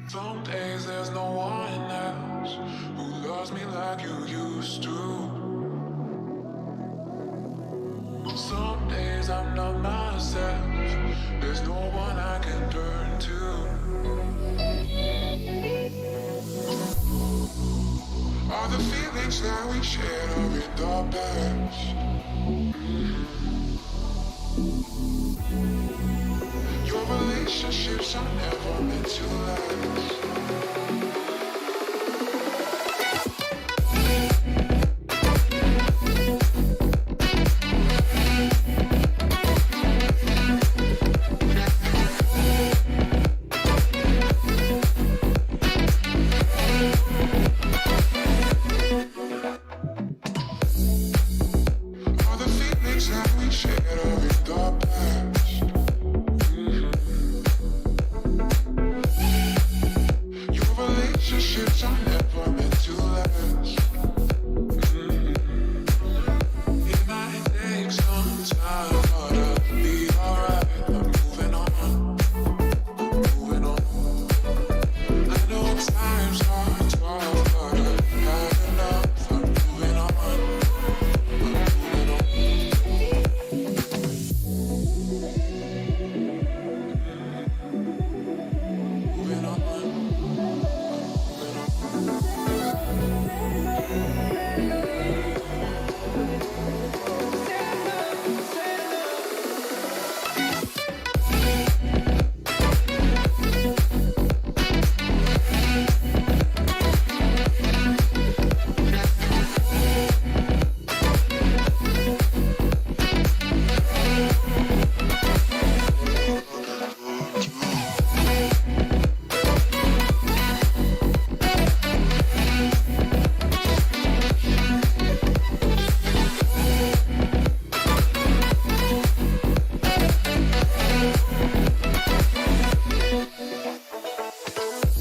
Some days there's no one else who loves me like you used to. Some days I'm not myself. There's no one I can turn to. All the feelings that we shared are in the past. Your relationships are never meant to last. All the feelings that we shared are in the past. Your relationships are never meant to last. It might take some time, but I'll be alright. I'm moving on, moving on. I know times are tough, but I've had enough. I'm moving on, I'm moving on. Moving on, moving on.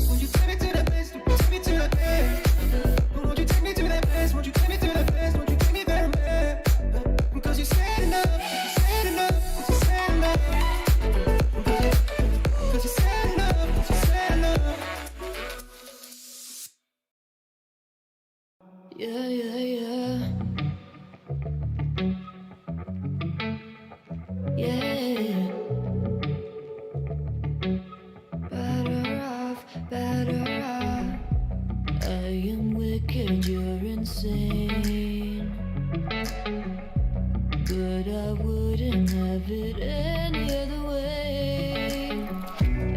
Won't you take me to that place? Take me to that place. Won't you take me to that place? Won't you take me to that place? Won't you take me there? Because you said enough. You said enough. You said enough. Because you said enough. You said enough. Yeah, yeah, yeah. Yeah. Better off. I am wicked, you're insane. But I wouldn't have it any other way.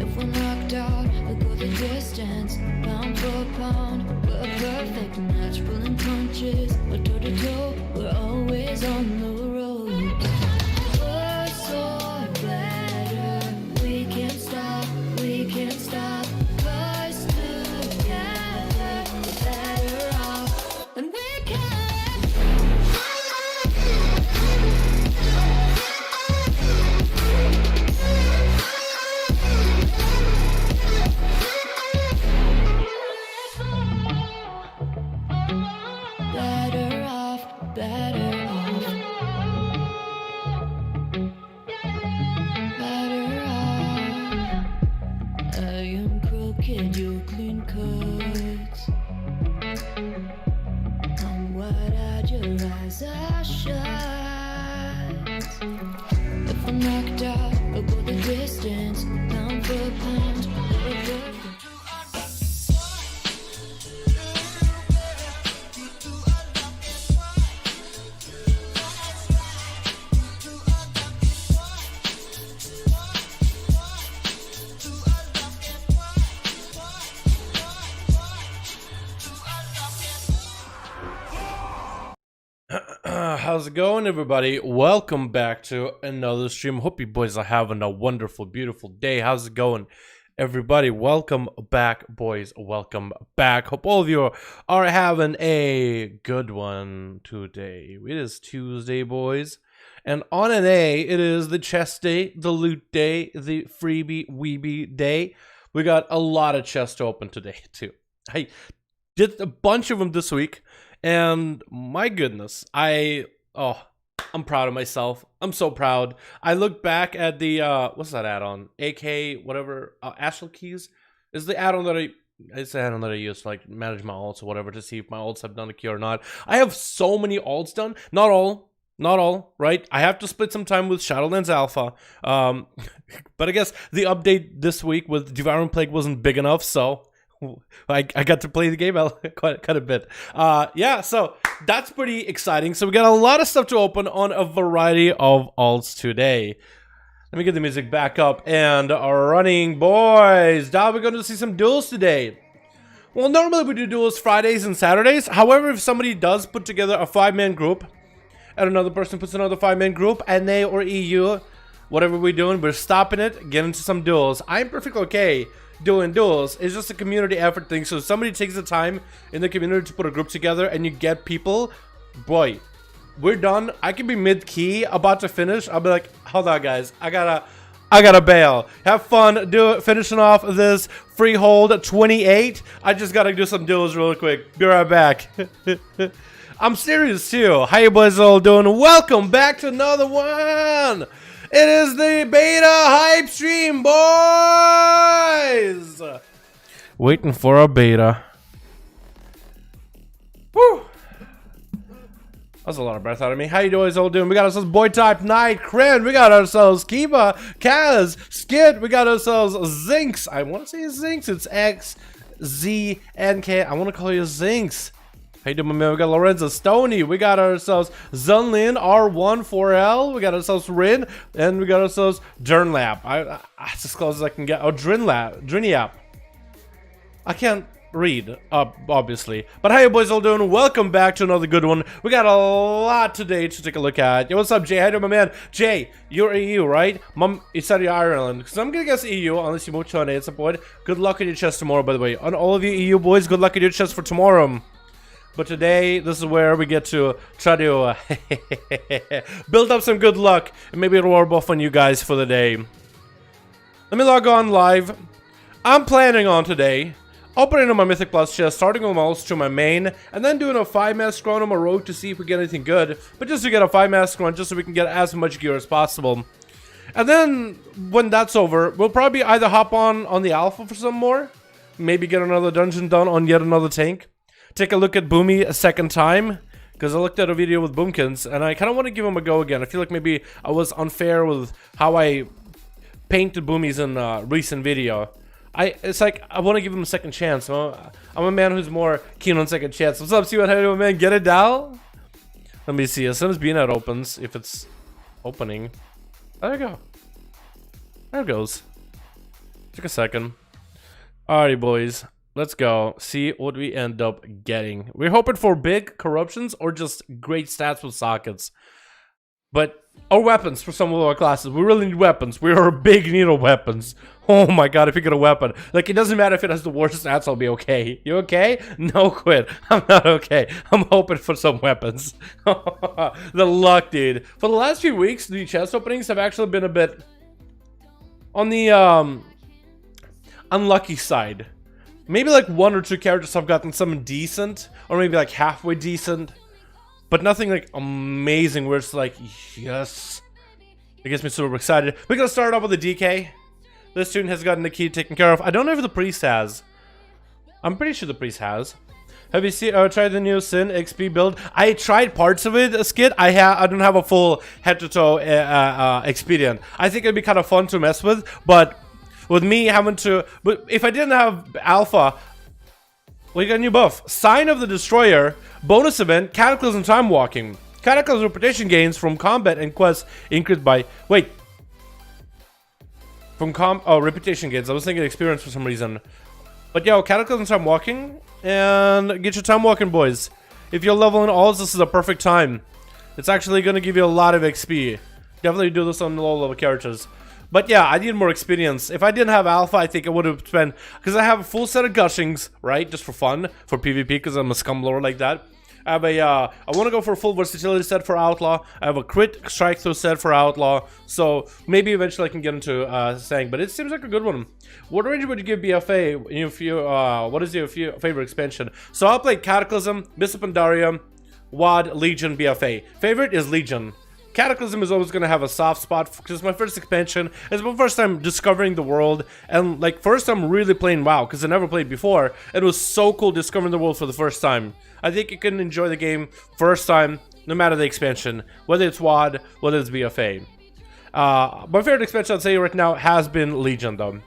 If we're knocked out, we'll go the distance. Pound for pound, we're a perfect match. Pulling punches, we're toe to toe. We're always on the road. We're so better. We can't stop, we can't stop. 'Cause together we're better off. And we can. Better off, better off. Better off. I am crooked, you clean cuts. I'm wide-eyed, your eyes are shut. If I'm knocked out, we'll go the distance. Pound for pound, we're perfect. How's it going, everybody? Welcome back to another stream. Hope you boys are having a wonderful, beautiful day. How's it going, everybody? Welcome back, boys. Welcome back. Hope all of you are having a good one today. It is Tuesday, boys. And on NA, it is the chest day, the loot day, the freebie weebie day. We got a lot of chests to open today, too. I did a bunch of them this week. And my goodness, I'm proud of myself. I'm so proud. I look back at the what's that add-on? AK whatever, Astral Keys, is the add-on that it's the add-on that I use to like manage my alts or whatever to see if my alts have done a key or not. I have so many alts done. Not all, right? I have to split some time with Shadowlands Alpha. But I guess the update this week with Devouring Plague wasn't big enough, so I got to play the game quite a bit. Yeah, so that's pretty exciting. So we got a lot of stuff to open on a variety of alts today. Let me get the music back up and running, boys. Now we're going to see some duels today. Well, normally we do duels Fridays and Saturdays. However, if somebody does put together a 5-man group and another person puts another 5-man group, NA or EU, whatever we're doing, we're stopping it, get into some duels. I'm perfectly okay doing duels. It's just a community effort thing. So if somebody takes the time in the community to put a group together and you get people, boy, we're done. I can be mid-key, about to finish. I'll be like, hold on, guys. I gotta bail. Have fun finishing off this freehold 28. I just gotta do some duels real quick. Be right back. I'm serious too. How you boys all doing? Welcome back to another one. It is the beta hype stream, boys. Waiting for a beta. Woo. That's a lot of breath out of me. How you guys all doing? We got ourselves Boy Type Knight, Kren. We got ourselves Kiva, Kaz, Skid. We got ourselves Zinx. I want to say Zinx. It's X, Z, N, K. I want to call you Zinx. How you doing, my man? We got Lorenzo Stoney. We got ourselves Zunlin, R14L. We got ourselves Rin. And we got ourselves Durnlap. It's as close as I can get. Oh, Driniap. I can't read, obviously. But how you boys all doing? Welcome back to another good one. We got a lot today to take a look at. Yo, what's up, Jay? How you doing, my man? Jay, you're EU, right? Mom, it's out of Ireland. Because I'm gonna guess EU, unless you move to NA at some point. Good luck in your chest tomorrow, by the way. On all of you EU boys, good luck in your chest for tomorrow. But today, this is where we get to try to build up some good luck and maybe rub off on you guys for the day. Let me log on live. I'm planning on today opening up my Mythic Plus chest, starting with mouse to my main, and then doing a 5-mass scroll on my rogue to see if we get anything good. But just to get a 5-mass scroll, just so we can get as much gear as possible. And then, when that's over, we'll probably either hop on the alpha for some more, maybe get another dungeon done on yet another tank. Take a look at Boomy a second time, because I looked at a video with Boomkins, and I kind of want to give him a go again. I feel like maybe I was unfair with how I painted Boomies in a recent video. It's like, I want to give him a second chance. I'm a man who's more keen on second chance. What's up, Steven? How you doing, man? Get it down? Let me see. As soon as BNet opens, if it's opening. There you go. There it goes. Took a second. Alrighty, boys. Let's go. See what we end up getting. We're hoping for big corruptions or just great stats with sockets. But, or weapons for some of our classes. We really need weapons. We are a big need of weapons. Oh my god, if you get a weapon. Like, it doesn't matter if it has the worst stats, I'll be okay. You okay? No, quit. I'm not okay. I'm hoping for some weapons. The luck, dude. For the last few weeks, the chest openings have actually been a bit on the unlucky side. Maybe like 1 or 2 characters have gotten something decent, or maybe like halfway decent, but nothing like amazing where it's like, yes. It gets me super excited. We're gonna start off with the DK. This student has gotten the key taken care of. I don't know if the priest has. I'm pretty sure the priest has. Have you tried the new Sin XP build? I tried parts of it, Skid. I don't have a full head-to-toe experience. I think it'd be kind of fun to mess with, but with me having to, but if I didn't have alpha, we got a new buff. Sign of the Destroyer, bonus event, Cataclysm Time Walking. Cataclysm reputation gains from combat and quests increased by, wait. Reputation gains. I was thinking experience for some reason. But yo, Cataclysm Time Walking, and get your time walking, boys. If you're leveling alls, this is a perfect time. It's actually going to give you a lot of XP. Definitely do this on low level characters. But yeah, I need more experience. If I didn't have alpha, I think I would have spent, because I have a full set of gushings, right? Just for fun, for PvP, because I'm a scum lord like that. I have a, I want to go for a full versatility set for Outlaw. I have a crit strike through set for Outlaw. So maybe eventually I can get into Sang, but it seems like a good one. What range would you give BFA if you, what is your favorite expansion? So I'll play Cataclysm, Bishop Pandaria, WAD, Legion, BFA. Favorite is Legion. Cataclysm is always going to have a soft spot because it's my first expansion. It's my first time discovering the world, and like first time really playing WoW because I never played before. It was so cool discovering the world for the first time. I think you can enjoy the game first time, no matter the expansion, whether it's WoD, whether it's BFA. My favorite expansion I'd say right now has been Legion though.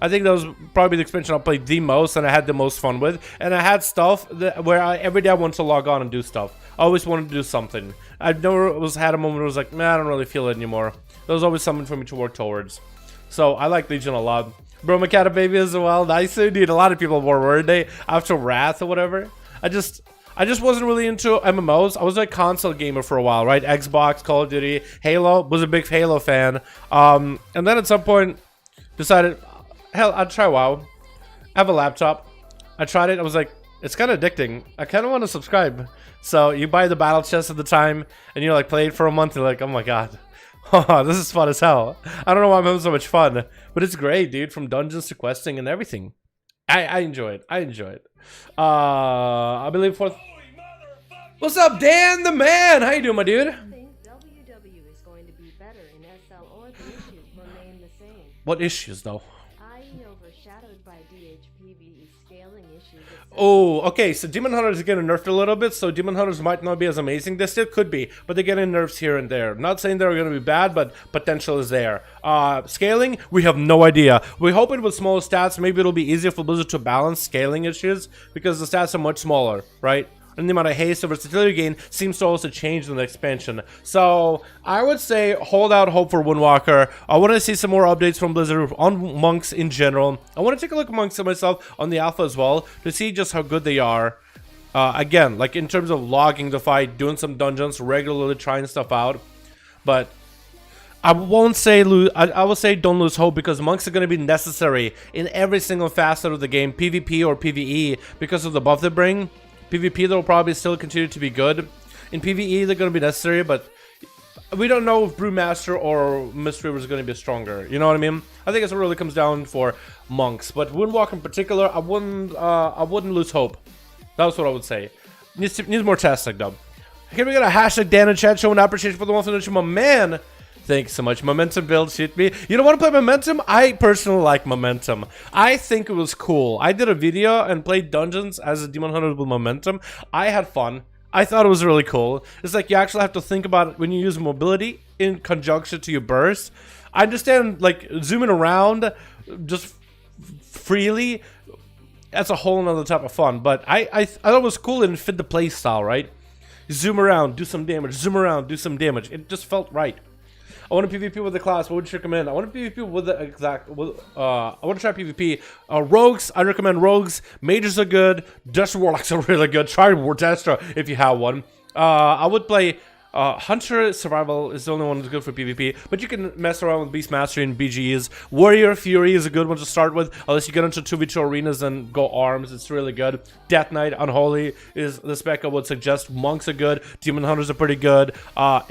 I think that was probably the expansion I played the most and I had the most fun with. And I had stuff where every day I wanted to log on and do stuff. I always wanted to do something. I never had a moment where I was like, man, I don't really feel it anymore. There was always something for me to work towards. So I like Legion a lot. Bro, my cat baby as well. Nice indeed. A lot of people were worried they after Wrath or whatever. I just wasn't really into MMOs. I was a console gamer for a while, right? Xbox, Call of Duty, Halo. Was a big Halo fan. And then at some point decided, hell, I'd try WoW. I have a laptop. I tried it. I was like, it's kind of addicting. I kind of want to subscribe. So you buy the battle chest at the time, and you like play it for a month. And you're like, oh my god, this is fun as hell. I don't know why I'm having so much fun, but it's great, dude. From dungeons to questing and everything. I enjoy it. I enjoy it. I believe for. What's up, Dan the man? How you doing, my dude? I think WW is going to be better in SL or the issues remain the same. What issues though? IE overshadowed by DHPV scaling issues. Oh, okay, so Demon Hunters is getting nerfed a little bit, so Demon Hunters might not be as amazing. They still could be, but they're getting nerfs here and there. Not saying they're going to be bad, but potential is there. Scaling, we have no idea. We're hoping with smaller stats, maybe it'll be easier for Blizzard to balance scaling issues, because the stats are much smaller, right? And the amount of haste or versatility gain seems to also change in the expansion. So I would say hold out hope for Windwalker. I want to see some more updates from Blizzard on monks in general. I want to take a look at monks myself on the alpha as well to see just how good they are. Again, like in terms of logging the fight, doing some dungeons, regularly trying stuff out. But I won't say lose. I will say don't lose hope, because monks are going to be necessary in every single facet of the game, PvP or PvE, because of the buff they bring. PvP they'll probably still continue to be good. In PvE they're going to be necessary, but we don't know if Brewmaster or Mistweaver is going to be stronger. You know what I mean? I think it's what really comes down for monks. But Windwalker in particular, I wouldn't lose hope. That's what I would say. Needs more testing though. Here we got a hashtag Dan in chat showing appreciation for the 1 my man. Thanks so much. Momentum build, shoot me. You don't want to play Momentum? I personally like Momentum. I think it was cool. I did a video and played dungeons as a Demon Hunter with Momentum. I had fun. I thought it was really cool. It's like you actually have to think about it when you use mobility in conjunction to your burst. I understand like zooming around just freely. That's a whole nother type of fun. But I thought it was cool and fit the play style, right? Zoom around, do some damage. Zoom around, do some damage. It just felt right. I want to PvP with the class. What would you recommend? I want to PvP with the exact. I want to try PvP. Rogues. I recommend rogues. Mages are good. Dust Warlocks are really good. Try Destra if you have one. I would play Hunter. Survival is the only one that's good for PvP, but you can mess around with Beast Mastery and BGs. Warrior Fury is a good one to start with, unless you get into 2v2 arenas and go arms. It's really good. Death Knight, Unholy is the spec I would suggest. Monks are good. Demon Hunters are pretty good.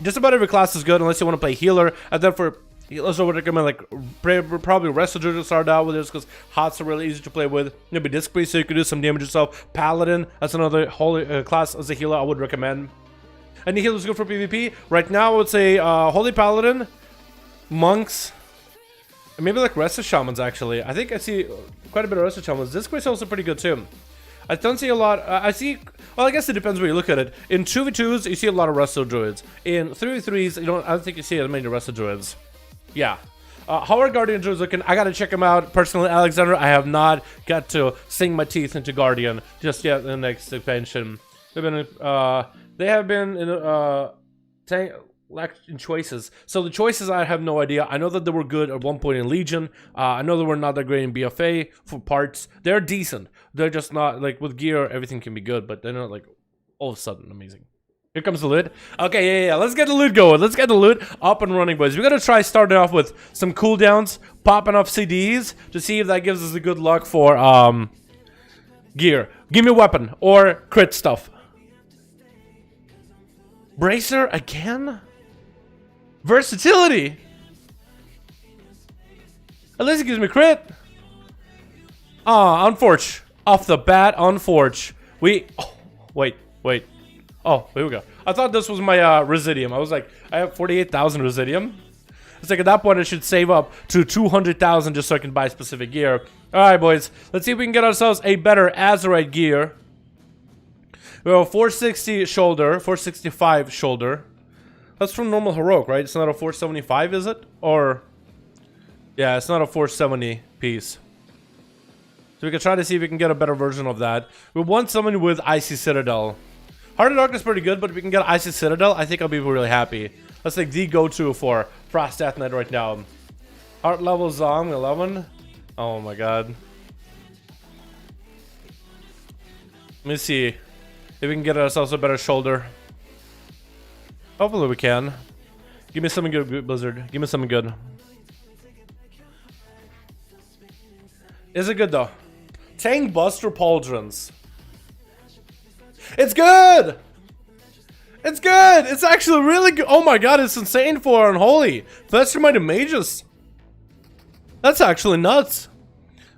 Just about every class is good, unless you want to play healer. And then for healers, I would recommend like probably Wrestle Druid to start out with this, because Hots are really easy to play with. Maybe Disc Priest, so you can do some damage yourself. Paladin, that's another holy class as a healer I would recommend. Any healers good for PvP? Right now, I would say Holy Paladin, Monks, and maybe like Rested Shamans, actually. I think I see quite a bit of Rested Shamans. This is also pretty good, too. I don't see a lot. I see, well, I guess it depends where you look at it. In 2v2s, you see a lot of Rested Druids. In 3v3s, I don't think you see as many Rested Druids. Yeah. How are Guardian Druids looking? I gotta check them out. Personally, Alexander, I have not got to sink my teeth into Guardian just yet in the next expansion. They have been in choices. So the choices, I have no idea. I know that they were good at one point in Legion. I know they were not that great in BFA for parts. They're decent. They're just not, like, with gear, everything can be good, but they're not, like, all of a sudden amazing. Here comes the loot. Okay, yeah. Let's get the loot going. Let's get the loot up and running, boys. We're going to try starting off with some cooldowns, popping off CDs to see if that gives us a good luck for gear. Give me a weapon or crit stuff. Bracer again? Versatility? At least it gives me crit. Unforge. Off the bat, Unforge. Oh, wait. Oh, here we go. I thought this was my residium. I was like, I have 48,000 residium. It's like at that point I should save up to 200,000 just so I can buy specific gear. Alright boys, let's see if we can get ourselves a better Azurite gear. We have a 460 shoulder, 465 shoulder. That's from normal heroic, right? It's not a 475, is it? Or yeah, it's not a 470 piece. So we can try to see if we can get a better version of that. We want someone with Icy Citadel. Heart of Darkness is pretty good, but if we can get Icy Citadel, I think I'll be really happy. That's like the go-to for Frost Death Knight right now. Heart level Zong 11. Oh my god. Let me see if we can get ourselves a better shoulder. Hopefully we can. Give me something good, Blizzard. Give me something good. Is it good though? Tank Buster Pauldrons. It's good! It's good! It's actually really good! Oh my god, it's insane for Unholy. Faster Mighty Mages. That's actually nuts.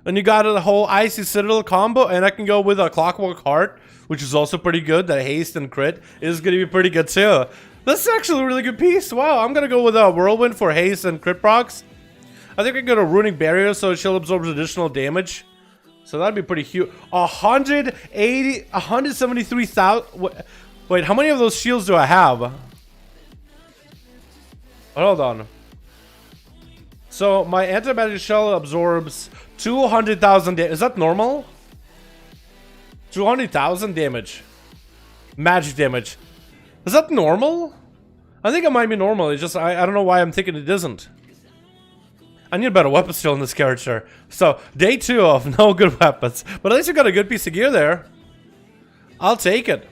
And you got a whole Icy Citadel combo, and I can go with a Clockwork Heart, which is also pretty good. That haste and crit is going to be pretty good too. This is actually a really good piece. Wow, I'm going to go with a Whirlwind for haste and crit procs. I think I got a Runic Barrier so she'll absorb additional damage. So that'd be pretty huge. 173,000. Wait, how many of those shields do I have? Hold on. So my antimatter shell absorbs 200,000 damage. Is that normal? 200,000 damage. Magic damage. Is that normal? I think it might be normal. It's just I don't know why I'm thinking it isn't. I need a better weapon still in this character. So, day 2 of no good weapons. But at least we got a good piece of gear there. I'll take it.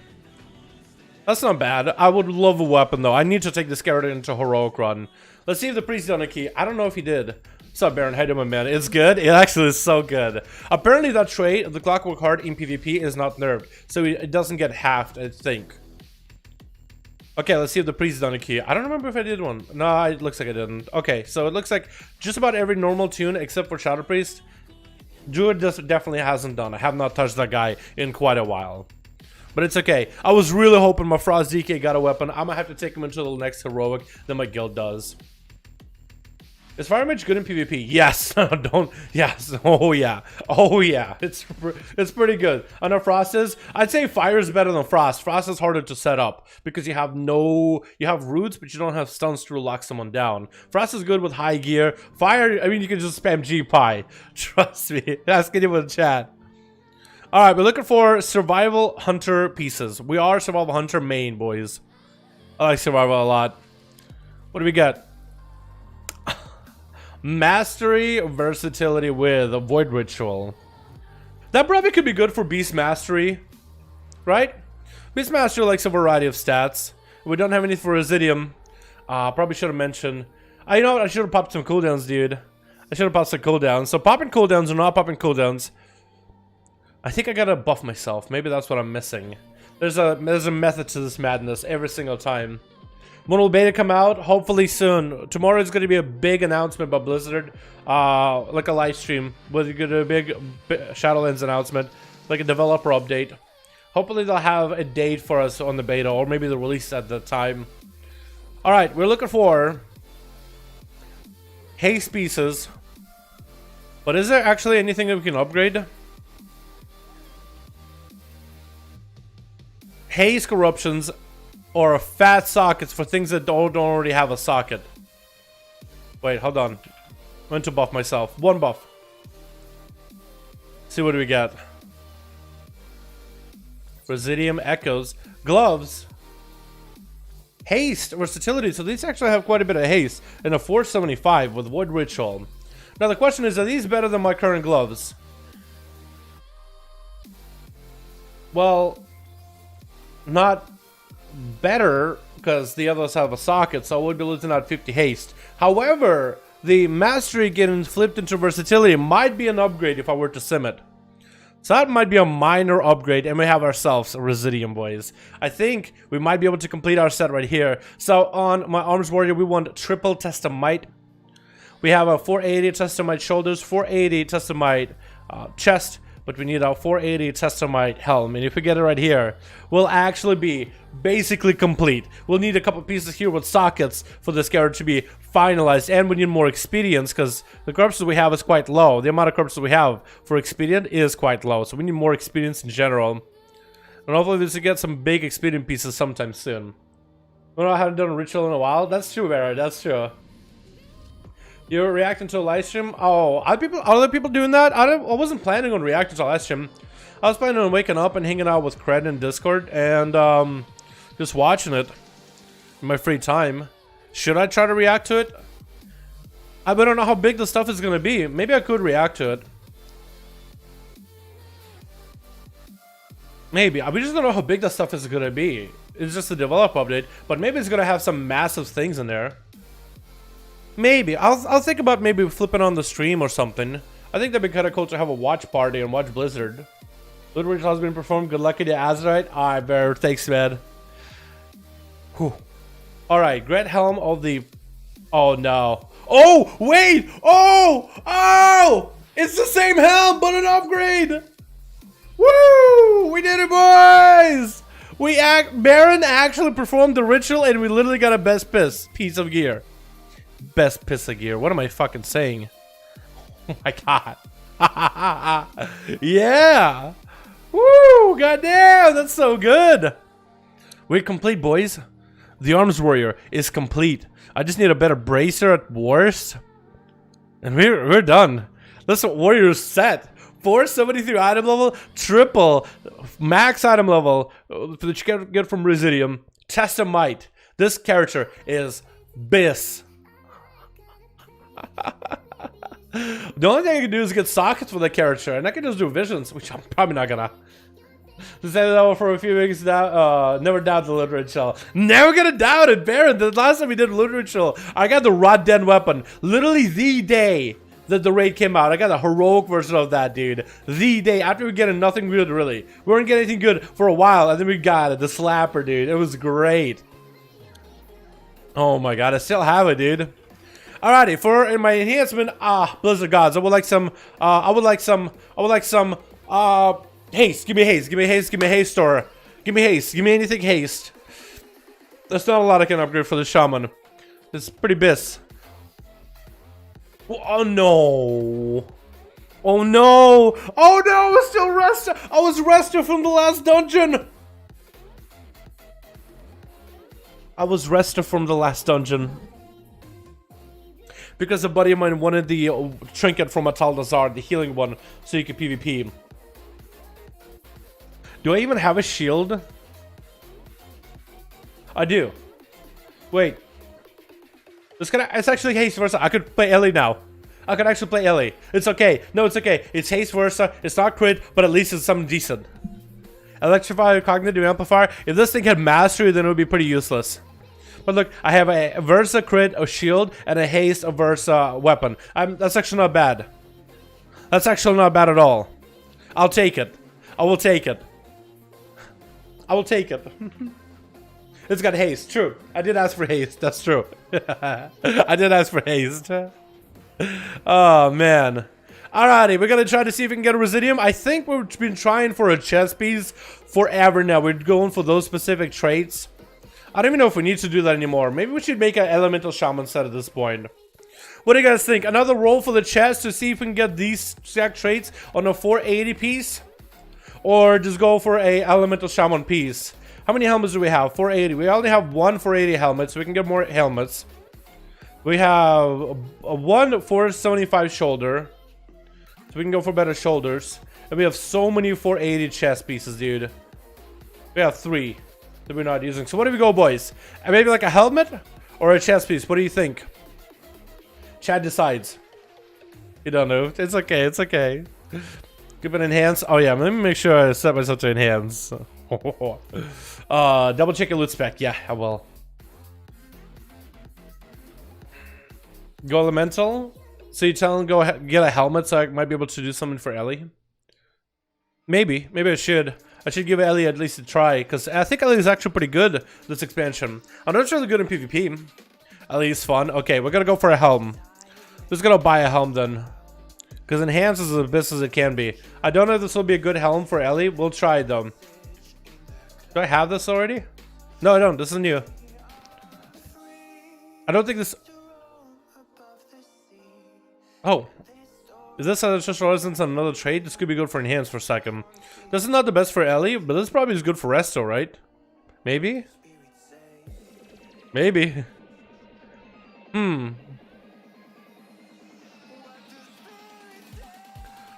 That's not bad. I would love a weapon though. I need to take this character into heroic run. Let's see if the priest done a key. I don't know if he did. What's up, Baron? How you doing, my man? It's good. It actually is so good. Apparently that trait, the Clockwork Heart in PvP, is not nerfed. So it doesn't get halved, I think. Okay, let's see if the priest done a key. I don't remember if I did one. No, it looks like I didn't. Okay, so it looks like just about every normal tune except for Shadow Priest, Druid definitely hasn't done. I have not touched that guy in quite a while. But it's okay. I was really hoping my Frost DK got a weapon. I'm gonna have to take him into the next heroic that my guild does. Is Fire Mage good in PvP? Yes. Don't. Yes. Oh yeah. Oh yeah. It's pretty good. I know Frost is. I'd say Fire is better than Frost. Frost is harder to set up because you have roots, but you don't have stuns to lock someone down. Frost is good with high gear. Fire, I mean, you can just spam G-Pie. Trust me. Ask anyone in chat. All right, we're looking for Survival Hunter pieces. We are Survival Hunter main, boys. I like Survival a lot. What do we get? Mastery versatility with a Void Ritual. That probably could be good for Beast Mastery, right? Beast Mastery likes a variety of stats. We don't have anything for Residium. Probably should have mentioned. You know what? I should have popped some cooldowns, dude. I should have popped some cooldowns. So popping cooldowns or not popping cooldowns. I think I gotta buff myself. Maybe that's what I'm missing. There's a method to this madness every single time. When will beta come out? Hopefully soon. Tomorrow is going to be a big announcement by Blizzard. Like a live stream with a big Shadowlands announcement. Like a developer update. Hopefully they'll have a date for us on the beta. Or maybe the release at the time. Alright, we're looking for haste pieces. But is there actually anything that we can upgrade? Haste corruptions. Or fat sockets for things that don't already have a socket. Wait, hold on. I went to buff myself. One buff. See what do we get. Residium Echoes. Gloves. Haste. Versatility. So these actually have quite a bit of haste. And a 475 with Void Ritual. Now the question is, are these better than my current gloves? Well, not better, because the others have a socket, so I would be losing out 50 haste. However, the mastery getting flipped into versatility might be an upgrade if I were to sim it. So that might be a minor upgrade, and we have ourselves a Residium, boys. I think we might be able to complete our set right here. So on my Arms Warrior, we want triple Testamite. We have a 480 Testamite shoulders, 480 Testamite chest, but we need a 480 Testamite helm, and if we get it right here, we'll actually be basically complete. We'll need a couple pieces here with sockets for this character to be finalized, and we need more experience because the corpses we have is quite low. The amount of corpses we have for expedient is quite low, so we need more experience in general. And hopefully we should get some big expedient pieces sometime soon. I haven't done a ritual in a while. That's true, Vera. That's true. You're reacting to a live stream? Oh, other people doing that? I wasn't planning on reacting to a live stream. I was planning on waking up and hanging out with Cred in Discord and just watching it in my free time. Should I try to react to it? I don't know how big the stuff is gonna be. Maybe I could react to it. Maybe. We just don't know how big the stuff is gonna be. It's just a develop update, but maybe it's gonna have some massive things in there. Maybe. I'll think about maybe flipping on the stream or something. I think that'd be kind of cool to have a watch party and watch Blizzard. Ludwig has been performed. Good luck to Azurite. Alright, bear. Thanks, man. Whew. Alright, Great Helm of the... Oh, no. Oh, wait! Oh! Oh! It's the same helm, but an upgrade! Woo! We did it, boys! Baron actually performed the ritual, and we literally got a best piece of gear. Best piece of gear. What am I fucking saying? Oh my god. Yeah! Woo! Goddamn! That's so good! We're complete, boys. The Arms Warrior is complete. I just need a better bracer at worst. And we're done. Listen, Warrior's set. 473 item level, triple max item level that you get from Residium. Testamite. This character is Biss. The only thing I can do is get sockets for the character, and I can just do visions, which I'm probably not gonna. To say that for a few weeks now, never doubt the loot ritual. Never gonna doubt it, Baron. The last time we did loot ritual, I got the Rod Den weapon. Literally the day that the raid came out, I got a heroic version of that, dude. The day after we getting nothing good, really. We weren't getting anything good for a while, and then we got it, the slapper, dude. It was great. Oh my god, I still have it, dude. Alrighty, for my enhancement, Blizzard Gods, I would like some haste. Give me haste, give me haste, give me haste, store. Give me haste, give me anything haste. There's not a lot I can upgrade for the shaman. It's pretty biss. Oh no. Oh no. Oh no, I was still rested. I was rested from the last dungeon. I was rested from the last dungeon. Because a buddy of mine wanted the trinket from Ataldazar, the healing one, so you could PvP. Do I even have a shield? I do. Wait. It's actually haste versa. I could play Ellie now. I could actually play Ellie. It's okay. No, it's okay. It's haste versa. It's not crit, but at least it's something decent. Electrify cognitive amplifier. If this thing had mastery, then it would be pretty useless. But look, I have a Versa crit, a shield, and a haste, a Versa weapon. That's actually not bad. That's actually not bad at all. I'll take it. I will take it. I will take it. It's got haste. True. I did ask for haste. That's true. I did ask for haste. Oh, man. Alrighty, we're gonna try to see if we can get a Residium. I think we've been trying for a chest piece forever now. We're going for those specific traits. I don't even know if we need to do that anymore. Maybe we should make an Elemental Shaman set at this point. What do you guys think? Another roll for the chest to see if we can get these exact traits on a 480 piece? Or just go for a Elemental Shaman piece? How many helmets do we have? 480. We only have one 480 helmet, so we can get more helmets. We have a one 475 shoulder, so we can go for better shoulders. And we have so many 480 chest pieces, dude. We have 3 that we're not using. So what do we go, boys? Maybe like a helmet or a chest piece? What do you think? Chad decides. You don't know. It's okay. It's okay. Give it enhance. Oh yeah, let me make sure I set myself to enhance. Double check your loot spec. Yeah, I will. Go elemental. So you tell him go get a helmet so I might be able to do something for Ellie. Maybe I should. I should give Ellie at least a try because I think Ellie is actually pretty good this expansion. I know it's really good in PvP. Ellie is fun. Okay, we're gonna go for a helm. Just gonna buy a helm then. Because enhanced is the best as it can be. I don't know if this will be a good helm for Ellie. We'll try it though. Do I have this already? No, I don't. This is new. I don't think this... Oh. Is this a just resistance on another trait? This could be good for enhanced for a second. This is not the best for Ellie, but this probably is good for Resto, right? Maybe? Maybe.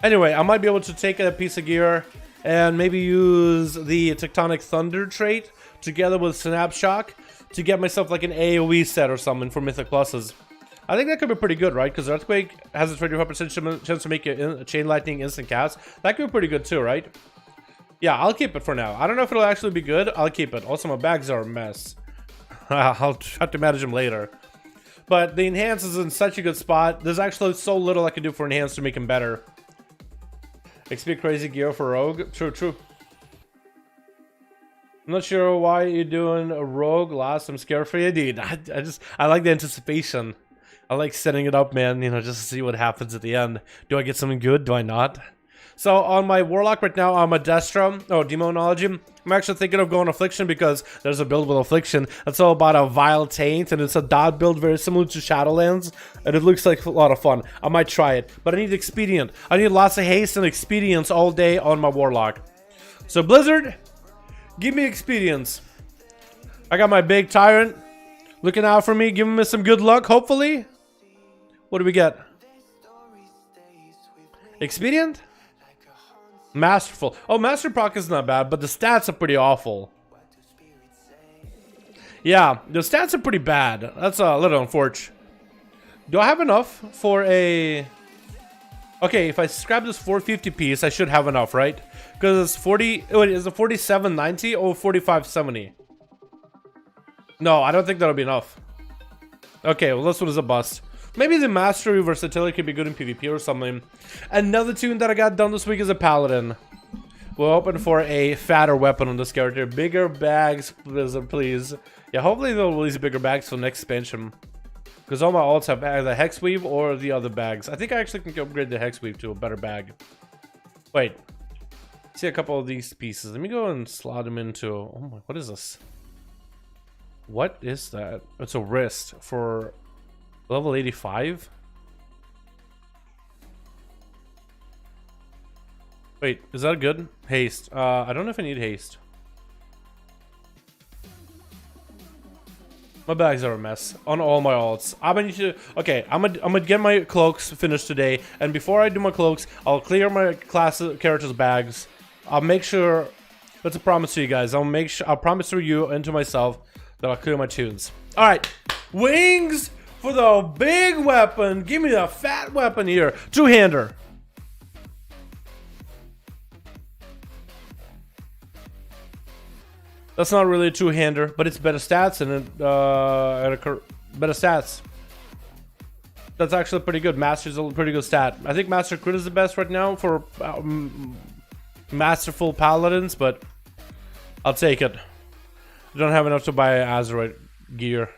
Anyway, I might be able to take a piece of gear and maybe use the Tectonic Thunder trait together with Snapshock to get myself like an AoE set or something for Mythic Pluses. I think that could be pretty good, right? Because Earthquake has a 25% chance to make a Chain Lightning instant cast. That could be pretty good too, right? Yeah, I'll keep it for now. I don't know if it'll actually be good. I'll keep it. Also, my bags are a mess. I'll have to manage them later. But the enhance is in such a good spot. There's actually so little I can do for enhance to make him better. XP crazy gear for Rogue. True, true. I'm not sure why you're doing a Rogue last. I'm scared for you, dude. I like the anticipation. I like setting it up, man. You know, just to see what happens at the end. Do I get something good? Do I not? So on my Warlock right now, I'm a Destro. Oh, Demonology. I'm actually thinking of going Affliction because there's a build with Affliction. That's all about a Vile Taint, and it's a dot build very similar to Shadowlands, and it looks like a lot of fun. I might try it, but I need Expedient. I need lots of haste and Expedience all day on my Warlock. So Blizzard, give me Expedience. I got my big Tyrant looking out for me, giving me some good luck, hopefully. What do we get? Expedient? Masterful. Oh, Master Proc is not bad, but the stats are pretty awful. Yeah, the stats are pretty bad. That's a little unfortunate. Do I have enough for a... Okay, if I scrap this 450 piece, I should have enough, right? Because it's 40... Wait, is it 4790 or 4570? No, I don't think that'll be enough. Okay, well, this one is a bust. Maybe the Mastery Versatility could be good in PvP or something. Another tune that I got done this week is a Paladin. We're hoping for a fatter weapon on this character. Bigger bags, please. Yeah, hopefully they'll release bigger bags for the next expansion. Because all my alts have either Hex Weave or the other bags. I think I actually can upgrade the Hex Weave to a better bag. Wait. See a couple of these pieces. Let me go and slot them into... Oh my, what is this? What is that? It's a wrist for... Level 85? Wait, is that good? Haste. I don't know if I need haste. My bags are a mess on all my alts. I'm gonna need to... Okay, I'm gonna get my cloaks finished today, and before I do my cloaks, I'll clear my class characters' bags. I'll make sure... That's a promise to you guys. I'll promise to you and to myself that I'll clear my tunes. All right, wings. For the big weapon, give me the fat weapon here. Two-hander. That's not really a two-hander, but it's better stats and better stats. That's actually pretty good. Master's a pretty good stat. I think Master Crit is the best right now for Masterful Paladins, but I'll take it. I don't have enough to buy Azerite gear.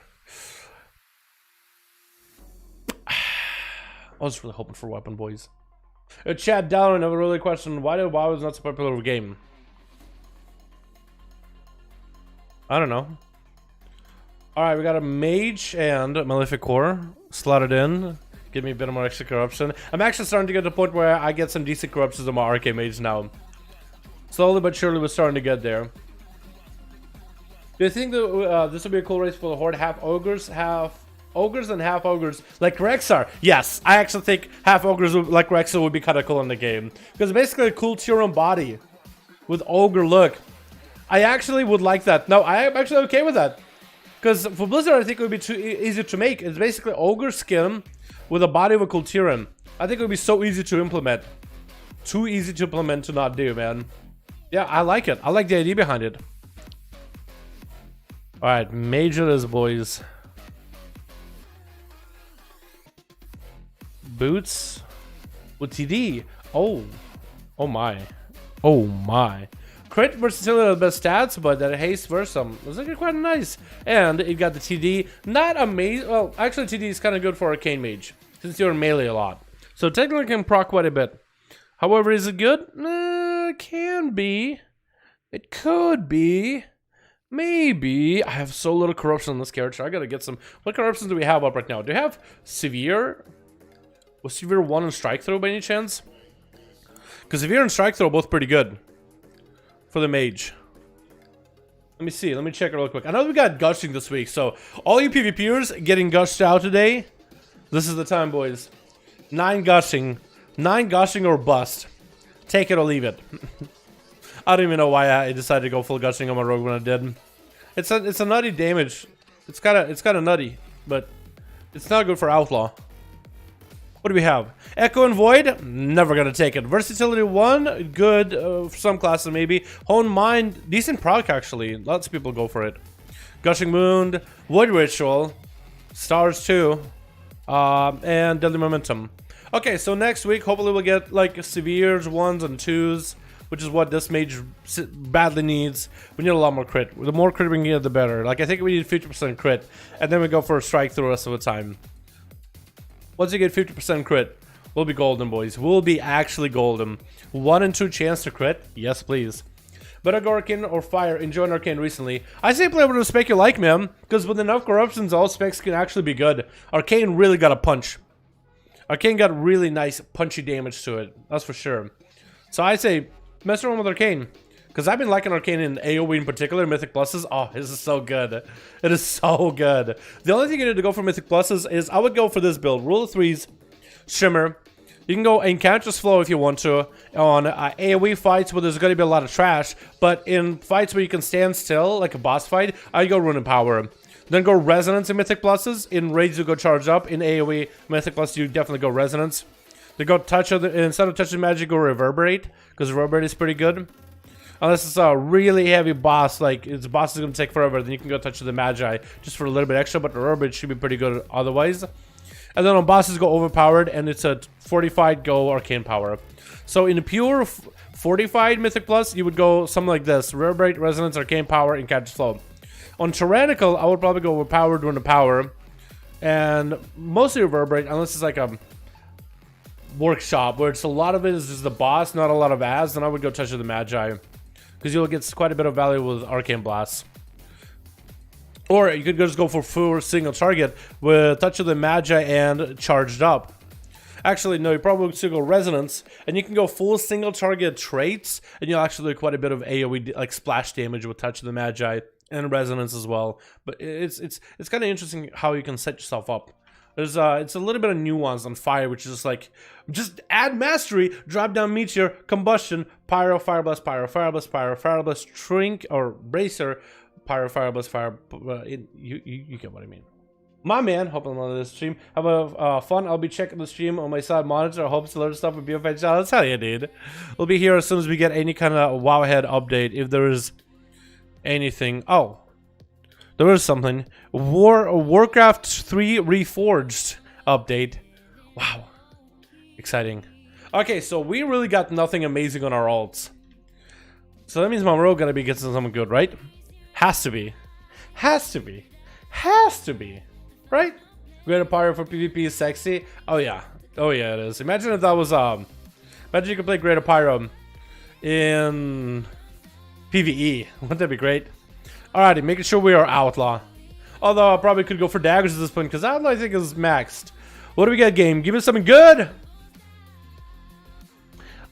I was really hoping for weapon, boys. Chad Dalaran, I have a really question. Why did WoW is not so popular of a game? I don't know. Alright, we got a mage and a malefic core slotted in. Give me a bit of more extra corruption. I'm actually starting to get to the point where I get some decent corruptions on my arcane mage now. Slowly but surely we're starting to get there. Do you think that this would be a cool race for the Horde? Half ogres, half ogres and half ogres like Rexar. Yes, I actually think half ogres like Rexar would be kind of cool in the game. Because basically a cool Tyrion body with ogre look. I actually would like that. No, I am actually okay with that. Because for Blizzard, I think it would be too easy to make. It's basically ogre skin with a body of a cool Tyrion. I think it would be so easy to implement. Too easy to implement to not do, man. Yeah, I like it. I like the idea behind it. Alright, major this, boys. Boots with TD. Oh my. Oh my. Crit versatility are the best stats, but that haste versum was looking quite nice. And it got the TD. Not amazing. Well, actually TD is kind of good for arcane mage since you're in melee a lot. So technically can proc quite a bit. However, is it good? It can be. It could be. Maybe. I have so little corruption on this character. I gotta get some. What corruptions do we have up right now? Do we have Severe? Was Severe 1 and Strike Throw by any chance? Because Severe and Strike Throw are both pretty good. For the mage. Let me see. Let me check it real quick. I know we got gushing this week. So, all you PvPers getting gushed out today. This is the time, boys. 9 gushing. 9 gushing or bust. Take it or leave it. I don't even know why I decided to go full gushing on my rogue when I did. It's a nutty damage. It's kind of nutty, but it's not good for outlaw. What do we have? Echo and Void, never gonna take it. Versatility 1, good for some classes maybe. Hone Mind, decent proc actually. Lots of people go for it. Gushing Wound, Void Ritual, Stars 2, and Deadly Momentum. Okay, so next week hopefully we'll get like Severes 1s and 2s. Which is what this mage badly needs. We need a lot more crit. The more crit we can get, the better. Like, I think we need 50% crit. And then we go for a strike through the rest of the time. Once you get 50% crit, we'll be golden, boys. We'll be actually golden. 1 in 2 chance to crit? Yes, please. Better go Arcane or Fire. Enjoyed Arcane recently. I say play with the spec you like, man. Because with enough corruptions, all specs can actually be good. Arcane really got a punch. Arcane got really nice punchy damage to it. That's for sure. So I say... mess around with Arcane, because I've been liking Arcane in AoE in particular. Mythic Pluses, oh, this is so good. It is so good. The only thing you need to go for Mythic Pluses is I would go for this build: Rule of Threes, Shimmer. You can go Enchantress Flow if you want to on AoE fights where there's going to be a lot of trash, but in fights where you can stand still, like a boss fight, I go Rune and Power. Then go Resonance in Mythic Pluses. In Raids you go Charge Up. In AoE Mythic Plus you definitely go Resonance. They go Touch of the, instead of Touch of Magic, go Reverberate, because Reverberate is pretty good. Unless it's a really heavy boss, like the boss is going to take forever, then you can go Touch of the Magi just for a little bit extra, but Reverberate should be pretty good otherwise. And then on bosses go Overpowered, and it's a fortified go Arcane Power. So in a pure fortified Mythic Plus, you would go something like this: Reverberate, Resonance, Arcane Power, and Enchantress Flow. On Tyrannical, I would probably go Overpowered, Rune of Power, and mostly Reverberate, unless it's like a Workshop, where it's a lot of it is just the boss, not a lot of ads, then I would go Touch of the Magi, because you'll get quite a bit of value with Arcane Blast. Or you could just go for full single target with Touch of the Magi and Charged Up. Actually, no, you probably would still go Resonance, and you can go full single target traits, and you'll actually do quite a bit of AoE, like splash damage with Touch of the Magi and Resonance as well. But it's kind of interesting how you can set yourself up. There's it's a little bit of nuance on Fire, which is just like, just add Mastery, drop down Meteor, Combustion, Pyro, Fire Blast, Pyro, Fire Blast, Pyro, Fire Blast, Shrink, or Bracer, Pyro, Fire Blast, Fire, you get what I mean. My man, hope I'm on this stream. Have a fun. I'll be checking the stream on my side monitor. I hope to learn stuff with BFA channel. Hell yeah, dude. We'll be here as soon as we get any kind of Wowhead update, if there is anything. Oh. There is something. Warcraft 3 Reforged update. Wow. Exciting. Okay, so we really got nothing amazing on our alts. So that means my rogue gotta be getting something good, right? Has to be. Has to be. Has to be. Right? Greater Pyro for PvP is sexy. Oh yeah. Oh yeah, it is. Imagine if that was imagine you could play Greater Pyro in PvE. Wouldn't that be great? Alrighty, making sure we are Outlaw. Although I probably could go for daggers at this point, because Outlaw I think is maxed. What do we got, game? Give me something good!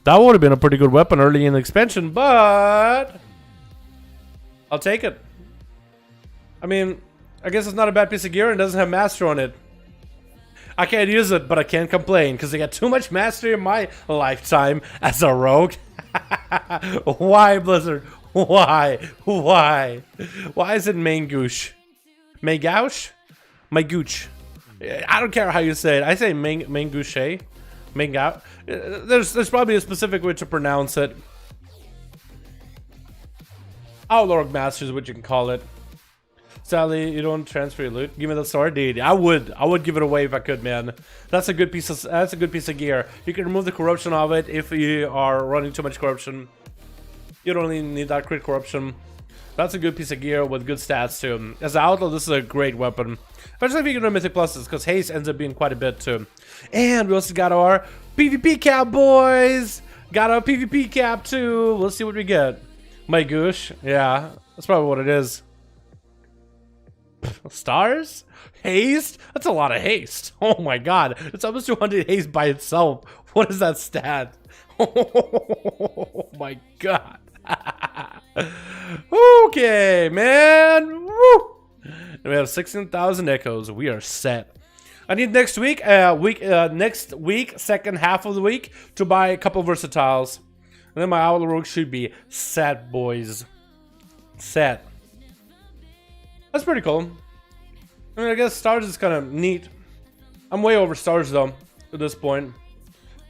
That would have been a pretty good weapon early in the expansion, but I'll take it. I mean, I guess it's not a bad piece of gear and doesn't have master on it. I can't use it, but I can't complain, because I got too much mastery in my lifetime as a rogue. Why, Blizzard? Why? Why? Why is it Mangoosh? Mangoush? Mangooch. I don't care how you say it. I say Mangouche. Mangou. There's probably a specific way to pronounce it. Outlaw Master is what you can call it. Sadly, you don't transfer your loot. Give me the sword, dude. I would give it away if I could, man. That's a good piece of gear. You can remove the corruption of it if you are running too much corruption. You don't even need that crit corruption. That's a good piece of gear with good stats too. As an outlaw, this is a great weapon. Especially if you can run Mythic Pluses, because haste ends up being quite a bit too. And we also got our PvP cap, boys! Got our PvP cap too. Let's see what we get. My goosh. Yeah, that's probably what it is. Stars? Haste? That's a lot of haste. Oh my god. It's almost 200 haste by itself. What is that stat? Oh my god. Okay, man. Woo! We have 16,000 echoes. We are set. I need next week, next week, second half of the week, to buy a couple versatiles. And then my Outlaw Rogue should be set, boys. Set. That's pretty cool. I mean, I guess stars is kind of neat. I'm way over stars though at this point.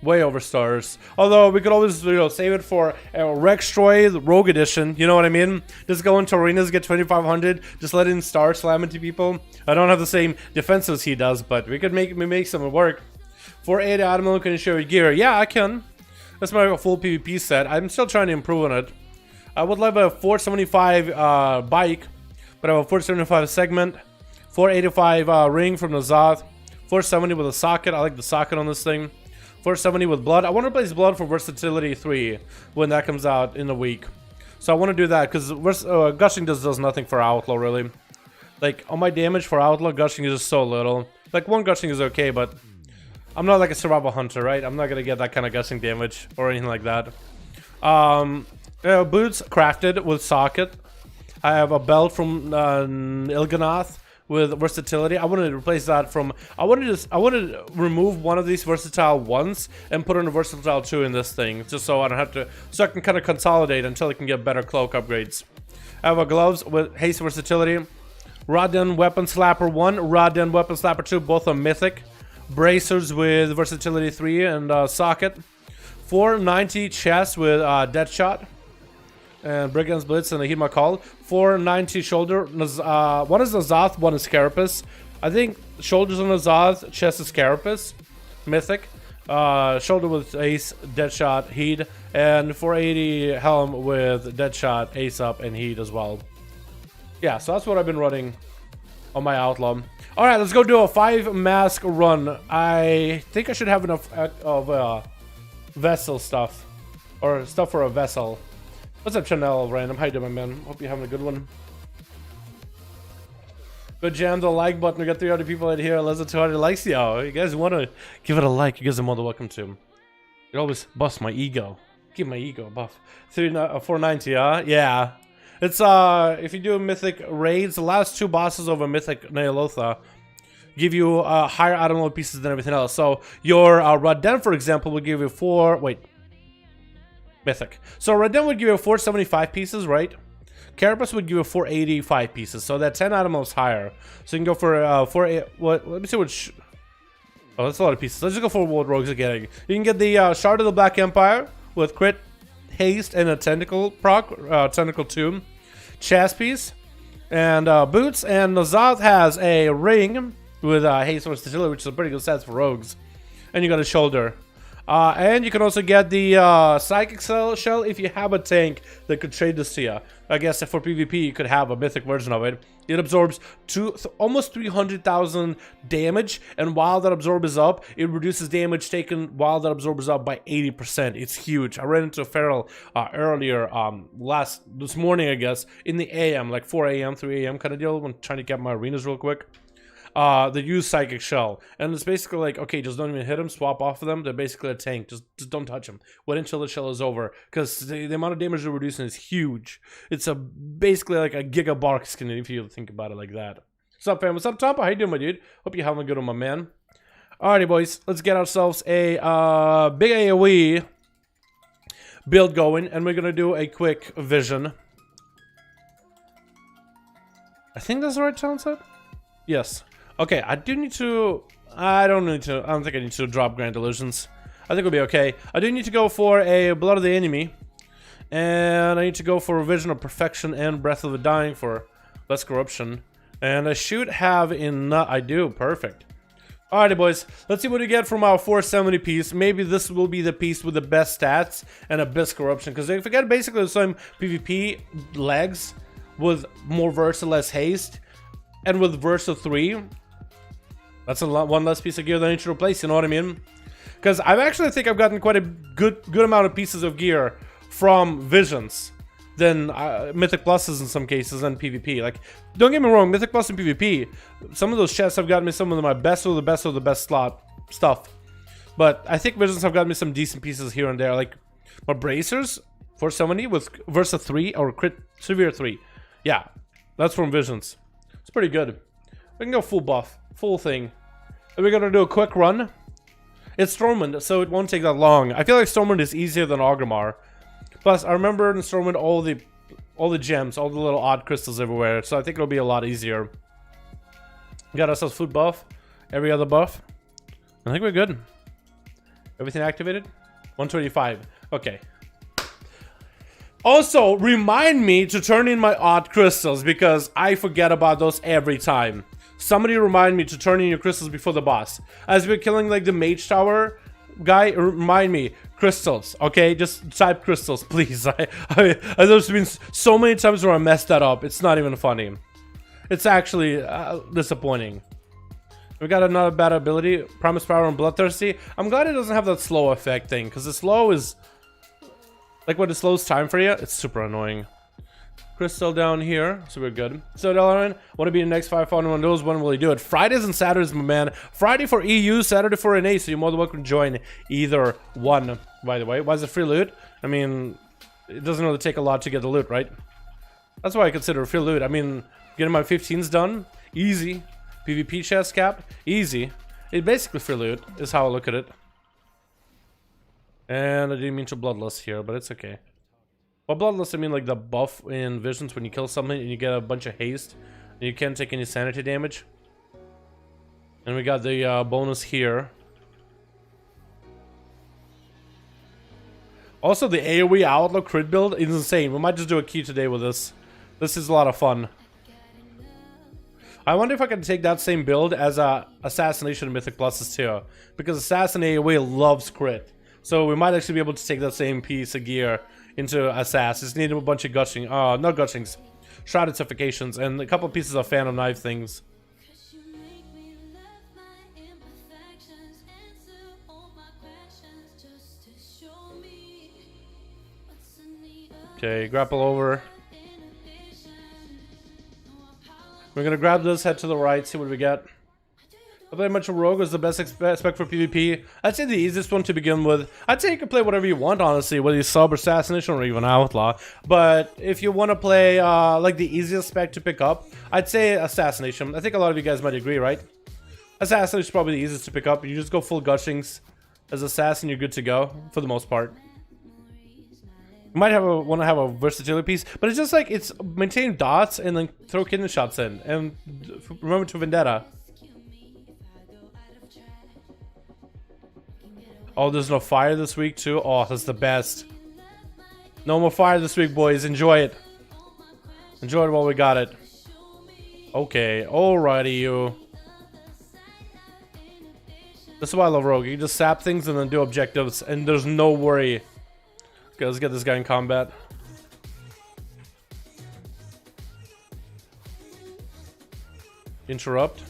Way over stars. Although we could always, you know, save it for Rextroy, the Rogue Edition. You know what I mean? Just go into arenas, get 2,500. Just let in star slam into people. I don't have the same defense as he does, but we could make something work. 480 Admiral, can you show your gear? Yeah, I can. That's my full PvP set. I'm still trying to improve on it. I would love a 475 bike, but I have a 475 segment. 485 ring from the Zoth. 470 with a socket. I like the socket on this thing. 470 with blood. I want to replace blood for versatility 3 when that comes out in a week. So I want to do that because gushing does nothing for outlaw really. Like on my damage for outlaw, gushing is just so little. Like one gushing is okay, but I'm not like a survival hunter, right? I'm not gonna get that kind of gushing damage or anything like that. Boots crafted with socket. I have a belt from Il'gynoth with versatility. I wanted to replace that from. I wanted to remove one of these versatile ones and put in a versatile 2 in this thing, just so I don't have to. So I can kind of consolidate until I can get better cloak upgrades. I have a gloves with haste versatility. Rodden Weapon Slapper 1, Rodden Weapon Slapper 2, both are mythic. Bracers with versatility 3 and socket. 490 chest with Deadshot. And Brigand's Blitz and a Heed My Call. 490 shoulder. One is Nazoth, one is Carapace. I think shoulders on Nazoth, chest is Carapace. Mythic. Shoulder with Ace, Deadshot, Heed. And 480 helm with Deadshot, Ace up, and Heed as well. Yeah, so that's what I've been running on my Outlaw. Alright, let's go do a 5 mask run. I think I should have enough of vessel stuff. Or stuff for a vessel. What's up, Chanel Random? How you doing, my man? Hope you're having a good one. Go jam the like button. We got 300 people in here. Less than 200 likes. Yo, you guys want to give it a like? You guys are more than welcome to. You always bust my ego. Give my ego a buff. 490, yeah. It's if you do mythic raids, the last 2 bosses over mythic Neolotha give you higher Admiral pieces than everything else. So your Rodden, for example, will give you 4. Wait. Mythic. So Rodden would give you 475 pieces, right? Carapace would give you 485 pieces. So that 10 Admirals higher. So you can go for 4. What? Let me see what. Oh, that's a lot of pieces. Let's just go for what rogues are getting. You can get the Shard of the Black Empire with crit, haste, and a tentacle proc, tentacle tomb, chest piece, and boots. And Nazoth has a ring with haste or versatility, which is a pretty good set for rogues. And you got a shoulder. And you can also get the Psychic Shell if you have a tank that could trade this to you. I guess for PvP you could have a mythic version of it. It absorbs almost 300,000 damage, and while that absorb is up, it reduces damage taken while that absorb is up by 80%. It's huge. I ran into a feral earlier, this morning, I guess, in the AM, like 4 AM, 3 AM kind of deal. I'm trying to get my arenas real quick. They use Psychic Shell, and it's basically like, okay, just don't even hit them, swap off of them. They're basically a tank. Just don't touch them. Wait until the shell is over, because the amount of damage they're reducing is huge. It's basically like a gigabark skin if you think about it like that. What's up, fam? What's up, Top? How you doing, my dude? Hope you're having a good one, my man. Alrighty, boys, let's get ourselves a big AoE build going, and we're gonna do a quick vision. I think that's the right sound set. Yes. Okay, I don't think I need to drop Grand Illusions. I think we'll be okay. I do need to go for a Blood of the Enemy. And I need to go for Vision of Perfection and Breath of the Dying for less corruption. And I should have enough. I do. Perfect. Alrighty, boys. Let's see what we get from our 470 piece. Maybe this will be the piece with the best stats and a best corruption. Because if we get basically the same PvP legs with more Versa, less haste, and with Versa 3, that's one less piece of gear that I need to replace, you know what I mean? Because I actually think I've gotten quite a good amount of pieces of gear from Visions than Mythic Pluses in some cases and PvP. Like, don't get me wrong, Mythic Plus and PvP, some of those chests have gotten me some of my best of the best of the best slot stuff. But I think Visions have gotten me some decent pieces here and there. Like, my Bracers, 470 with Versa 3 or Crit Severe 3. Yeah, that's from Visions. It's pretty good. We can go full buff, full thing. And we're gonna do a quick run. It's Stormwind, so it won't take that long. I feel like Stormwind is easier than Orgrimmar. Plus, I remember in Stormwind all the gems, all the little odd crystals everywhere, so I think it'll be a lot easier. We got ourselves food buff, every other buff. I think we're good. Everything activated? 125. Okay. Also, remind me to turn in my odd crystals because I forget about those every time. Somebody remind me to turn in your crystals before the boss. As we're killing like the mage tower guy, remind me. Crystals, okay? Just type crystals, please. There's been so many times where I messed that up. It's not even funny. It's actually disappointing. We got another bad ability, Promise Power and Bloodthirsty. I'm glad it doesn't have that slow effect thing, because the slow is... Like when it slows time for you, it's super annoying. Crystal down here, so we're good. So Dalaran, want to be the next 5 on one of those? When will you do it? Fridays and Saturdays, my man. Friday for EU, Saturday for NA, so you're more than welcome to join either one. By the way, why is it free loot? I mean, it doesn't really take a lot to get the loot, right? That's why I consider it free loot. I mean, getting my 15s done, easy. PvP chest cap, easy. It basically free loot is how I look at it. And I didn't mean to bloodlust here, but it's okay. By bloodlust, I mean like the buff in Visions when you kill something and you get a bunch of haste and you can't take any sanity damage. And we got the bonus here. Also, the AoE Outlaw crit build is insane. We might just do a key today with this. This is a lot of fun. I wonder if I can take that same build as Assassination and Mythic Pluses too. Because Assassin AoE loves crit. So we might actually be able to take that same piece of gear into Assassin. Just need a bunch of gushing, not gushings, shrouded suffocations, and a couple of pieces of Phantom Knife things. Okay, grapple over. We're gonna grab this, head to the right, see what we get. I play much of Rogue is the best spec for PvP. I'd say the easiest one to begin with. I'd say you can play whatever you want, honestly, whether you sub, Assassination, or even Outlaw. But if you want to play like the easiest spec to pick up, I'd say Assassination. I think a lot of you guys might agree, right? Assassination is probably the easiest to pick up. You just go full gushings as Assassin, you're good to go for the most part. You might want to have a versatility piece, but it's just like it's maintain dots and then throw kidney shots in, and remember to Vendetta. Oh, there's no fire this week too. Oh, that's the best. No more fire this week, boys. Enjoy it. Enjoy it while we got it. Okay, alrighty, you. This is why I love Rogue. You just sap things and then do objectives, and there's no worry. Okay, let's get this guy in combat. Interrupt.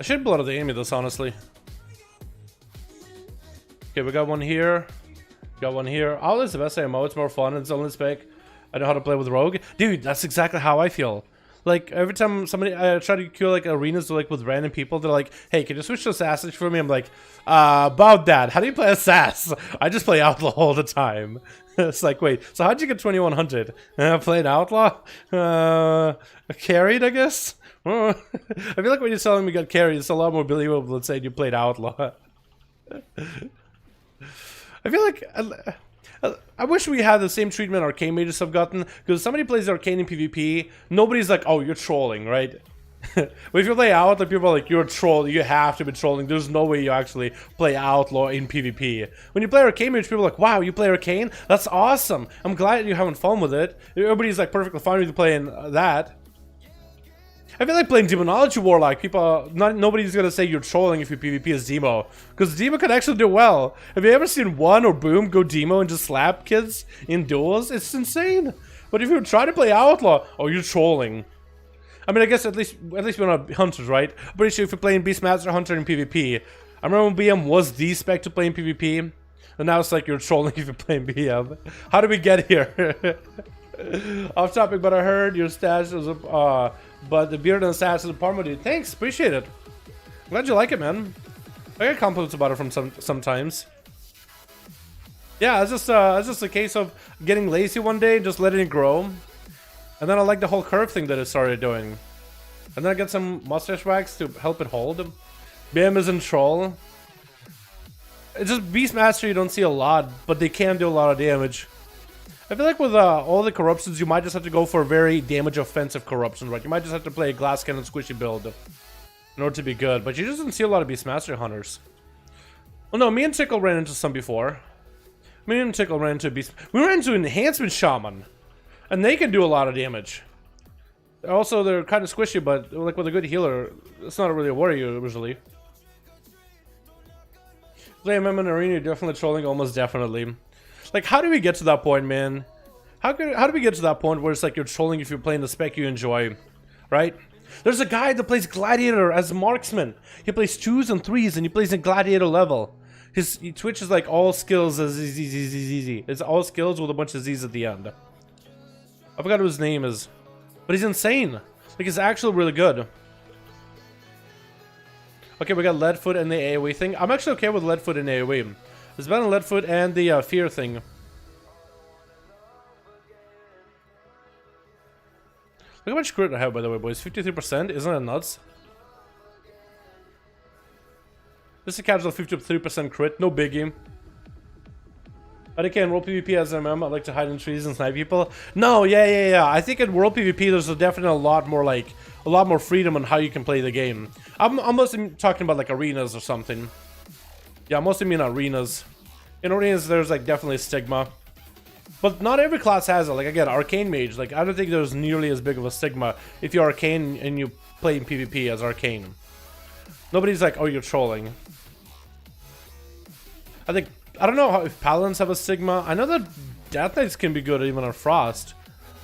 I should blood of the aim of this, honestly. Okay, we got one here. Got one here. Oh, this is the best ammo. It's more fun. It's only spec. I know how to play with Rogue. Dude, that's exactly how I feel. Like, every time somebody, I try to queue, like, arenas like with random people, they're like, hey, can you switch to Assassin for me? I'm like, about that. How do you play Assassin? I just play Outlaw all the time. It's like, wait, so how'd you get 2100? Playing Outlaw? Carried, I guess? I feel like when you're telling me you got carried, it's a lot more believable than saying you played Outlaw. I feel like I wish we had the same treatment arcane mages have gotten, because somebody plays arcane in PvP, nobody's like, oh, you're trolling, right? But if you play Outlaw, people are like, you're a troll, you have to be trolling, there's no way you actually play Outlaw in PvP. When you play arcane mage, people are like, wow, you play arcane? That's awesome, I'm glad you're having fun with it. Everybody's like perfectly fine with you playing that. I feel like playing Demonology Warlock, nobody's gonna say you're trolling if you PvP as Demo. Because Demo can actually do well. Have you ever seen One or Boom go Demo and just slap kids in duels? It's insane. But if you try to play Outlaw, oh, you're trolling. I mean, I guess at least we're not hunters, right? I'm pretty sure if you're playing Beastmaster Hunter in PvP. I remember when BM was the spec to play in PvP. And now it's like you're trolling if you're playing BM. How did we get here? Off topic, but I heard your stash was but the beard and the stash is a Parma dude. Thanks, appreciate it. Glad you like it, man. I get compliments about it from sometimes. Yeah, it's just a case of getting lazy one day and just letting it grow. And then I like the whole curve thing that it started doing. And then I get some mustache wax to help it hold. BM isn't troll. It's just Beastmaster you don't see a lot, but they can do a lot of damage. I feel like with all the corruptions, you might just have to go for a very damage offensive corruption, right? You might just have to play a glass cannon squishy build in order to be good, but you just don't see a lot of Beastmaster hunters. Well, no, me and Tickle ran into some before. Me and Tickle ran into Beast. We ran into an Enhancement Shaman, and they can do a lot of damage. Also, they're kind of squishy, but like with a good healer, it's not really a worry usually. Play MM in Arena, you're definitely trolling, almost definitely. Like, how do we get to that point, man? How do we get to that point where it's like you're trolling if you're playing the spec you enjoy, right? There's a guy that plays Gladiator as a marksman. He plays 2s and 3s, and he plays in Gladiator level. His Twitch is like all skills as easy. It's all skills with a bunch of Z's at the end. I forgot what his name is, but he's insane. Like, he's actually really good. Okay, we got Leadfoot and the AoE thing. I'm actually okay with Leadfoot and AoE. It's better than Leadfoot and the fear thing. Look how much crit I have, by the way, boys. 53%. Isn't that nuts? This is a casual 53% crit. No biggie. But again, World PvP as MM, I like to hide in trees and snipe people. No, yeah. I think in World PvP, there's definitely a lot more freedom on how you can play the game. I'm mostly talking about like arenas or something. Yeah, I mostly mean arenas. In arenas, there's like definitely stigma. But not every class has it. Like, again, Arcane Mage, like, I don't think there's nearly as big of a stigma if you're Arcane and you play in PvP as Arcane. Nobody's like, oh, you're trolling. I don't know if Paladins have a stigma. I know that Death Knights can be good even on Frost.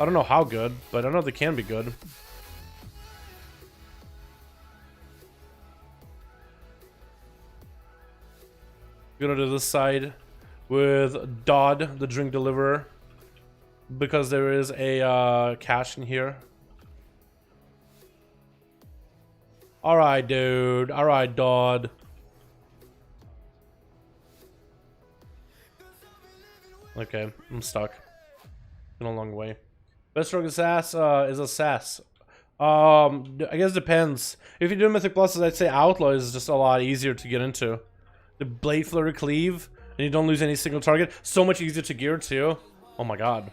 I don't know how good, but I know they can be good. Gonna do this side with Dodd, the drink deliverer, because there is a cache in here. Alright, dude. Alright, Dodd. Okay, I'm stuck. Been a long way. Best rogue sass is a sass. I guess it depends. If you do Mythic Pluses, I'd say Outlaw is just a lot easier to get into. The Blade Flurry Cleave, and you don't lose any single target. So much easier to gear too. Oh my god.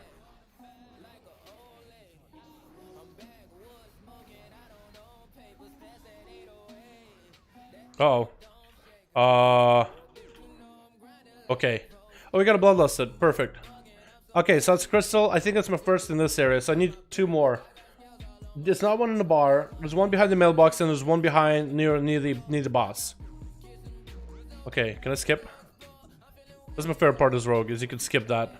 Uh-oh. Okay. Oh, we got a Bloodlusted. Perfect. Okay, so that's Crystal. I think that's my first in this area, so I need 2 more. There's not one in the bar. There's one behind the mailbox, and there's one behind near the boss. Okay, can I skip? That's my favorite part of this rogue, is you can skip that.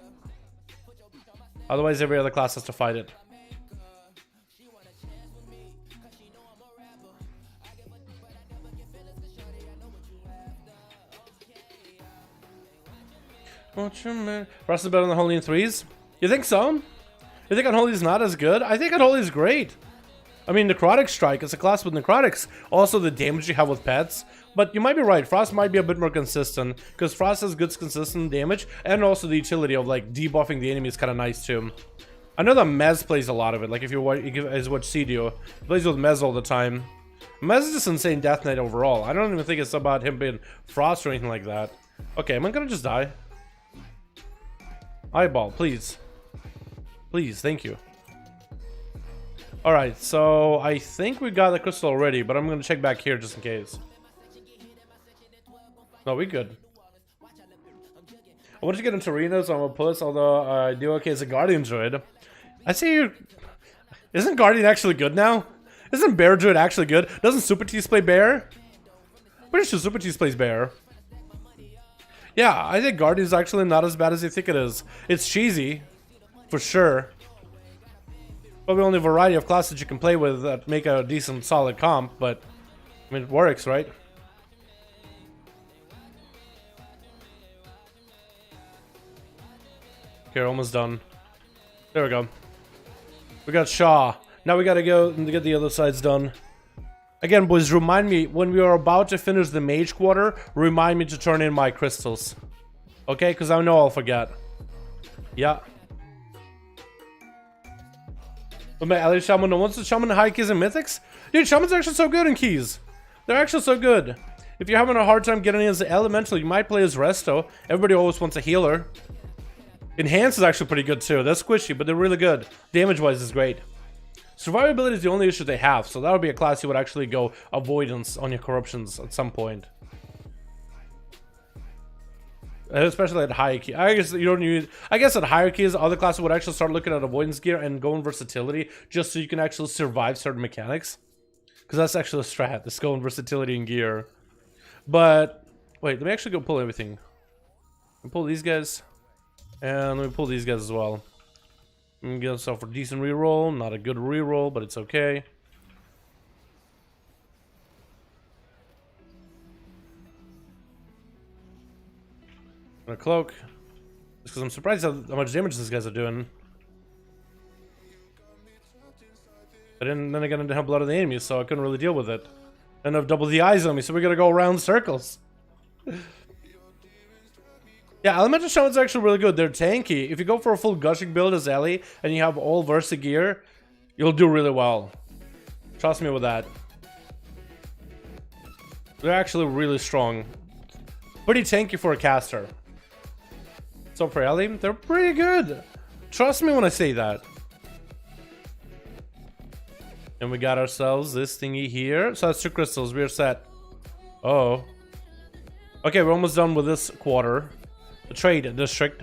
Otherwise, every other class has to fight it. Frost is better than Unholy in 3s? You think so? You think Unholy is not as good? I think Unholy is great. I mean, Necrotic Strike is a class with Necrotics. Also, the damage you have with pets. But you might be right. Frost might be a bit more consistent, because Frost has good consistent damage, and also the utility of like debuffing the enemy is kind of nice too. I know that Mez plays a lot of it. Like if you watch CDO, he plays with Mez all the time. Mez is just insane Death Knight overall. I don't even think it's about him being Frost or anything like that. Okay, am I gonna just die? Eyeball, please. Please, thank you. Alright, so I think we got the crystal already, but I'm gonna check back here just in case. No, we good. I want to get into arenas, so I'm a puss, although I do okay as a Guardian droid. I see you. Isn't Guardian actually good now? Isn't Bear Druid actually good? Doesn't Super Tease play Bear? Pretty sure Super Tease plays Bear. Yeah, I think Guardian's actually not as bad as you think it is. It's cheesy, for sure. Probably only a variety of classes you can play with that make a decent, solid comp, but I mean, it works, right? Okay, we're almost done. There we go. We got Shaw. Now we gotta go and get the other sides done. Again, boys, remind me, when we are about to finish the mage quarter, remind me to turn in my crystals. Okay? Because I know I'll forget. Yeah. But my Ellie Shaman, no one's the Shaman high keys and mythics? Dude, Shaman's actually so good in keys. They're actually so good. If you're having a hard time getting as elemental, you might play as Resto. Everybody always wants a healer. Enhance is actually pretty good too. They're squishy, but they're really good. Damage-wise is great. Survivability is the only issue they have, so that would be a class you would actually go avoidance on your corruptions at some point. Especially at high key. I guess you don't need. I guess at higher keys, other classes would actually start looking at avoidance gear and go in versatility, just so you can actually survive certain mechanics. Because that's actually a strat. Let's go in versatility and gear. But wait, let me actually go pull everything. Let me pull these guys, and let me pull these guys as well. Get myself a decent reroll. Not a good reroll, but it's okay. And a cloak. Just because I'm surprised how much damage these guys are doing. But then again, I didn't have blood of the enemy, so I couldn't really deal with it. And I've double the eyes on me, so we're gonna go around circles. Yeah, Elemental Shaman's actually really good. They're tanky. If you go for a full gushing build as Ellie and you have all Versa gear, you'll do really well. Trust me with that. They're actually really strong. Pretty tanky for a caster. So for Ellie, they're pretty good. Trust me when I say that. And we got ourselves this thingy here. So that's 2 crystals. We're set. Oh. Okay, we're almost done with this quarter. The trade district.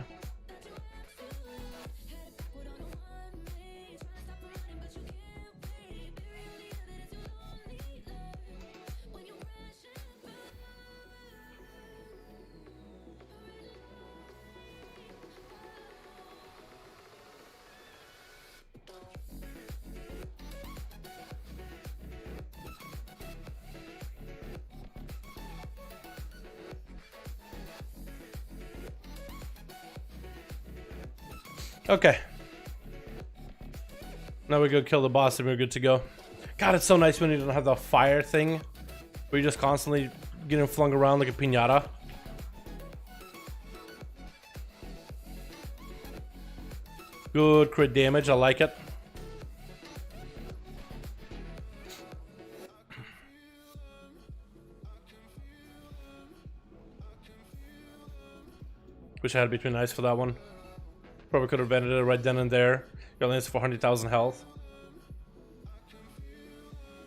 Okay. Now we go kill the boss and we're good to go. God, it's so nice when you don't have the fire thing, where you're just constantly getting flung around like a piñata. Good crit damage, I like it. Wish I had between eyes for that one. Probably could have ended it right then and there. You only has 400,000 health.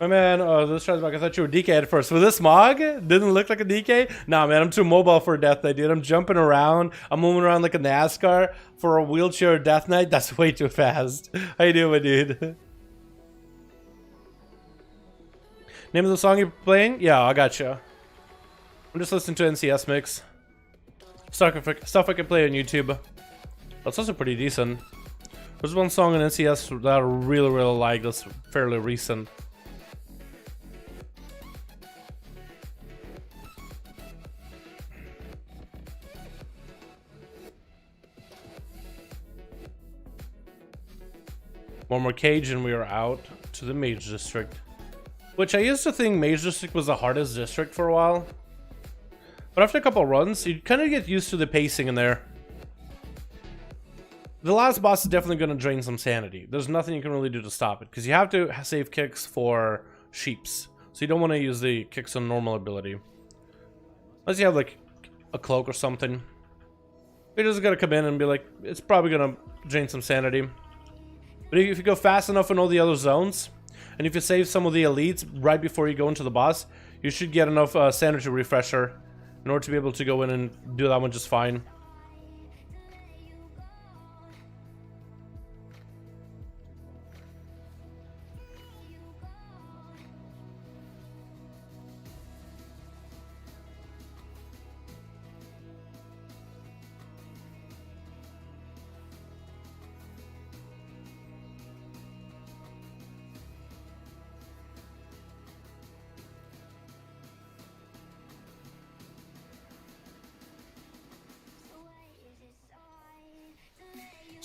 My man, this tries back. I thought you were DK at first. With this Mog? Didn't look like a DK? Nah, man, I'm too mobile for a Death Knight, dude. I'm jumping around. I'm moving around like a NASCAR. For a wheelchair Death Knight, that's way too fast. How you doing, my dude? Name of the song you're playing? Yeah, I gotcha. I'm just listening to NCS mix. Stuff I can play on YouTube. That's also pretty decent. There's one song in NCS that I really like that's fairly recent. One more cage and we are out to the Mage District. Which I used to think Mage District was the hardest district for a while. But after a couple runs, you kind of get used to the pacing in there. The last boss is definitely going to drain some sanity. There's nothing you can really do to stop it, because you have to save kicks for sheeps. So you don't want to use the kicks on normal ability. Unless you have like a cloak or something. You're just going to come in and be like, it's probably going to drain some sanity. But if you go fast enough in all the other zones, and if you save some of the elites right before you go into the boss, you should get enough sanity refresher in order to be able to go in and do that one just fine.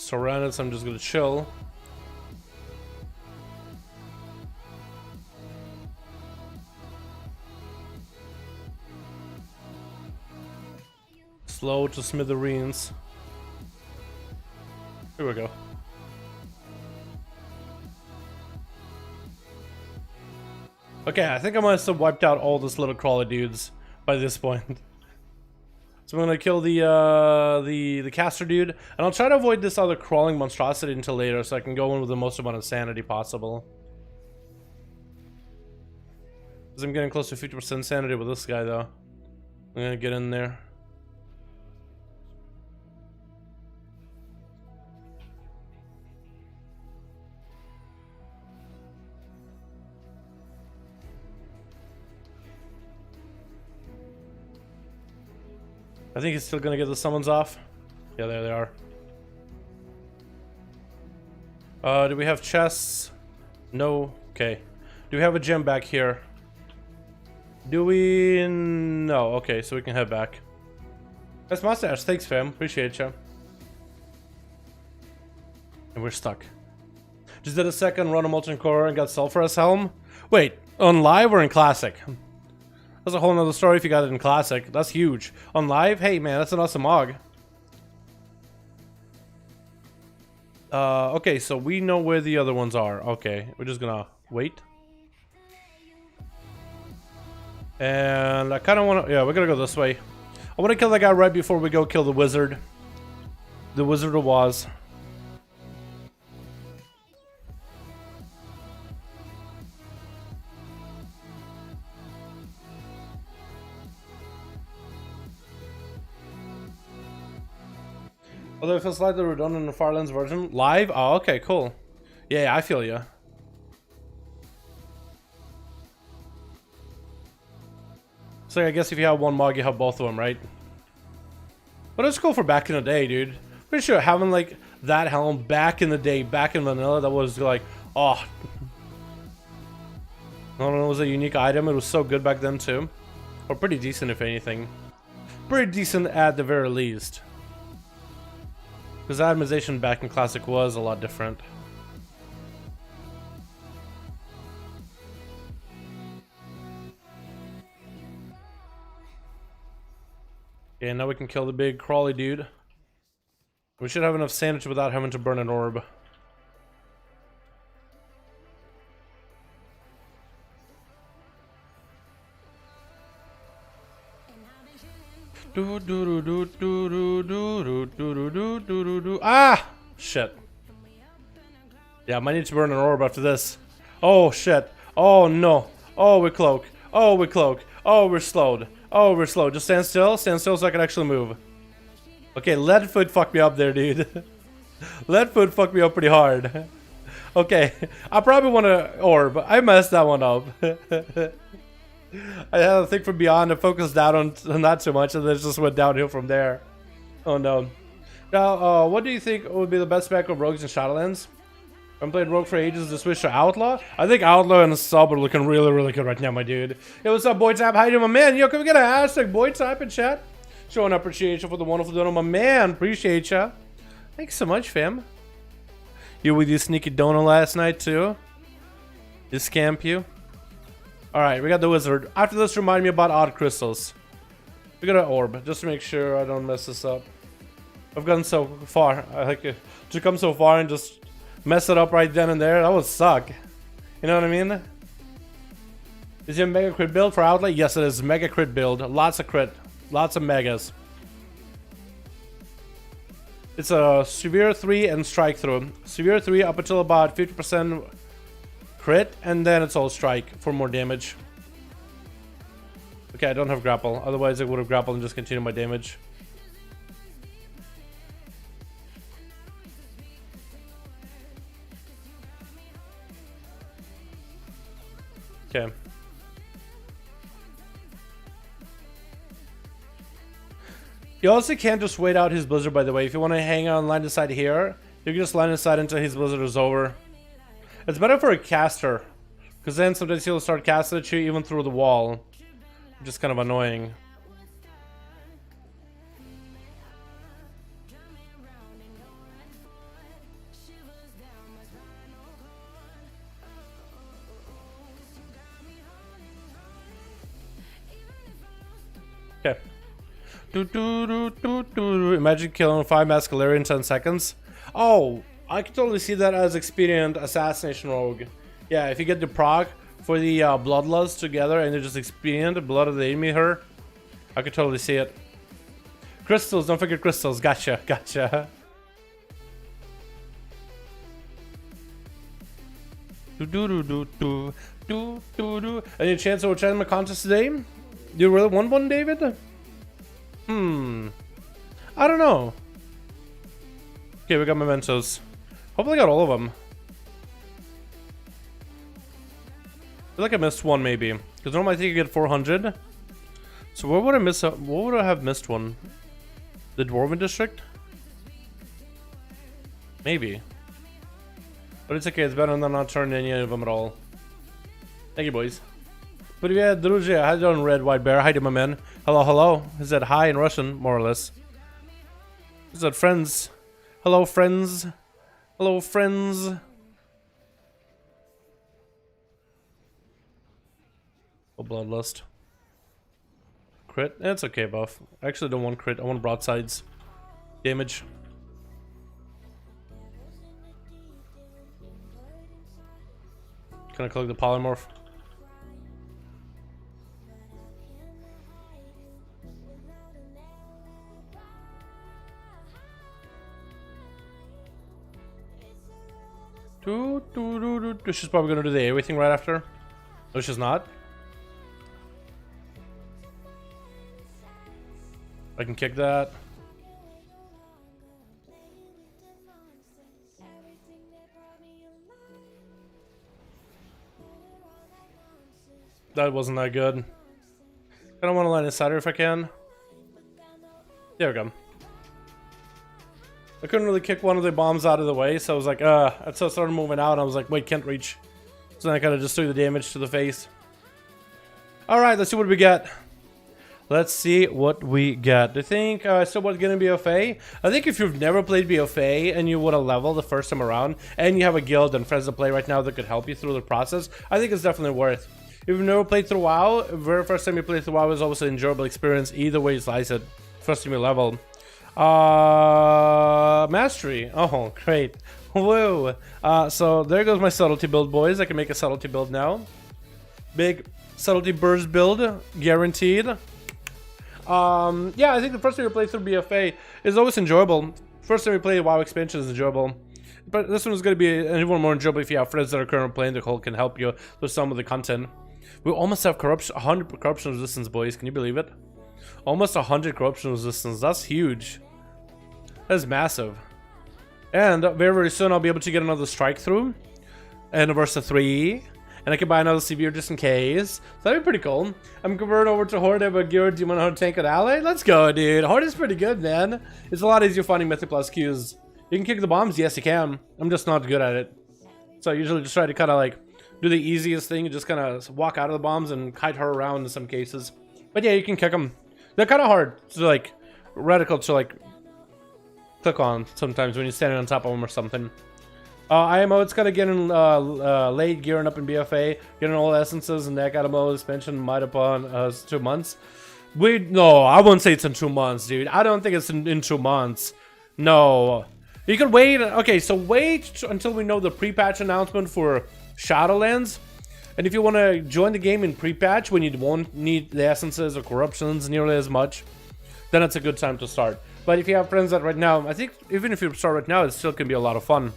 surrounded, so I'm just gonna chill. Slow to smithereens. Here we go. Okay, I think I must have wiped out all these little crawly dudes by this point. So I'm gonna kill the caster dude, and I'll try to avoid this other crawling monstrosity until later, so I can go in with the most amount of sanity possible. Because I'm getting close to 50% sanity with this guy, though. I'm gonna get in there. I think he's still gonna get the summons off. Yeah, there they are. Do we have chests? No. Okay. Do we have a gem back here? Do we? No. Okay, so we can head back. That's mustache. Thanks, fam. Appreciate you. And we're stuck. Just did a second run of Molten Core and got Sulfur as Helm. Wait, on live or in Classic? That's a whole nother story if you got it in Classic. That's huge. On live? Hey man, that's an awesome mog. Okay, so we know where the other ones are. Okay, we're just gonna wait. And I kind of want to... Yeah, we're gonna go this way. I want to kill that guy right before we go kill the wizard. The Wizard of Oz. Although it feels slightly redundant in the Farlands version. Live? Oh, okay, cool. Yeah, I feel ya. So I guess if you have one mog, you have both of them, right? But it's cool for back in the day, dude. Pretty sure having like that helm back in the day, back in vanilla, that was like, oh. I don't know, it was a unique item. It was so good back then too. Or pretty decent if anything. Pretty decent at the very least. Because the itemization back in Classic was a lot different. Okay, now we can kill the big crawly dude. We should have enough sanity without having to burn an orb. Ah! Shit. Yeah, I might need to burn an orb after this. Oh, shit. Oh, no. Oh, we cloak. Oh, we cloak. Oh, we're slowed. Oh, we're slowed. Just stand still. Stand still so I can actually move. Okay, Leadfoot fucked me up there, dude. Leadfoot fucked me up pretty hard. Okay, I probably want to orb. I messed that one up. I had a thing from beyond and focused down on not too much, and then it just went downhill from there. Oh no. Now, what do you think would be the best spec of Rogues and Shadowlands? I haven't played Rogue for ages to switch to Outlaw. I think Outlaw and Sub are looking really, really good right now, my dude. Yo, what's up, Boy Type? How you doing, my man? Yo, can we get a hashtag Boy Type in chat? Showing appreciation for the wonderful donut, my man. Appreciate ya. Thanks so much, fam. You with your sneaky donut last night, too? Did scamp you? Alright, we got the wizard. After this, remind me about odd crystals. We got an orb, just to make sure I don't mess this up. I've gone so far. I like it to come so far and just mess it up right then and there. That would suck. You know what I mean? Is it a mega crit build for Outlay? Yes, it is. Mega crit build. Lots of crit. Lots of megas. It's a severe 3 and strike through. Severe 3 up until about 50% crit, and then it's all strike for more damage. Okay, I don't have grapple. Otherwise, I would have grappled and just continued my damage. Okay. You also can't just wait out his blizzard, by the way. If you want to hang on line of sight here, you can just line of sight until his blizzard is over. It's better for a caster, because then sometimes he'll start casting at you even through the wall, which is kind of annoying. Imagine killing 5 Mascalarian in 10 seconds. Oh, I can totally see that as Expedient Assassination Rogue. Yeah, if you get the proc for the Bloodlust together and you just Expedient the blood of the enemy her, I could totally see it. Crystals, don't forget crystals. Gotcha, gotcha. Any chance of trying my contest today? Do you really want one, David? I don't know. Okay, we got mementos. Hopefully I got all of them. I feel like I missed one maybe. Because normally I think you get 400. So where would I miss? What would I have missed one? The Dwarven District? Maybe. But it's okay, it's better than not turning any of them at all. Thank you, boys. But yeah, Druja, how you doing, Red White Bear? Hi to my man. Hello, hello. Is that hi in Russian, more or less? Is that friends? Hello, friends. Hello, friends. Oh, Bloodlust. Crit? It's okay, buff. I actually don't want crit, I want broadsides. Damage. Can I collect the polymorph? She's probably gonna do the AoE thing right after. No, she's not. I can kick that. That wasn't that good. I don't want to line inside her if I can. There we go. I couldn't really kick one of the bombs out of the way, so I was like, so I started moving out, and I was like, wait, can't reach. So then I kind of just threw the damage to the face. Alright, let's see what we get. Let's see what we get. I think still what's gonna be BFA. I think if you've never played BFA and you want to level the first time around, and you have a guild and friends to play right now that could help you through the process, I think it's definitely worth. If you've never played through WoW, the very first time you play through WoW is always an enjoyable experience. Either way you slice it. First time you level. Mastery. Oh, great. Whoa. So there goes my subtlety build, boys. I can make a subtlety build now. Big subtlety burst build, guaranteed. Yeah, I think the first time you play through BFA is always enjoyable. First time you play WoW expansion is enjoyable. But this one is going to be even more enjoyable if you have friends that are currently playing the whole can help you with some of the content. We almost have corruption, 100 corruption resistance, boys. Can you believe it? Almost 100 corruption resistance. That's huge. That's massive. And very, very soon I'll be able to get another strike through. And Versa 3. And I can buy another Severe just in case. So that'd be pretty cool. I'm converting over to Horde, but Gear, do you want to tank an ally? Let's go, dude. Horde is pretty good, man. It's a lot easier finding Mythic Plus Qs. You can kick the bombs? Yes, you can. I'm just not good at it. So I usually just try to kind of like do the easiest thing and just kind of walk out of the bombs and kite her around in some cases. But yeah, you can kick them. They're kind of hard to like, radical to like click on sometimes when you're standing on top of them or something. IMO, it's kind of getting late gearing up in BFA, getting all essences and deck IMO suspension might upon 2 months. No, I wouldn't say it's in 2 months, dude. I don't think it's in 2 months. No. You can wait. Okay, so wait until we know the pre-patch announcement for Shadowlands. And if you want to join the game in pre-patch when you won't need the essences or corruptions nearly as much, then it's a good time to start. But if you have friends that right now, I think even if you start right now, it still can be a lot of fun.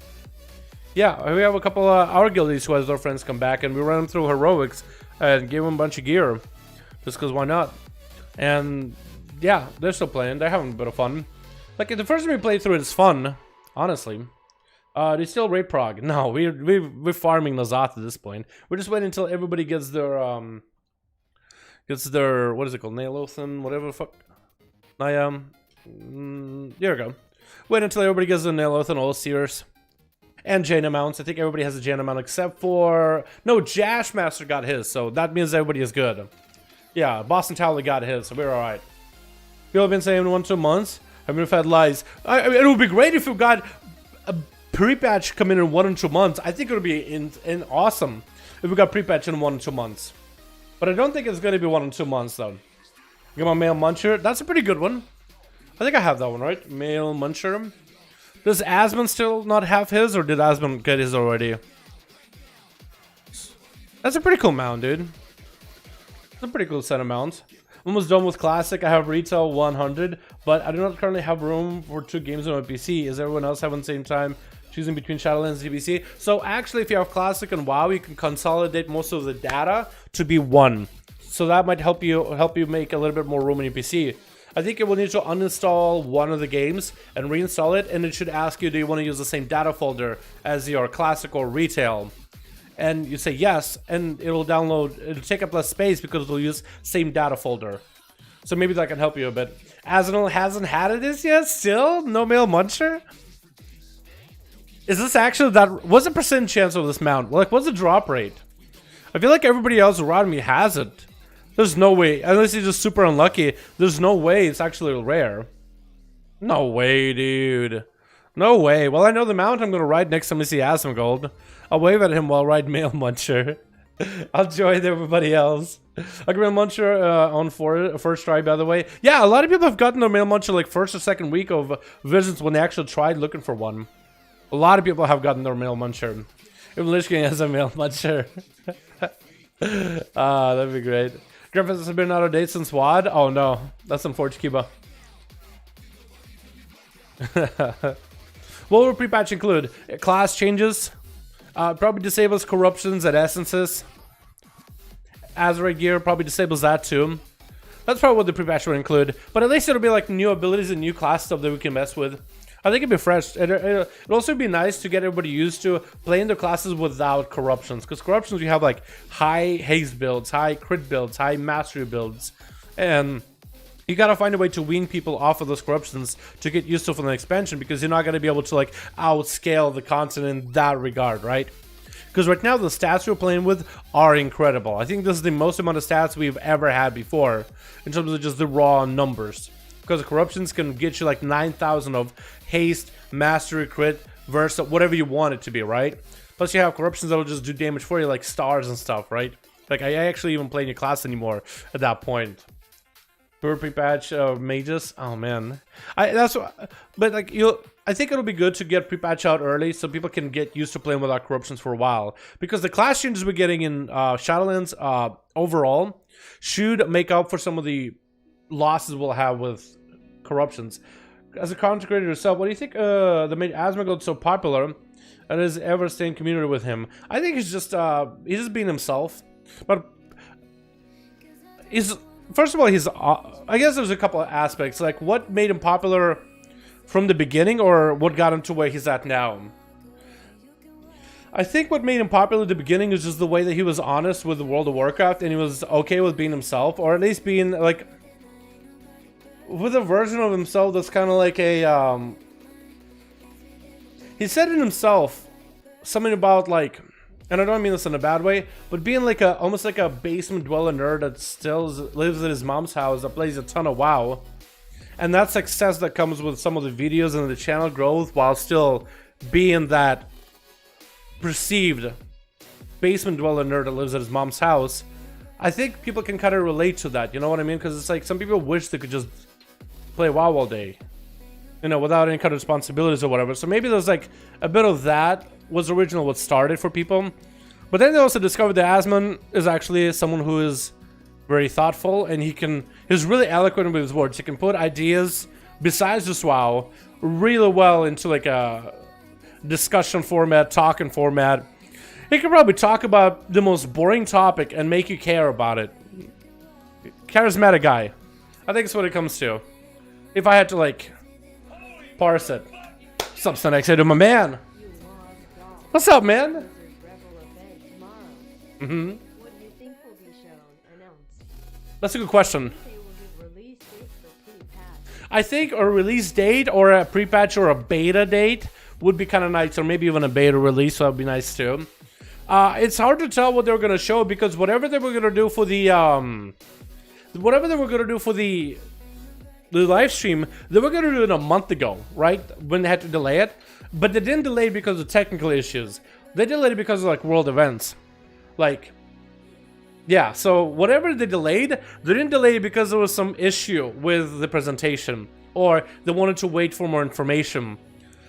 Yeah, we have a couple of our guildies who has their friends come back, and we run them through heroics and give them a bunch of gear. Just because why not? And yeah, they're still playing. They're having a bit of fun. Like, the first time we played through it is fun, honestly. They still raid prog. No, we're farming Nazat at this point. We're just waiting until everybody gets their what is it called? Nailothan, whatever the fuck. There we go. Wait until everybody gets their Nailothan, all Seers. And Jaina mounts. I think everybody has a Jaina mount except for... No, Jashmaster got his, so that means everybody is good. Yeah, Boston Towley got his, so we're alright. People have been saying 1 to 2 months. I mean, if I had lies. I mean, it would be great if you got a pre-patch come in 1 and 2 months. I think it would be awesome if we got pre-patch in 1 and 2 months. But I don't think it's going to be 1 and 2 months, though. Get my Male Muncher. That's a pretty good one. I think I have that one, right? Male Muncher. Does Asmon still not have his, or did Asmon get his already? That's a pretty cool mount, dude. It's a pretty cool set of mounts. Almost done with Classic. I have Retail 100, but I do not currently have room for 2 games on my PC. Is everyone else having the same time choosing between Shadowlands and DBC? So actually, if you have Classic and WoW, you can consolidate most of the data to be one. So that might help you make a little bit more room in your PC. I think you will need to uninstall one of the games and reinstall it, and it should ask you, do you want to use the same data folder as your Classic or Retail? And you say yes, and it'll take up less space because it'll use same data folder. So maybe that can help you a bit. Asnal hasn't had it yet? Still? No Male Muncher? Is this actually that? What's the percent chance of this mount? Like, what's the drop rate? I feel like everybody else around me has it. There's no way, unless you're just super unlucky, there's no way it's actually rare. No way, dude. No way. Well, I know the mount I'm going to ride next time I see Asmongold. I'll wave at him while I ride Male Muncher. I'll join everybody else. Like Male Muncher on first try, by the way. Yeah, a lot of people have gotten their Male Muncher like first or second week of visits when they actually tried looking for one. A lot of people have gotten their Male Muncher. Even Lich King has a Male Muncher. That'd be great. Griffiths has been out of date since WAD? Oh no, that's unfortunate, Kiba. What will pre-patch include? Class changes. Probably disables corruptions at essences. Azure gear probably disables that too. That's probably what the pre-patch will include. But at least it'll be like new abilities and new class stuff that we can mess with. I think it'd be fresh. It'll also be nice to get everybody used to playing the classes without corruptions. Because corruptions, you have like high haste builds, high crit builds, high mastery builds. And you gotta find a way to wean people off of those corruptions to get used to from the expansion. Because you're not gonna be able to like outscale the content in that regard, right? Because right now the stats we're playing with are incredible. I think this is the most amount of stats we've ever had before. In terms of just the raw numbers. Because the corruptions can get you like 9,000 of haste, mastery, crit, verse, whatever you want it to be, right? Plus you have corruptions that will just do damage for you, like stars and stuff, right? Like I actually even play in your class anymore at that point. Pre-patch mages, oh man, but like I think it'll be good to get pre-patch out early so people can get used to playing without corruptions for a while. Because the class changes we're getting in Shadowlands overall should make up for some of the losses we'll have with corruptions. As a content creator yourself, what do you think that made Asmongold so popular and has ever stayed in community with him? I think he's just being himself. But first of all, I guess there's a couple of aspects, like what made him popular from the beginning or what got him to where he's at now. I think what made him popular at the beginning is just the way that he was honest with the World of Warcraft and he was okay with being himself, or at least being like with a version of himself that's kind of like a he said it himself something about like, and I don't mean this in a bad way, but being like almost like a basement dweller nerd that still lives in his mom's house that plays a ton of WoW, and that success that comes with some of the videos and the channel growth while still being that perceived basement dweller nerd that lives at his mom's house. I think people can kind of relate to that, you know what I mean? Because it's like some people wish they could just play WoW all day, you know, without any kind of responsibilities or whatever. So maybe there's like a bit of that was original what started for people. But then they also discovered that Asmon is actually someone who is very thoughtful and he's really eloquent with his words. He can put ideas besides just WoW really well into like a discussion format, talking format. He can probably talk about the most boring topic and make you care about it. Charismatic guy. I think it's what it comes to. If I had to like parse it. What's up, Son? I said to my man. What's up, man? Mm-hmm. What do you think will be shown, announced? That's a good question. They will give release dates for pre-patch. I think a release date or a pre-patch or a beta date would be kind of nice, or maybe even a beta release, so that would be nice too. It's hard to tell what they're going to show because whatever they were going to do for the live stream, they were going to do it a month ago, right? When they had to delay it. But they didn't delay it because of technical issues. They delayed it because of like world events. Like, Yeah, so whatever they delayed, they didn't delay it because there was some issue with the presentation, or they wanted to wait for more information.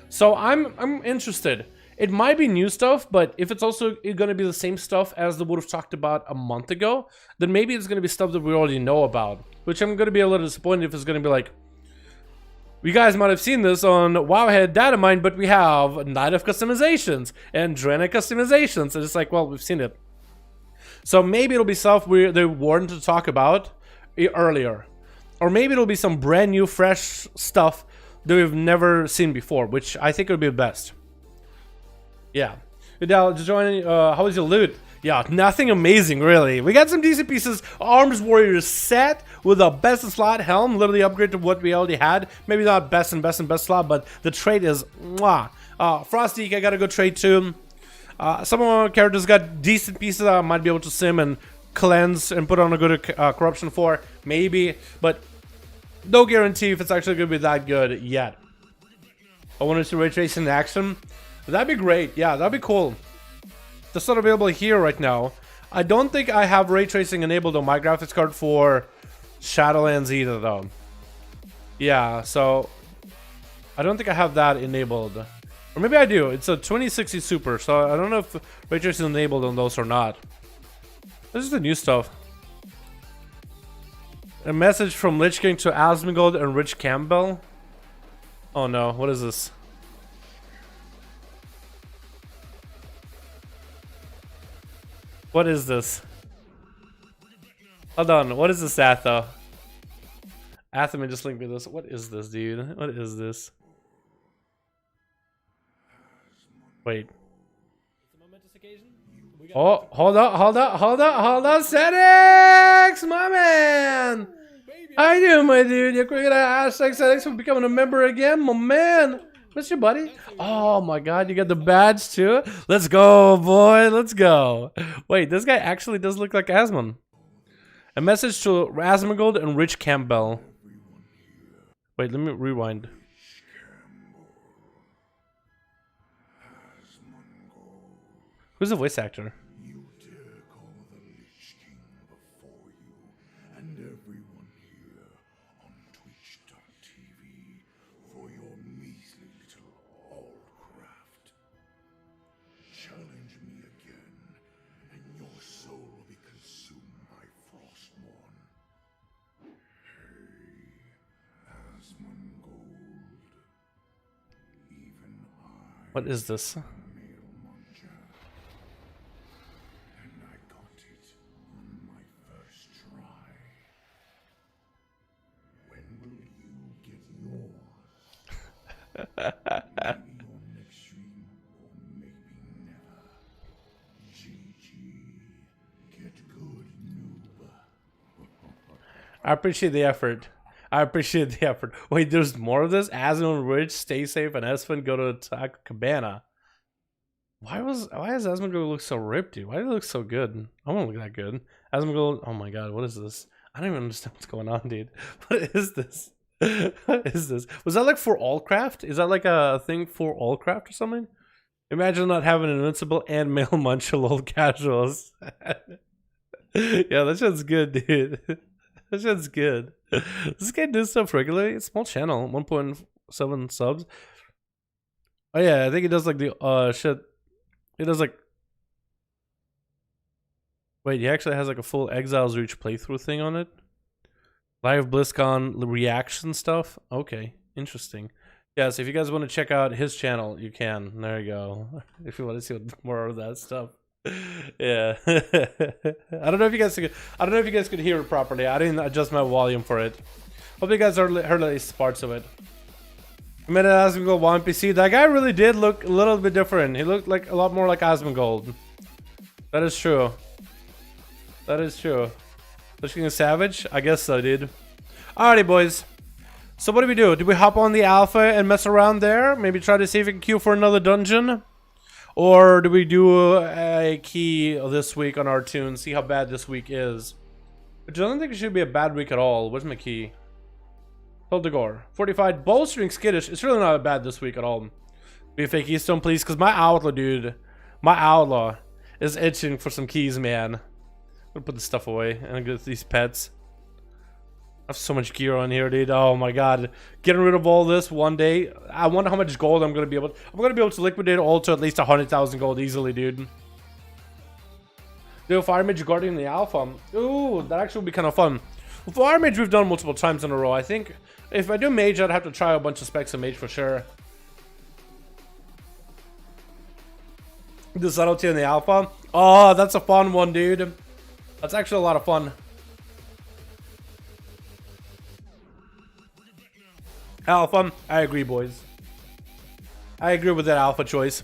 So I'm interested. It might be new stuff, but if it's also going to be the same stuff as they would have talked about a month ago, then maybe it's going to be stuff that we already know about, which I'm going to be a little disappointed if it's going to be like, you guys might have seen this on Wowhead Data Mine, but we have Night of Customizations and Drena Customizations, and it's like, well, we've seen it. So maybe it'll be stuff they wanted to talk about earlier. Or maybe it'll be some brand new, fresh stuff that we've never seen before, which I think would be the best. Yeah. Vidal, just joining. How was your loot? Yeah, nothing amazing, really. We got some decent pieces. Arms Warriors set with a best in slot helm, literally upgrade to what we already had. Maybe not best and best and best slot, but the trade is mwah. Frosty, I got a good trade too. Some of my characters got decent pieces I might be able to sim and cleanse and put on a good corruption for, maybe, but no guarantee if it's actually going to be that good yet. I want to see ray tracing in action. That'd be great. Yeah, that'd be cool. That's not available here right now. I don't think I have ray tracing enabled on my graphics card for Shadowlands either, though. Yeah, so I don't think I have that enabled. Or maybe I do. It's a 2060 Super, so I don't know if ray tracing is enabled on those or not. This is the new stuff. A message from Lich King to Asmongold and Rich Campbell. Oh no, what is this? What is this? Hold on, what is this at though? Atherman just linked me this. What is this, dude? What is this? Wait. Oh, hold on, Settings, my man. How you doing, my dude? You're gonna hashtag Settings for becoming a member again, my man. What's your buddy? Oh my god, you got the badge too? Let's go, boy. Let's go. Wait, this guy actually does look like Asmon. A message to Asmongold and Rich Campbell. Wait, let me rewind. Who's the voice actor? You dare call the Lich King before you and everyone here on Twitch.tv for your measly little Warcraft. Challenge me again, and your soul will be consumed by Frostmourne. Hey, Asmongold. Even I. What is this? I appreciate the effort. I appreciate the effort. Wait, there's more of this? Asmon Ridge, stay safe, and Espen go to attack Cabana. Why does Asmon go look so ripped, dude? Why do they look so good? I won't look that good. Asmon go, oh my god, what is this? I don't even understand what's going on, dude. What is this? What is this? Was that like for all craft? Is that like a thing for all craft or something? Imagine not having Invincible and Male Muncher old casuals. Yeah, that shit's good, dude. That shit's good. This guy does stuff regularly. It's a small channel, 1.7 subs. Oh yeah, I think he does like the shit. He does like. Wait, he actually has like a full Exiles Reach playthrough thing on it. Live BlizzCon reaction stuff. Okay, interesting. Yeah, so if you guys want to check out his channel, you can. There you go. If you want to see more of that stuff. Yeah. I don't know if you guys could hear it properly. I didn't adjust my volume for it. Hope you guys heard at least parts of it. I mean, Asmongold one PC. That guy really did look a little bit different. He looked like a lot more like Asmongold. That is true. That is true. Looking savage? I guess so, dude. Alrighty, boys. So what do we do? Do we hop on the alpha and mess around there? Maybe try to see if we can queue for another dungeon? Or do we do a key this week on our tune? See how bad this week is. Which I don't think it should be a bad week at all. Where's my key? Hildegor. 45. Bolstering skittish. It's really not bad this week at all. BFA keystone, please. Because my outlaw, dude. My outlaw is itching for some keys, man. gonna put this stuff away and get these pets. I have so much gear on here, dude. Oh my god. Getting rid of all this one day. I wonder how much gold I'm gonna be able to liquidate all to at least 100,000 gold easily, dude. Do a Fire Mage Guardian in the Alpha. Ooh, that actually would be kind of fun. Well, Fire Mage we've done multiple times in a row. I think if I do Mage, I'd have to try a bunch of specs of Mage for sure. The Subtlety in the Alpha. Oh, that's a fun one, dude. That's actually a lot of fun. Alpha, I agree, boys. I agree with that Alpha choice.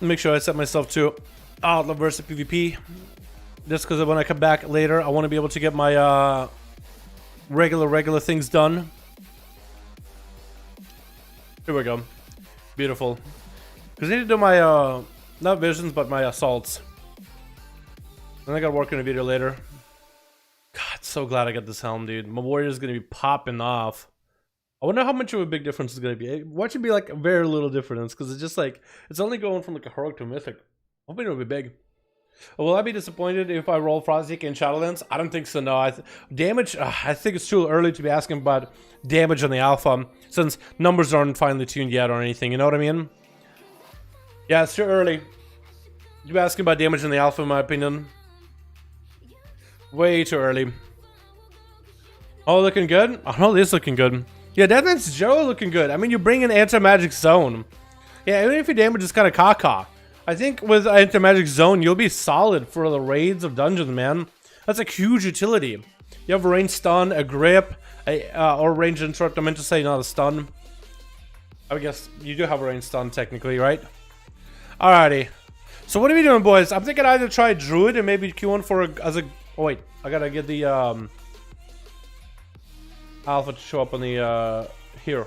Make sure I set myself to Outlaw versus PvP. Just because when I come back later, I want to be able to get my regular things done. Here we go. Beautiful. Because I need to do my, not visions, but my assaults. And I gotta work on a video later. God, so glad I got this helm, dude. My warrior's gonna be popping off. I wonder how much of a big difference it's gonna be. Watch it be like a very little difference, because it's just like, it's only going from like a heroic to a mythic. Hoping it'll be big. Will I be disappointed if I roll Frostseek in Shadowlands? I don't think so, no. Damage, I think it's too early to be asking about damage on the Alpha, since numbers aren't finely tuned yet or anything, you know what I mean? Yeah, it's too early to be asking about damage on the Alpha, in my opinion. Way too early. Oh, looking good? Oh, it is looking good. Yeah, Deathman's Joe looking good. I mean, you bring in Anti-Magic Zone. Yeah, even if your damage is kind of caca. I think with Anti-Magic Zone, you'll be solid for the raids of dungeons, man. That's a huge utility. You have a range stun, a grip, or range interrupt. I meant to say not a stun. I guess you do have a range stun technically, right? Alrighty. So what are we doing, boys? I'm thinking either try Druid and maybe Q1 for as a... Oh, wait. I gotta get the Alpha to show up on the here.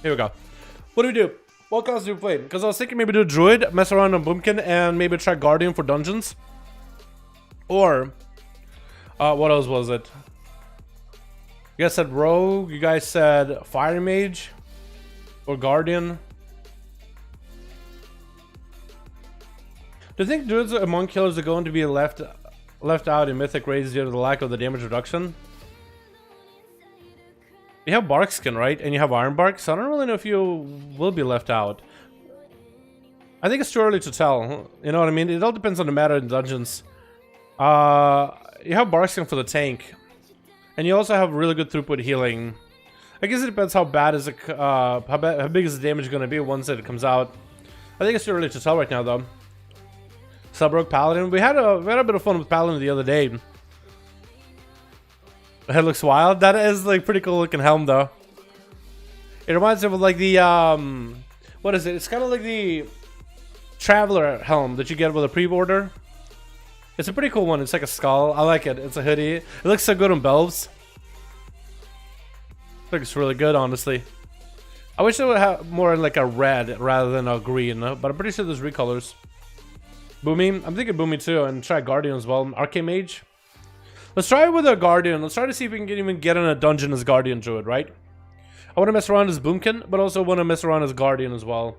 Here we go. What do we do? What class do we play? Because I was thinking maybe do Druid, mess around on Boomkin, and maybe try Guardian for dungeons. Or what else was it? You guys said Rogue. You guys said Fire Mage or Guardian. Do you think Druids among killers are going to be left out in Mythic raids due to the lack of the damage reduction? You have Bark Skin, right? And you have Iron Bark, so I don't really know if you will be left out. I think it's too early to tell. You know what I mean? It all depends on the meta in dungeons. You have Bark Skin for the tank. And you also have really good throughput healing. I guess it depends how bad is it, how big is the damage going to be once it comes out. I think it's too early to tell right now, though. Sub-Rogue Paladin. We had a bit of fun with Paladin the other day. The head looks wild. That is like pretty cool looking helm, though. It reminds me of like the what is it? It's kind of like the Traveler helm that you get with a pre-order. It's a pretty cool one. It's like a skull. I like it. It's a hoodie. It looks so good on belts. Looks really good, honestly. I wish it would have more like a red rather than a green, but I'm pretty sure there's recolors. Boomy. I'm thinking Boomy too, and try Guardian as well. Arcane Mage. Let's try it with a Guardian. Let's try to see if we can even get in a dungeon as Guardian Druid, right? I want to mess around as Boomkin, but also want to mess around as Guardian as well.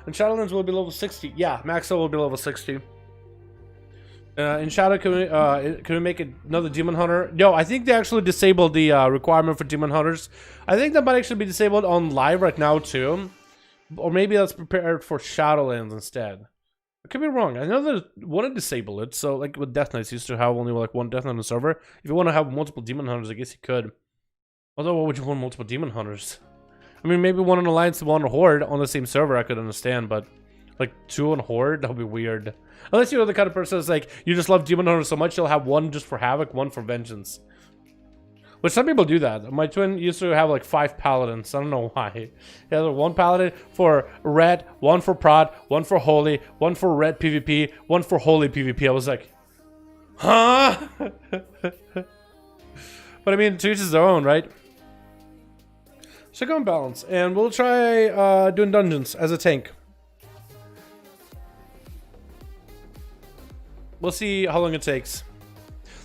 And Shadowlands will be level 60. Yeah, Maxwell will be level 60. In Shadow, can we make another Demon Hunter? Yo, I think they actually disabled the requirement for Demon Hunters. I think that might actually be disabled on live right now too. Or maybe that's prepared for Shadowlands instead. I could be wrong. I know they want to disable it. So like with Death Knights, used to have only like one Death Knight on the server. If you want to have multiple Demon Hunters, I guess you could. Although, why would you want multiple Demon Hunters? I mean, maybe one on Alliance and one on Horde on the same server, I could understand. But like 2 on Horde, that would be weird. Unless you're the kind of person that's like, you just love Demon Hunters so much, you'll have one just for Havoc, one for Vengeance. Which some people do that. My twin used to have like 5 Paladins. I don't know why. He had 1 Paladin for Red, 1 for Prod, 1 for Holy, 1 for Red PvP, 1 for Holy PvP. I was like, huh? But I mean, to each his own, right? So go on balance. And we'll try doing dungeons as a tank. We'll see how long it takes.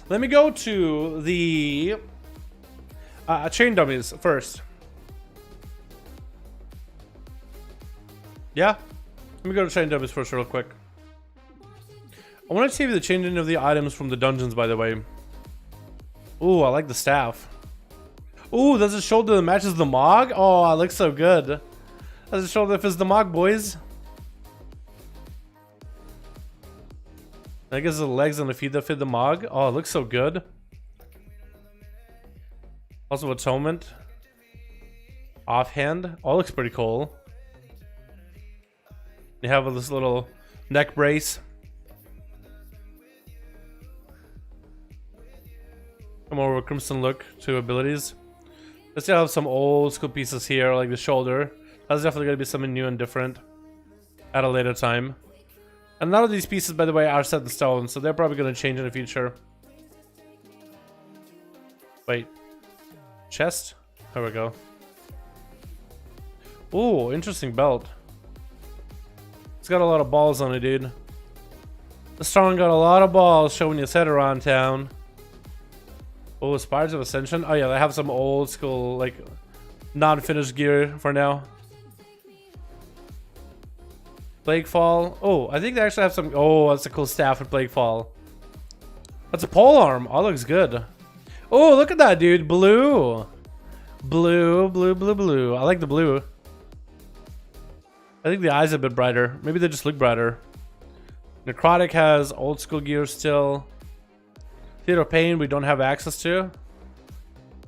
Let me go to the chain dummies first. Yeah? Let me go to chain dummies first real quick. I want to see the changing of the items from the dungeons, by the way. Ooh, I like the staff. Ooh, does it show that it matches the Mog? Oh, it looks so good. Does it show if it's the Mog, boys? I guess the legs and the feet that fit the Mog. Oh, it looks so good. Also, Atonement. Offhand. Oh, it looks pretty cool. You have this little neck brace. More of a crimson look to abilities. Let's still have some old school pieces here, like the shoulder. That's definitely going to be something new and different at a later time. And none of these pieces, by the way, are set in stone, so they're probably going to change in the future. Wait. Chest? There we go. Ooh, interesting belt. It's got a lot of balls on it, dude. The Strong got a lot of balls showing you set around town. Oh, Spires of Ascension. Oh yeah, they have some old school, like, non-finished gear for now. Plaguefall. Oh, I think they actually have some. Oh, that's a cool staff with Plaguefall. That's a pole arm. Oh, looks good. Oh, look at that, dude. Blue. Blue, blue, blue, blue. I like the blue. I think the eyes are a bit brighter. Maybe they just look brighter. Necrotic has old school gear still. Theater of Pain we don't have access to,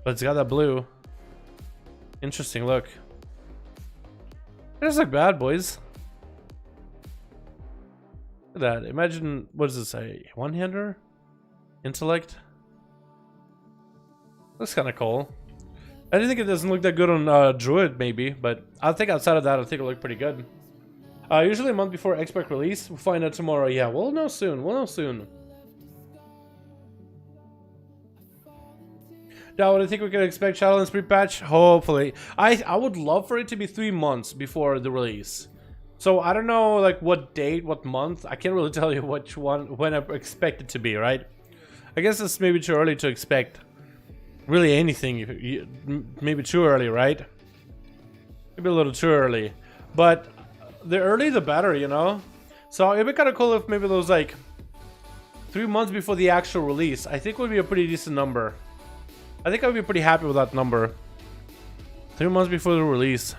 but it's got that blue. Interesting look. It doesn't look bad, boys. Look at that. Imagine, what does it say? One-hander? Intellect? Looks kind of cool. I didn't think it doesn't look that good on Druid, maybe, but I think outside of that, I think it looked pretty good. Usually a month before expect release. We'll find out tomorrow. Yeah, we'll know soon. We'll know soon. Now, do you think we can expect Shadowlands pre-patch? Hopefully. I would love for it to be 3 months before the release. So I don't know, like, what date, what month. I can't really tell you which one, when I expect it to be, right? I guess it's maybe too early to expect really anything. Maybe too early, right? Maybe a little too early. But the early, the better, you know? So it'd be kind of cool if maybe those, like, 3 months before the actual release. I think would be a pretty decent number. I think I'd be pretty happy with that number. 3 months before the release.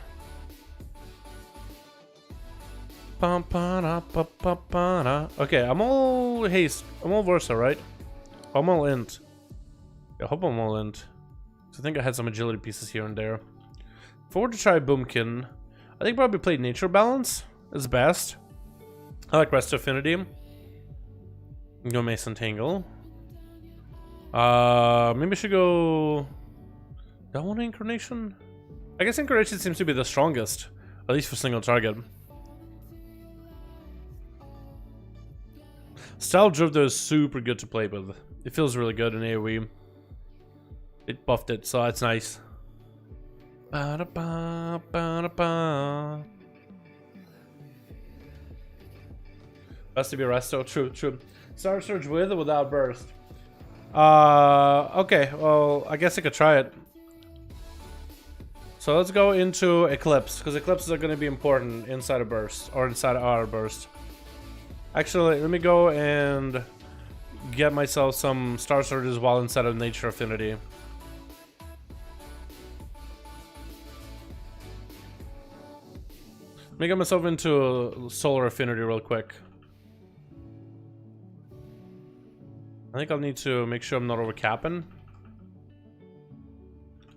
Okay, I'm all haste. I'm all Versa, right? I'm all int. I hope I'm all int. So I think I had some agility pieces here and there. If I were to try Boomkin, I think probably play Nature Balance is best. I like Rest Affinity. Go Mason Tangle. Maybe I should go that one. Incarnation. I guess Incarnation seems to be the strongest, at least for single target. Style Drifter is super good to play with. It feels really good in AoE. It buffed it, so it's nice. Ba-da-ba, ba-da-ba. Best to be Resto. True, true. Star Surge with or without burst? Okay, well, I guess I could try it. So let's go into Eclipse, because Eclipses are going to be important inside a burst, or inside our burst. Actually, let me go and get myself some Star Surges while inside of Nature Affinity. Let me get myself into Solar Affinity real quick. I think I'll need to make sure I'm not overcapping.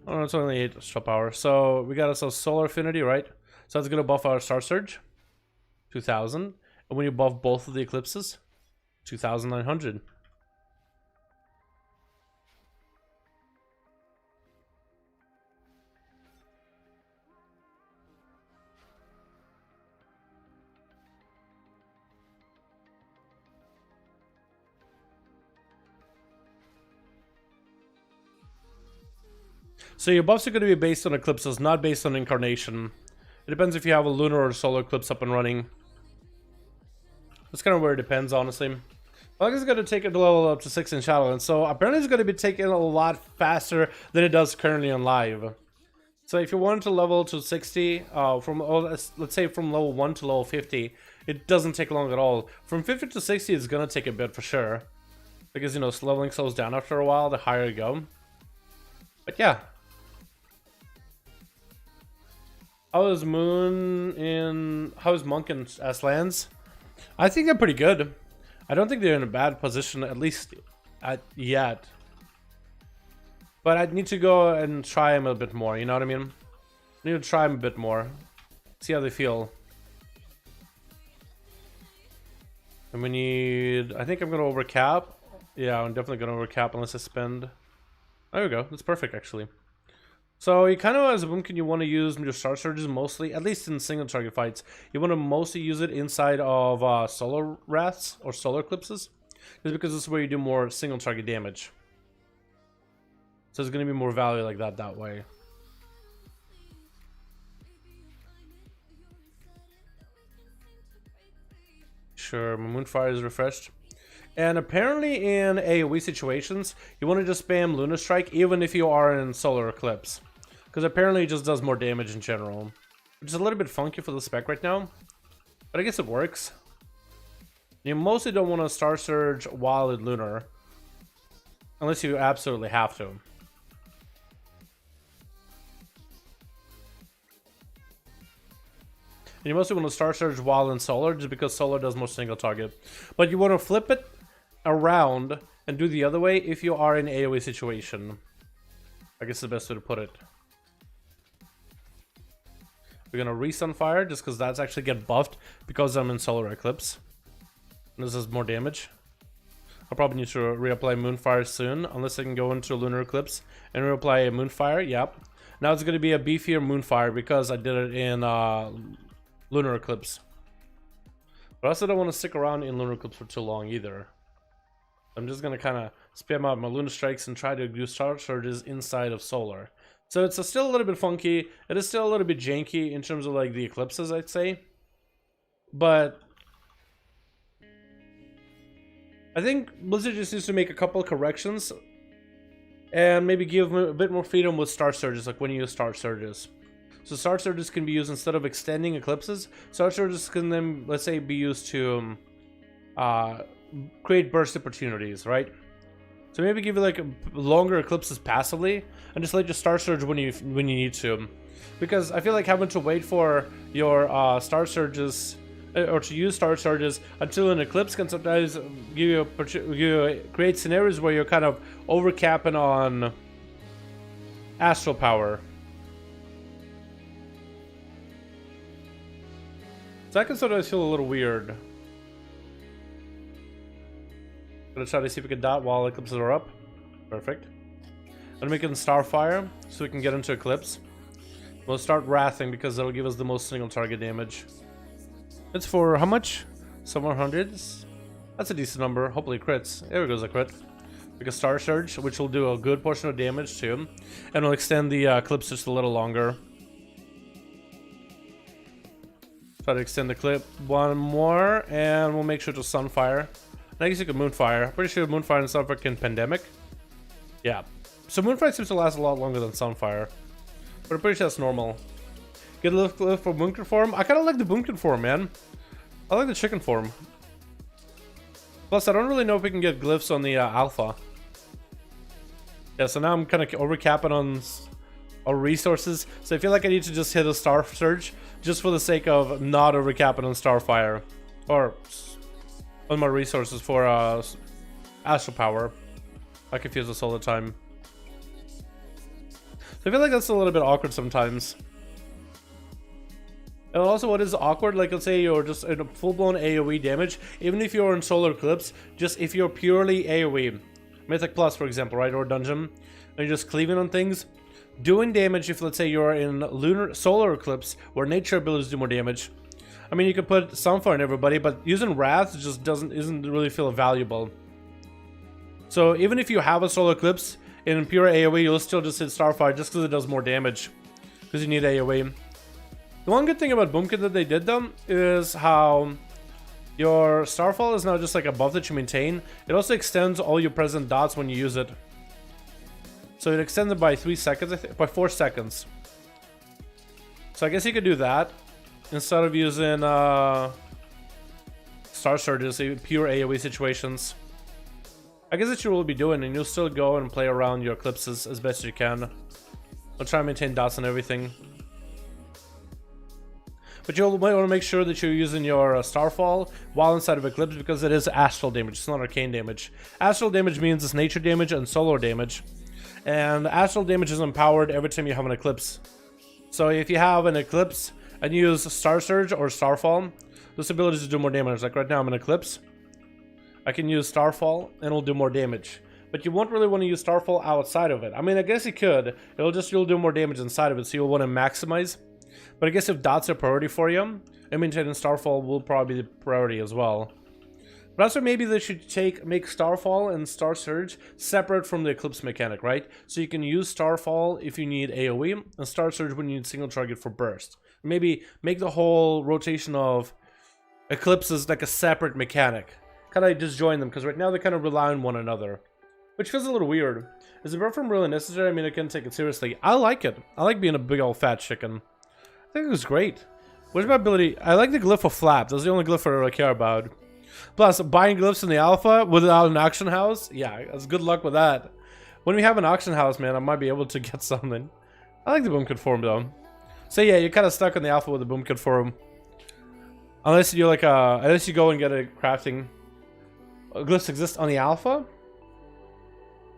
Oh, no, it's only 8 extra power. So we got ourselves Solar Affinity, right? So that's gonna buff our Star Surge, 2000. And when you buff both of the Eclipses, 2900. So your buffs are going to be based on Eclipses, not based on Incarnation. It depends if you have a Lunar or Solar Eclipse up and running. That's kind of where it depends, honestly. I guess it's going to take it to level up to 6 in Shadowlands, so apparently it's going to be taking a lot faster than it does currently on live. So if you wanted to level to 60, let's say from level 1 to level 50, it doesn't take long at all. From 50 to 60, it's gonna take a bit for sure. Because, you know, leveling slows down after a while, the higher you go. But yeah. How is Monk in S-Lands? I think they're pretty good. I don't think they're in a bad position, at least yet. But I'd need to go and try them a bit more, you know what I mean? I need to try them a bit more. See how they feel. And we need... I think I'm going to overcap. Yeah, I'm definitely going to overcap unless I spend... There we go. That's perfect, actually. So you kind of, as a boomkin, you want to use your star surges mostly, at least in single target fights. You want to mostly use it inside of solar wraths or solar eclipses, just because this is where you do more single target damage. So there's going to be more value like that way. Sure, my Moonfire is refreshed. And apparently in AoE situations, you want to just spam Lunar Strike even if you are in solar eclipse. Because apparently it just does more damage in general. Which is a little bit funky for the spec right now. But I guess it works. You mostly don't want to Star Surge while in Lunar. Unless you absolutely have to. And you mostly want to Star Surge while in Solar, just because Solar does more single target. But you want to flip it around and do the other way if you are in AoE situation. I guess the best way to put it. We're gonna Resunfire just because that's actually get buffed because I'm in Solar Eclipse. And this is more damage. I'll probably need to reapply Moonfire soon, unless I can go into Lunar Eclipse and reapply a Moonfire. Yep. Now it's gonna be a beefier Moonfire because I did it in Lunar Eclipse. But I also don't want to stick around in Lunar Eclipse for too long either. I'm just gonna kind of spam out my Lunar Strikes and try to do Star Surges inside of Solar. So it's still a little bit funky. It is still a little bit janky in terms of like the eclipses, I'd say. But I think Blizzard just needs to make a couple of corrections and maybe give a bit more freedom with Star Surges, like when you use Star Surges. So Star Surges can be used instead of extending eclipses. Star Surges can then, let's say, be used to create burst opportunities, right? So maybe give you like longer eclipses passively, and just let you Star Surge when you need to, because I feel like having to wait for your Star Surges or to use Star Surges until an eclipse can sometimes give you create scenarios where you're kind of overcapping on astral power. So I can sometimes feel a little weird. Gonna try to see if we can dot while eclipses are up. Perfect. I'm making Starfire so we can get into Eclipse. We'll start Wrathing because that'll give us the most single target damage. It's for how much? Some more hundreds? That's a decent number. Hopefully crits. There goes a crit. We can Star Surge, which will do a good portion of damage too. And we'll extend the Eclipse just a little longer. Try to extend the clip one more, and we'll make sure to Sunfire. I guess you could Moonfire. Pretty sure Moonfire and Sunfire can Pandemic. Yeah. So Moonfire seems to last a lot longer than Sunfire. But I'm pretty sure that's normal. Get a lift for Boomkin form. I kind of like the Boomkin form, man. I like the chicken form. Plus, I don't really know if we can get glyphs on the alpha. Yeah, so now I'm kind of overcapping on our resources. So I feel like I need to just hit a Star Surge just for the sake of not overcapping on Starfire. Or on my resources for astral power. I confuse this all the time. So I feel like that's a little bit awkward sometimes. And also what is awkward, like let's say you're just in a full-blown AoE damage, even if you're in Solar Eclipse, just if you're purely AoE, Mythic Plus for example, right, or Dungeon, and you're just cleaving on things, doing damage if let's say you're in Solar Eclipse, where nature abilities do more damage. I mean, you could put Sunfire on everybody, but using Wrath just isn't really feel valuable. So even if you have a Solar Eclipse in pure AoE, you'll still just hit Starfire just because it does more damage, because you need AoE. The one good thing about Boomkin that they did though is how your Starfall is now just like a buff that you maintain. It also extends all your present dots when you use it. So it extends it by 3 seconds, I think, by 4 seconds. So I guess you could do that instead of using Star Surges, pure AoE situations. I guess that's what you'll be doing, and you'll still go and play around your eclipses as best you can. I'll try and maintain dots and everything. But you'll want to make sure that you're using your Starfall while inside of Eclipse, because it is astral damage, it's not arcane damage. Astral damage means it's nature damage and solar damage. And astral damage is empowered every time you have an Eclipse. So if you have an Eclipse and you use Star Surge or Starfall, this ability to do more damage. Like right now I'm in Eclipse, I can use Starfall and it'll do more damage. But you won't really want to use Starfall outside of it. I mean, I guess you could. You'll do more damage inside of it, so you'll want to maximize. But I guess if dots are priority for you, I mean, Starfall will probably be the priority as well. But also maybe they should make Starfall and Star Surge separate from the Eclipse mechanic, right? So you can use Starfall if you need AoE, and Star Surge when you need single target for burst. Maybe make the whole rotation of Eclipses like a separate mechanic. Kind of disjoin them, because right now they kind of rely on one another. Which feels a little weird. Is the buff really necessary? I mean, I can't take it seriously. I like it. I like being a big old fat chicken. I think it was great. What's my ability? I like the glyph of flap. That's the only glyph I really care about. Plus, buying glyphs in the alpha without an auction house? Yeah, that's good luck with that. When we have an auction house, man, I might be able to get something. I like the boom conform though. So yeah, you're kind of stuck in the alpha with the boom conform. Unless you unless you go and get a crafting. Glyphs exist on the alpha?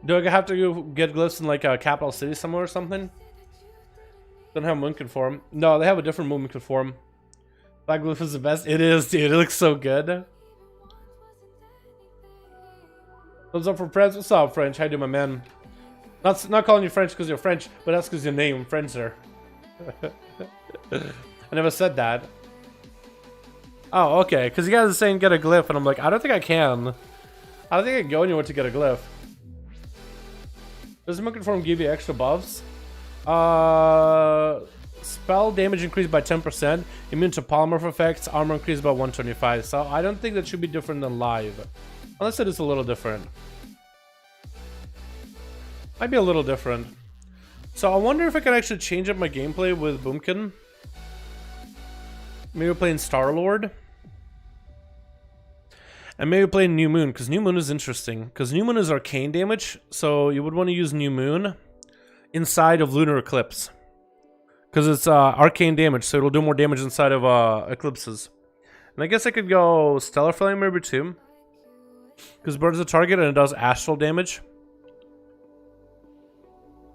Do I have to get glyphs in like a capital city somewhere or something? Don't have moon conform. No, they have a different movement conform. That glyph is the best. It is, dude. It looks so good. Thumbs up for French. What's up, French? How you doing, my man? Not calling you French because you're French, but that's because your name, Frencher. I never said that. Oh, okay. Because you guys are saying get a glyph, and I'm like, I don't think I can. I don't think I can go anywhere to get a glyph. Does the moon conform give you extra buffs? Spell damage increased by 10%. Immune to polymorph effects. Armor increased by 125. So I don't think that should be different than live. Unless it is a little different. Might be a little different. So I wonder if I can actually change up my gameplay with Boomkin. Maybe we're playing Star-Lord. And maybe playing New Moon, because New Moon is interesting. Because New Moon is arcane damage, so you would want to use New Moon inside of Lunar Eclipse. Because it's arcane damage, so it'll do more damage inside of eclipses. And I guess I could go Stellar Flame maybe too. Because burns the target and it does astral damage.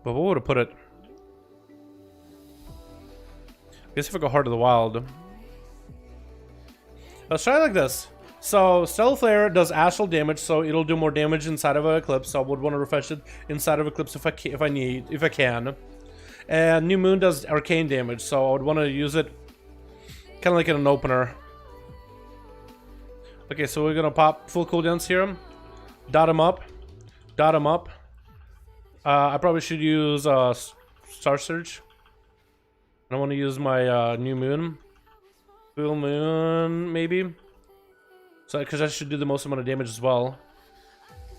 But what would I put it? I guess if I go Heart of the Wild. Let's try it like this. So Stellar Flare does astral damage, so it'll do more damage inside of an eclipse. So I would want to refresh it inside of eclipse if I can. And New Moon does arcane damage, so I would want to use it kind of like in an opener. Okay, so we're gonna pop full cooldowns here. Dot him up. Dot him up. I probably should use Star Surge. I want to use my New Moon. Full Moon, maybe. So, because I should do the most amount of damage as well.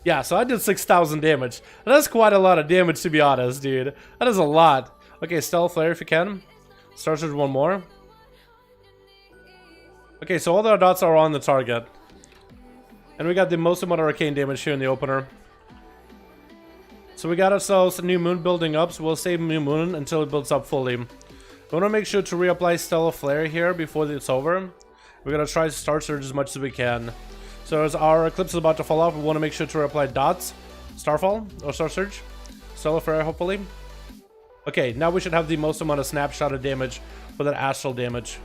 Yeah, so I did 6,000 damage. That's quite a lot of damage, to be honest, dude. That is a lot. Okay, Stellar Flare if you can. Star Surge one more. Okay, so all our dots are on the target. And we got the most amount of arcane damage here in the opener. So we got ourselves a New Moon building up, so we'll save New Moon until it builds up fully. We want to make sure to reapply Stellar Flare here before it's over. We're going to try to Star Surge as much as we can. So as our Eclipse is about to fall off, we want to make sure to reapply dots. Starfall or Star Surge. Stellar Flare, hopefully. Okay, now we should have the most amount of snapshot of damage for that astral damage.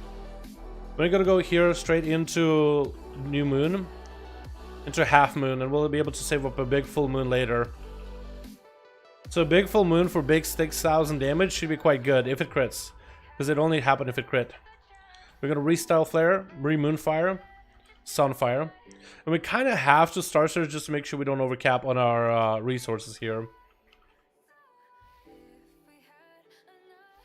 We're going to go here straight into New Moon. Into Half Moon, and we'll be able to save up a big full moon later. So a big full moon for big 6,000 damage should be quite good if it crits. Because it only happened if it crit. We're going to re-Stellar Flare, re-Moonfire, Sunfire. And we kind of have to Star Surge just to make sure we don't overcap on our resources here.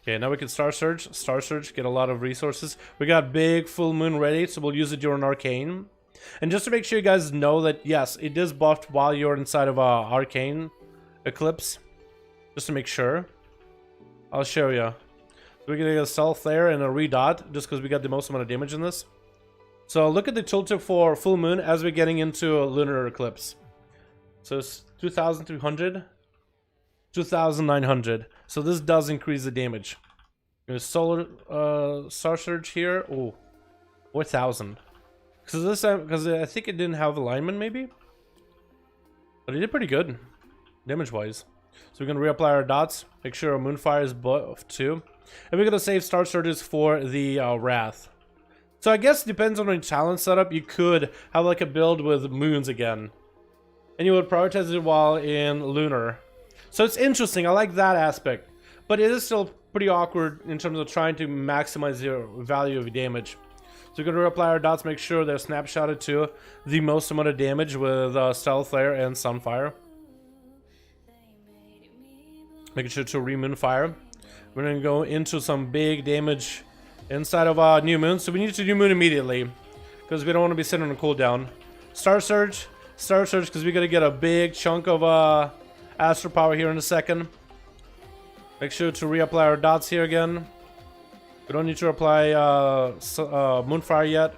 Okay, now we can Star Surge, get a lot of resources. We got big full moon ready, so we'll use it during Arcane. And just to make sure you guys know that, yes, it is buffed while you're inside of Arcane Eclipse. Just to make sure. I'll show you. We're gonna get a stealth flare and a redot just because we got the most amount of damage in this. So look at the tooltip for full moon as we're getting into a lunar eclipse. So it's 2,300, 2,900. So this does increase the damage. There's solar star surge here. Oh, 4,000. Because this time, because I think it didn't have alignment maybe, but it did pretty good damage wise. So we're gonna reapply our dots. Make sure our moonfire is buffed too, and we're gonna save star surges for the wrath. So I guess it depends on your talent setup. You could have like a build with moons again, and you would prioritize it while in lunar. So it's interesting. I like that aspect, but it is still pretty awkward in terms of trying to maximize your value of your damage. So we're going to reapply our dots, make sure they're snapshotted to the most amount of damage with Stealth Flare and Sunfire. Making sure to re-moonfire. We're going to go into some big damage inside of New Moon. So we need to New Moon immediately because we don't want to be sitting on a cooldown. Star Surge because we're going to get a big chunk of Astral Power here in a second. Make sure to reapply our dots here again. We don't need to apply Moonfire yet.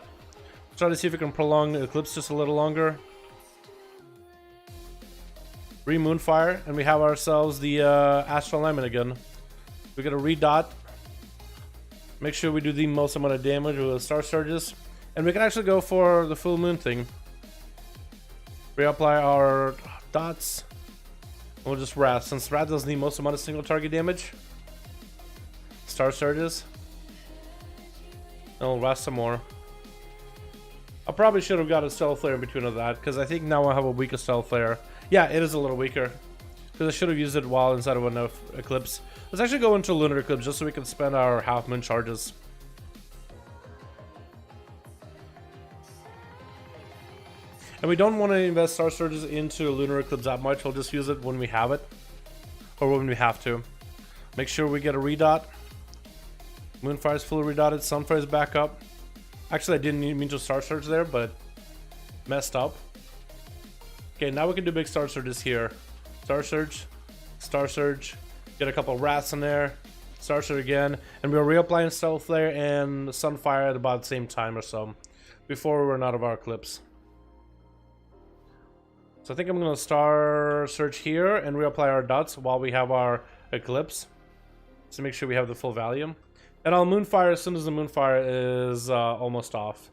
Try to see if we can prolong the Eclipse just a little longer. Re-Moonfire, and we have ourselves the Astral Alignment again. We're gonna redot. Make sure we do the most amount of damage with Star Surges. And we can actually go for the full moon thing. Reapply our dots. We'll just Wrath, since Wrath does the most amount of single target damage. Star Surges. And we'll Wrath some more. I probably should have got a Stealth Flare in between of that, because I think now I have a weaker Stealth Flare. Yeah, it is a little weaker. Because I should have used it while inside of an Eclipse. Let's actually go into Lunar Eclipse just so we can spend our half moon charges. And we don't want to invest Star Surges into Lunar Eclipse that much. We'll just use it when we have it. Or when we have to. Make sure we get a redot. Moonfire is fully redotted. Sunfire is back up. Actually, I didn't mean to Star Surge there, but messed up. Okay, now we can do big Star Surges here. Star Surge. Star Surge. Get a couple of Wraths in there. Star Surge again. And we're reapplying Stealth Flare and Sunfire at about the same time or so. Before we run out of our Eclipse. So I think I'm going to Star Surge here and reapply our dots while we have our Eclipse. So make sure we have the full value. And I'll Moonfire as soon as the Moonfire is almost off.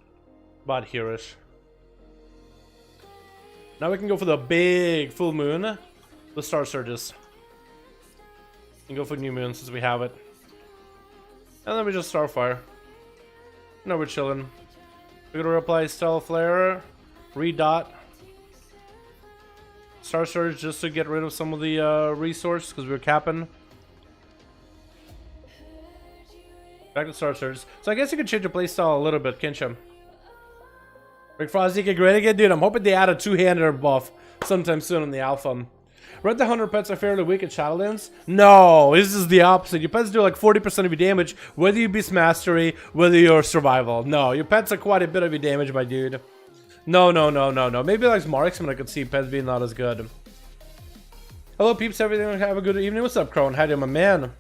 About here-ish. Now we can go for the big full moon. The Star Surges. And go for New Moon since we have it. And then we just Starfire. Now we're chilling. We're going to reapply Stealth Flare. Redot. Star Surge just to get rid of some of the resource because we're capping. Back to Star Surge. So I guess you could change your playstyle a little bit, can't you? Rick Frosty, get great again? Dude, I'm hoping they add a two-hander buff sometime soon in the alpha. Red the Hunter pets are fairly weak at Shadowlands. No, this is the opposite. Your pets do like 40% of your damage, whether you Beast Mastery, whether you're Survival. No, your pets are quite a bit of your damage, my dude. No. Maybe like Marksman I could see pets being not as good. Hello peeps, everything have a good evening. What's up, Crone? How do you, my man?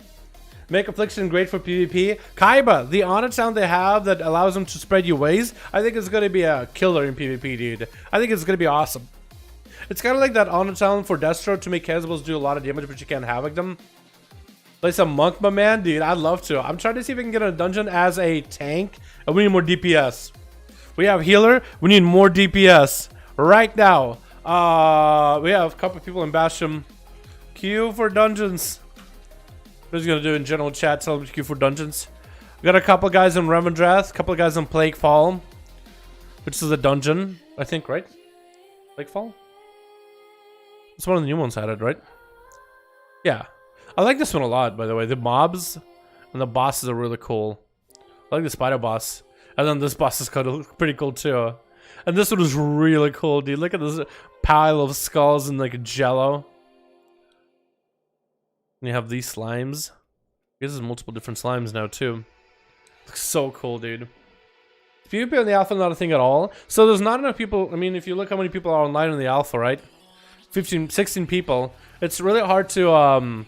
Make Affliction great for PvP. Kaiba, the honor sound they have that allows them to spread your ways, I think it's going to be a killer in PvP, dude. I think it's going to be awesome. It's kind of like that honor talent for Destro to make Kazabos do a lot of damage, but you can't havoc them. Play some Monk, my man. Dude, I'd love to. I'm trying to see if we can get a dungeon as a tank, and we need more DPS. We have healer. We need more DPS right now. We have a couple of people in Bastion. Queue for dungeons. What is he gonna do in general chat? Tell them to queue for dungeons. We got a couple guys in Revendrath, a couple of guys in Plague Fall, which is a dungeon, I think, right? Plague Fall. It's one of the new ones added, right? Yeah, I like this one a lot. By the way, the mobs and the bosses are really cool. I like the spider boss. And then this boss is pretty cool too. And this one is really cool, dude. Look at this pile of skulls and like jello. And you have these slimes. I guess there's multiple different slimes now too. Looks so cool, dude. PvP on the alpha not a thing at all. So there's not enough people. I mean, if you look how many people are online in the alpha, right? 15, 16 people. It's really hard to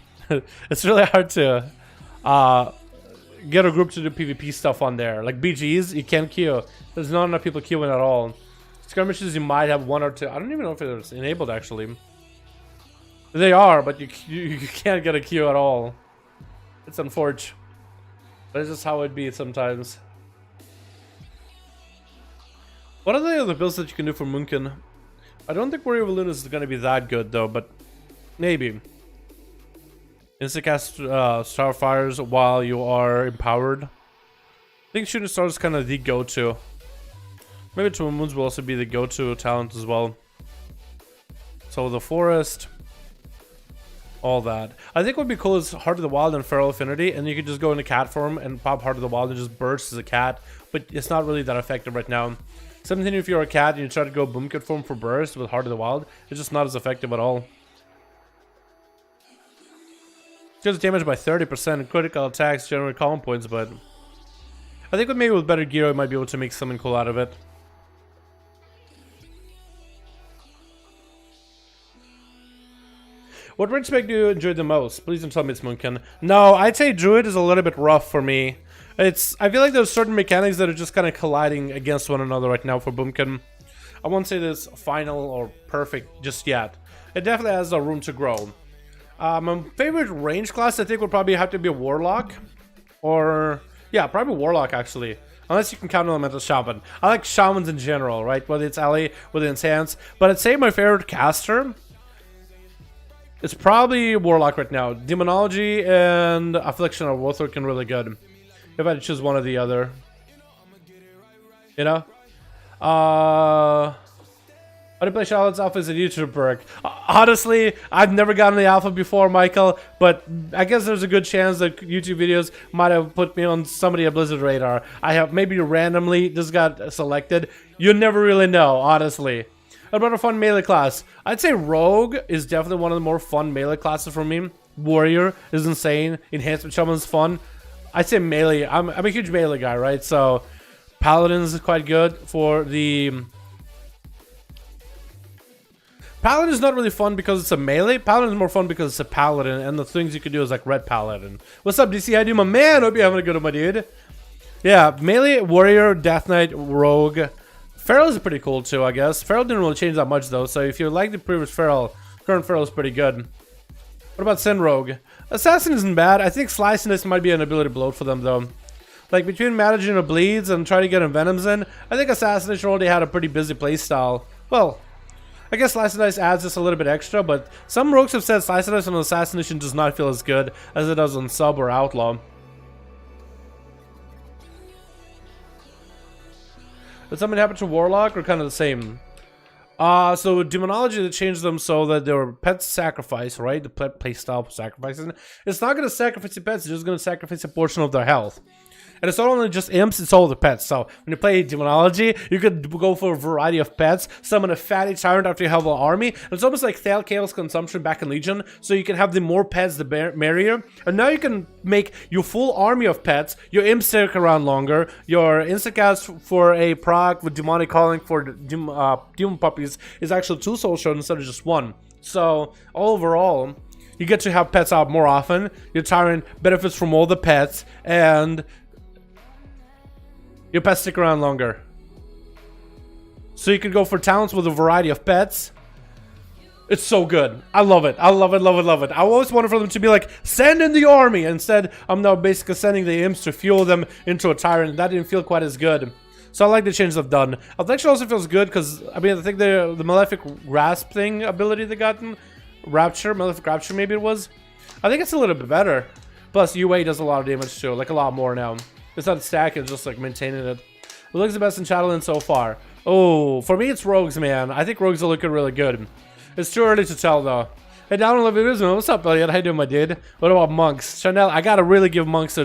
get a group to do PvP stuff on there. Like BGs, you can't queue. There's not enough people queuing at all. Skirmishes, you might have 1 or 2. I don't even know if it's enabled actually. They are, but you can't get a queue at all. It's unfortunate. But it's just how it be sometimes. What are the other builds that you can do for Munkin? I don't think Warrior of Lunas is going to be that good though, but maybe. Instacast Starfires while you are empowered. I think Shooting Stars is kind of the go-to. Maybe Twin Moons will also be the go-to talent as well. So the Forest, all that. I think what would be cool is Heart of the Wild and Feral Affinity, and you could just go into cat form and pop Heart of the Wild and just burst as a cat, but it's not really that effective right now. 17 if you're a cat and you try to go Boomkit form for burst with Heart of the Wild, it's just not as effective at all. Does damage by 30%, critical attacks generate common points, but I think maybe with better gear I might be able to make something cool out of it. What range spec do you enjoy the most? Please don't tell me it's Munkin. No, I'd say Druid is a little bit rough for me. I feel like there's certain mechanics that are just kind of colliding against one another right now for Boomkin. I won't say this final or perfect just yet. It definitely has a room to grow. My favorite range class I think would probably have to be a Warlock. Or, yeah, probably Warlock actually. Unless you can count Elemental Shaman. I like Shamans in general, right? Whether it's LA, whether it's Hans. But I'd say my favorite caster, it's probably Warlock right now. Demonology and Affliction are both looking really good. If I had to choose one or the other. You know? How to play Shadowlands Alpha as a YouTube perk. Honestly, I've never gotten the alpha before, Michael, but I guess there's a good chance that YouTube videos might have put me on somebody at Blizzard radar. I have maybe randomly just got selected. You never really know, honestly. About a fun melee class. I'd say Rogue is definitely one of the more fun melee classes for me. Warrior is insane. Enhancement Shaman's fun. I'd say melee. I'm a huge melee guy, right? So Paladins is quite good for the... Paladin is not really fun because it's a melee. Paladin is more fun because it's a Paladin, and the things you can do is like Red Paladin. What's up, DC? How do you, my man? Hope you're having a good one, my dude. Yeah, melee, Warrior, Death Knight, Rogue. Feral is pretty cool too, I guess. Feral didn't really change that much though, so if you like the previous Feral, current Feral is pretty good. What about Sin Rogue? Assassin isn't bad. I think Sliciness might be an ability bloat for them though. Like between managing a bleeds and trying to get Envenoms in, I think Assassination already had a pretty busy playstyle. Well, I guess Sliciness adds just a little bit extra, but some rogues have said Sliciness on Assassination does not feel as good as it does on Sub or Outlaw. Did something happen to Warlock or kind of the same? So Demonology, they changed them so that they were pet sacrifice, right? The pet playstyle sacrificing. It's not going to sacrifice the pets, it's just going to sacrifice a portion of their health. And it's not only just imps, it's all the pets. So when you play Demonology, you could go for a variety of pets, summon a fatty tyrant after you have an army. It's almost like Thale Chaos Consumption back in Legion, so you can have the more pets, the merrier. And now you can make your full army of pets, your imps stick around longer, your instacast for a proc with Demonic Calling for Demon Puppies is actually 2 soul shards instead of just 1. So overall, you get to have pets out more often, your tyrant benefits from all the pets, and your pets stick around longer. So you could go for talents with a variety of pets. It's so good. I love it. I love it, love it, love it. I always wanted for them to be like, send in the army. Instead, I'm now basically sending the imps to fuel them into a tyrant. That didn't feel quite as good. So I like the changes they've done. Affliction also feels good because, I mean, I think the Malefic Grasp thing ability they gotten, Rapture, Malefic Rapture maybe it was. I think it's a little bit better. Plus, UA does a lot of damage too, like a lot more now. It's not stacking, it's just like maintaining it. Who looks the best in Shadowlands so far? Oh, for me it's Rogues, man. I think Rogues are looking really good. It's too early to tell though. Hey, down on Levitism, what's up, Elliot? How you doing, my dude? What about Monks? Chanel, I gotta really give Monks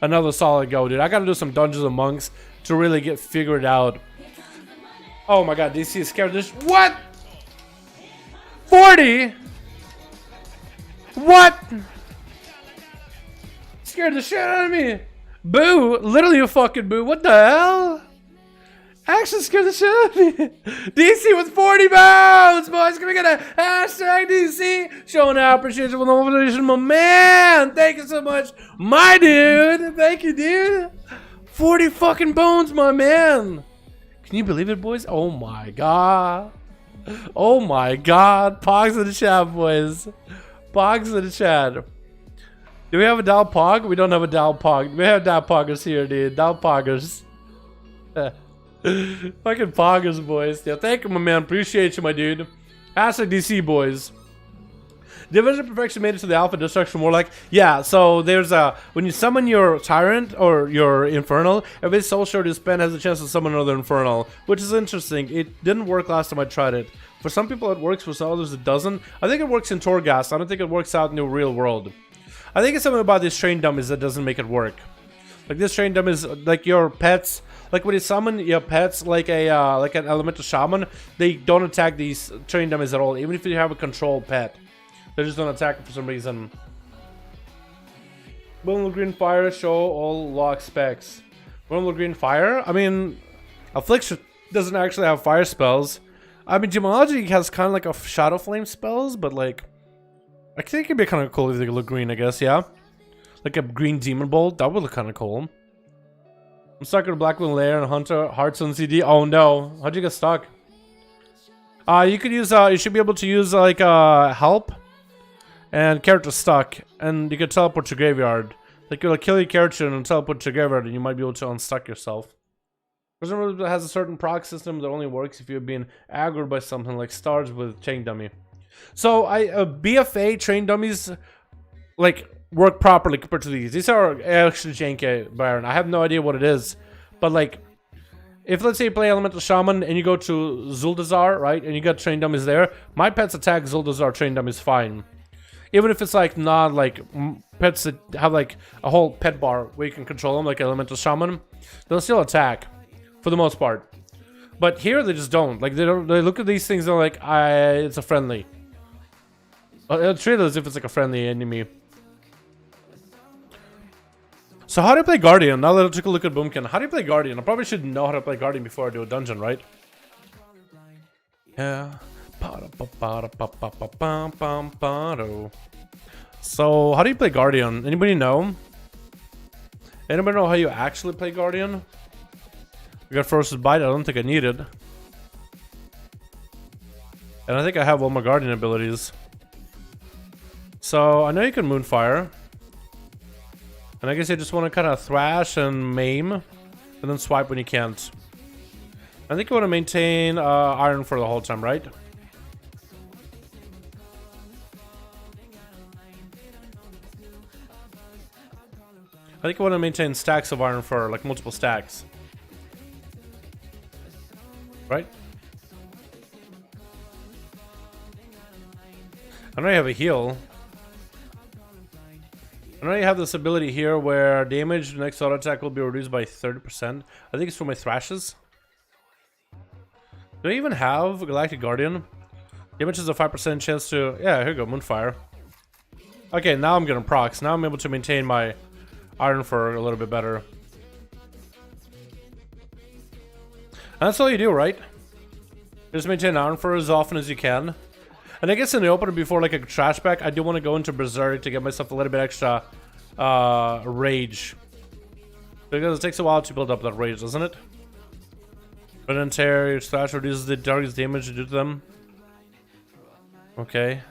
another solid go, dude. I gotta do some Dungeons of Monks to really get figured out. Oh my god, DC is scared of this. What? 40? What? Scared the shit out of me. Boo! Literally a fucking boo. What the hell? Actually scared the shit out of me. DC with 40 pounds, boys. Can we get a hashtag DC? Showing our appreciation for the motivation, my man. Thank you so much, my dude. Thank you, dude. 40 fucking bones, my man. Can you believe it, boys? Oh my god. Oh my god. Pogs in the chat, boys. Pogs in the chat. Do we have a Dal Pog? We don't have a Dal Pog. We have Dal Poggers here, dude. Dal Poggers. Fucking Poggers, boys. Yeah, thank you, my man. Appreciate you, my dude. Hashtag DC, boys. Division of Perfection made it to the Alpha Destruction Warlock. Yeah, so there's a... When you summon your Tyrant or your Infernal, every soul shard you spend has a chance to summon another Infernal, which is interesting. It didn't work last time I tried it. For some people it works, for some others it doesn't. I think it works in Torghast. I don't think it works out in the real world. I think it's something about these train dummies that doesn't make it work. Like this train dummies, like your pets... Like when you summon your pets like a an elemental shaman, they don't attack these train dummies at all, even if you have a control pet. They just don't attack for some reason. Vulnerable Green Fire, show all lock specs. Vulnerable Green Fire? I mean, Affliction doesn't actually have fire spells. I mean, Demonology has kind of like a Shadow Flame spells, but like... I think it'd be kind of cool if they look green, I guess, yeah? Like a green Demon Bolt, that would look kind of cool. I'm stuck in a Blackwood Lair and Hunter Hearts on CD. Oh no, how'd you get stuck? You could use, you should be able to use like help and character stuck, and you could teleport to graveyard. Like you'll kill your character and teleport to graveyard, and you might be able to unstuck yourself. Presumably it has a certain proc system that only works if you're being aggroed by something like stars with chain dummy. So BFA train dummies like work properly compared to these. These are actually janky, Byron. I have no idea what it is, but like, if let's say you play Elemental Shaman and you go to Zuldazar, right, and you got train dummies there, my pets attack Zuldazar train dummies fine, even if it's like not like pets that have like a whole pet bar where you can control them, like Elemental Shaman, they'll still attack for the most part. But here they just don't. Like they look at these things, they're like, it's a friendly. They'll treat it as if it's like a friendly enemy. So how do you play Guardian? Now that I took a look at Boomkin, how do you play Guardian? I probably should know how to play Guardian before I do a dungeon, right? Yeah. So how do you play Guardian? Anybody know? Anybody know how you actually play Guardian? I got First Bite. I don't think I need it. And I think I have all my Guardian abilities. So I know you can Moonfire. And I guess you just want to kind of thrash and maim, and then swipe when you can't. I think you want to maintain iron for the whole time, right? I think you want to maintain stacks of iron for like multiple stacks, right? I know you have a heal. I know you have this ability here where damage the next auto attack will be reduced by 30%. I think it's for my thrashes. Do I even have Galactic Guardian? Damage has a 5% chance to... Yeah, here we go, Moonfire. Okay, now I'm getting procs. Now I'm able to maintain my iron for a little bit better. And that's all you do, right? Just maintain iron for as often as you can. And I guess in the opener before like a trash pack, I do want to go into Berserk to get myself a little bit extra rage. Because it takes a while to build up that rage, doesn't it? But then tear, your slash reduces the target's damage you do to them. Okay.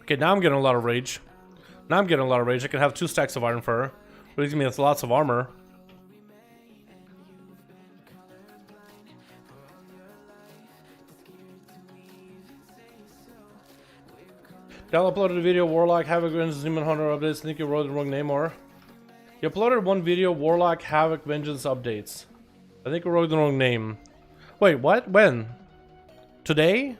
Okay, now I'm getting a lot of rage. Now I'm getting a lot of rage. I can have 2 stacks of iron fur. Which means lots of armor. Y'all uploaded a video, Warlock, Havoc, Vengeance, Demon Hunter updates. I think you wrote the wrong name, or... You uploaded one video, Warlock, Havoc, Vengeance updates. I think you wrote the wrong name. Wait, what? When? Today?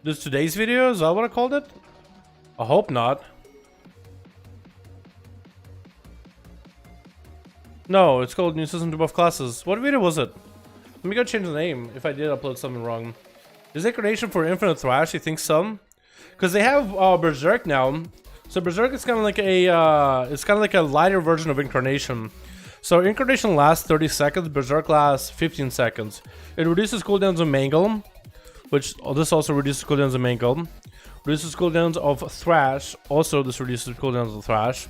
This today's video? Is that what I called it? I hope not. No, it's called New System to Buff Classes. What video was it? Let me go change the name if I did upload something wrong. Is Incarnation for Infinite Thrash? You think so? Because they have Berserk now. So Berserk is kind of like a it's kind of like a lighter version of Incarnation. So Incarnation lasts 30 seconds, Berserk lasts 15 seconds. It reduces cooldowns of Mangle, which this also reduces cooldowns of Mangle. Reduces cooldowns of Thrash, also this reduces cooldowns of Thrash.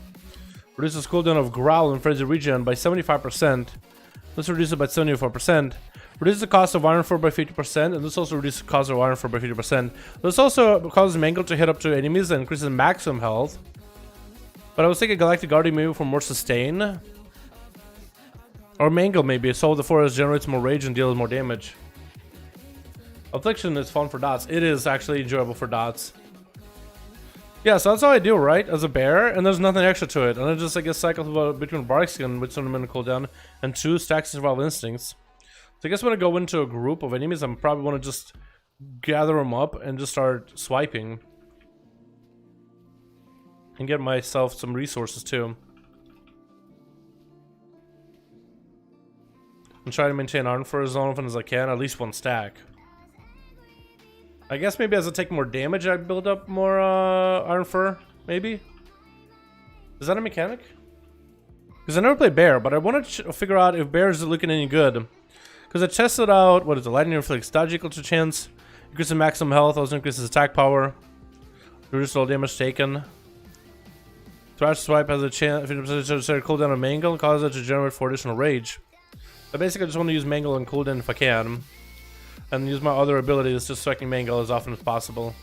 Reduces cooldown of Growl and Frenzy Regen by 75%. This reduces it by 74%. Reduces the cost of Iron 4 by 50%, and this also reduces the cost of Iron 4 by 50%. This also causes Mangle to hit up to enemies and increases maximum health. But I was thinking Galactic Guardian maybe for more sustain. Or Mangle maybe, so the forest generates more rage and deals more damage. Affliction is fun for dots. It is actually enjoyable for dots. Yeah, so that's all I do, right? As a bear, and there's nothing extra to it. And I just, I guess, cycle between Bark Skin with some minute cooldown and 2 stacks of Survival Instincts. So I guess when I go into a group of enemies, I'm probably want to just gather them up and just start swiping. And get myself some resources too. And try to maintain Iron for as often as I can, at least 1 stack. I guess maybe as I take more damage, I build up more Iron Fur, maybe? Is that a mechanic? Because I never played Bear, but I want to figure out if Bear is looking any good. Because I tested out, what is it, Lightning Reflex, dodge equal to chance, increases maximum health, also increases attack power, reduces all damage taken. Thrash Swipe has a chance, 50% cooldown on Mangle, causes it to generate 4 additional rage. I basically just want to use Mangle and cooldown if I can. And use my other abilities just so I can Mangle as often as possible.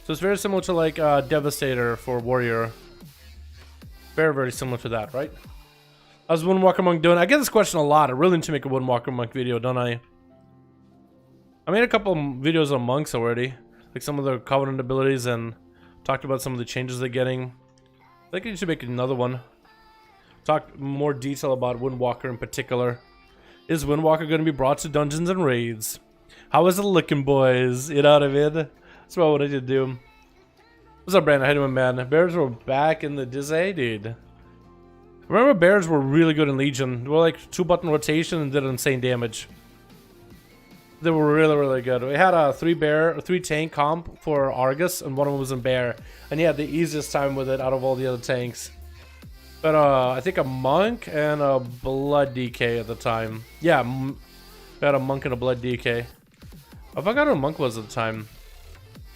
So it's very similar to like Devastator for Warrior. Very, very similar to that, right? How's Windwalker Monk doing? I get this question a lot. I really need to make a Windwalker Monk video, don't I? I made a couple videos on monks already. Like some of their Covenant abilities and talked about some of the changes they're getting. I think I should make another one. Talk more detail about Windwalker in particular. Is Windwalker going to be brought to dungeons and raids? How is it looking, boys? You know what I mean? That's what I need to do. What's up, Brandon? How you doing, man? Bears were back in the Dizzy, dude. Remember, Bears were really good in Legion. They were like 2-button rotation and did insane damage. They were really, really good. We had a 3 tank comp for Argus, and one of them was in Bear. And he had the easiest time with it out of all the other tanks. But I think a monk and a blood DK at the time. Yeah, we had a monk and a blood DK. I forgot who a monk was at the time.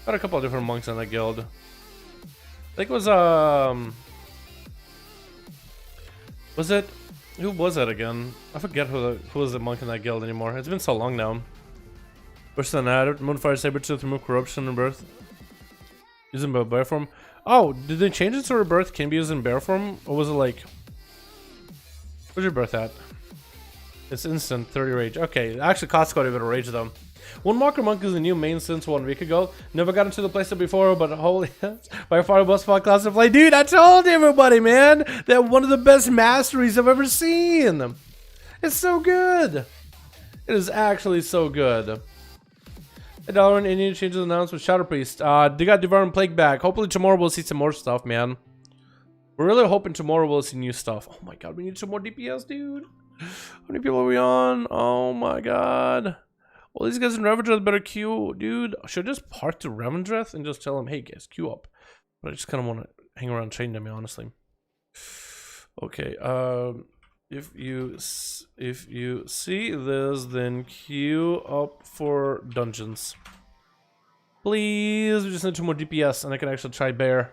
Got a couple of different monks in that guild. I think it was it? Who was that again? I forget who was the monk in that guild anymore. It's been so long now. Versus an adder, Moonfire Sabertooth, remove corruption and birth. Using bear form. Oh, did they change it to rebirth can be used in bear form? Or was it like... Where's your birth at? It's instant, 30 rage. Okay, it actually costs quite a bit of rage though. Windwalker Monk is a new main since 1 week ago. Never got into the playstyle before, but holy... by far the most fun class to play. Dude, I told everybody, man! That one of the best masteries I've ever seen! It's so good! It is actually so good. Dalaran, any changes announced with Shadow Priest? They got Devouring Plague back. Hopefully tomorrow we'll see some more stuff, man. We're really hoping tomorrow we'll see new stuff. Oh my god, we need some more DPS, dude. How many people are we on? Oh my god. Well, these guys in Revendreth better queue, dude. Should I just park to Revendreth and just tell them, hey guys, queue up? But I just kind of want to hang around chain them, honestly. Okay, if you see this, then queue up for dungeons. Please, we just need 2 more DPS and I can actually try bear.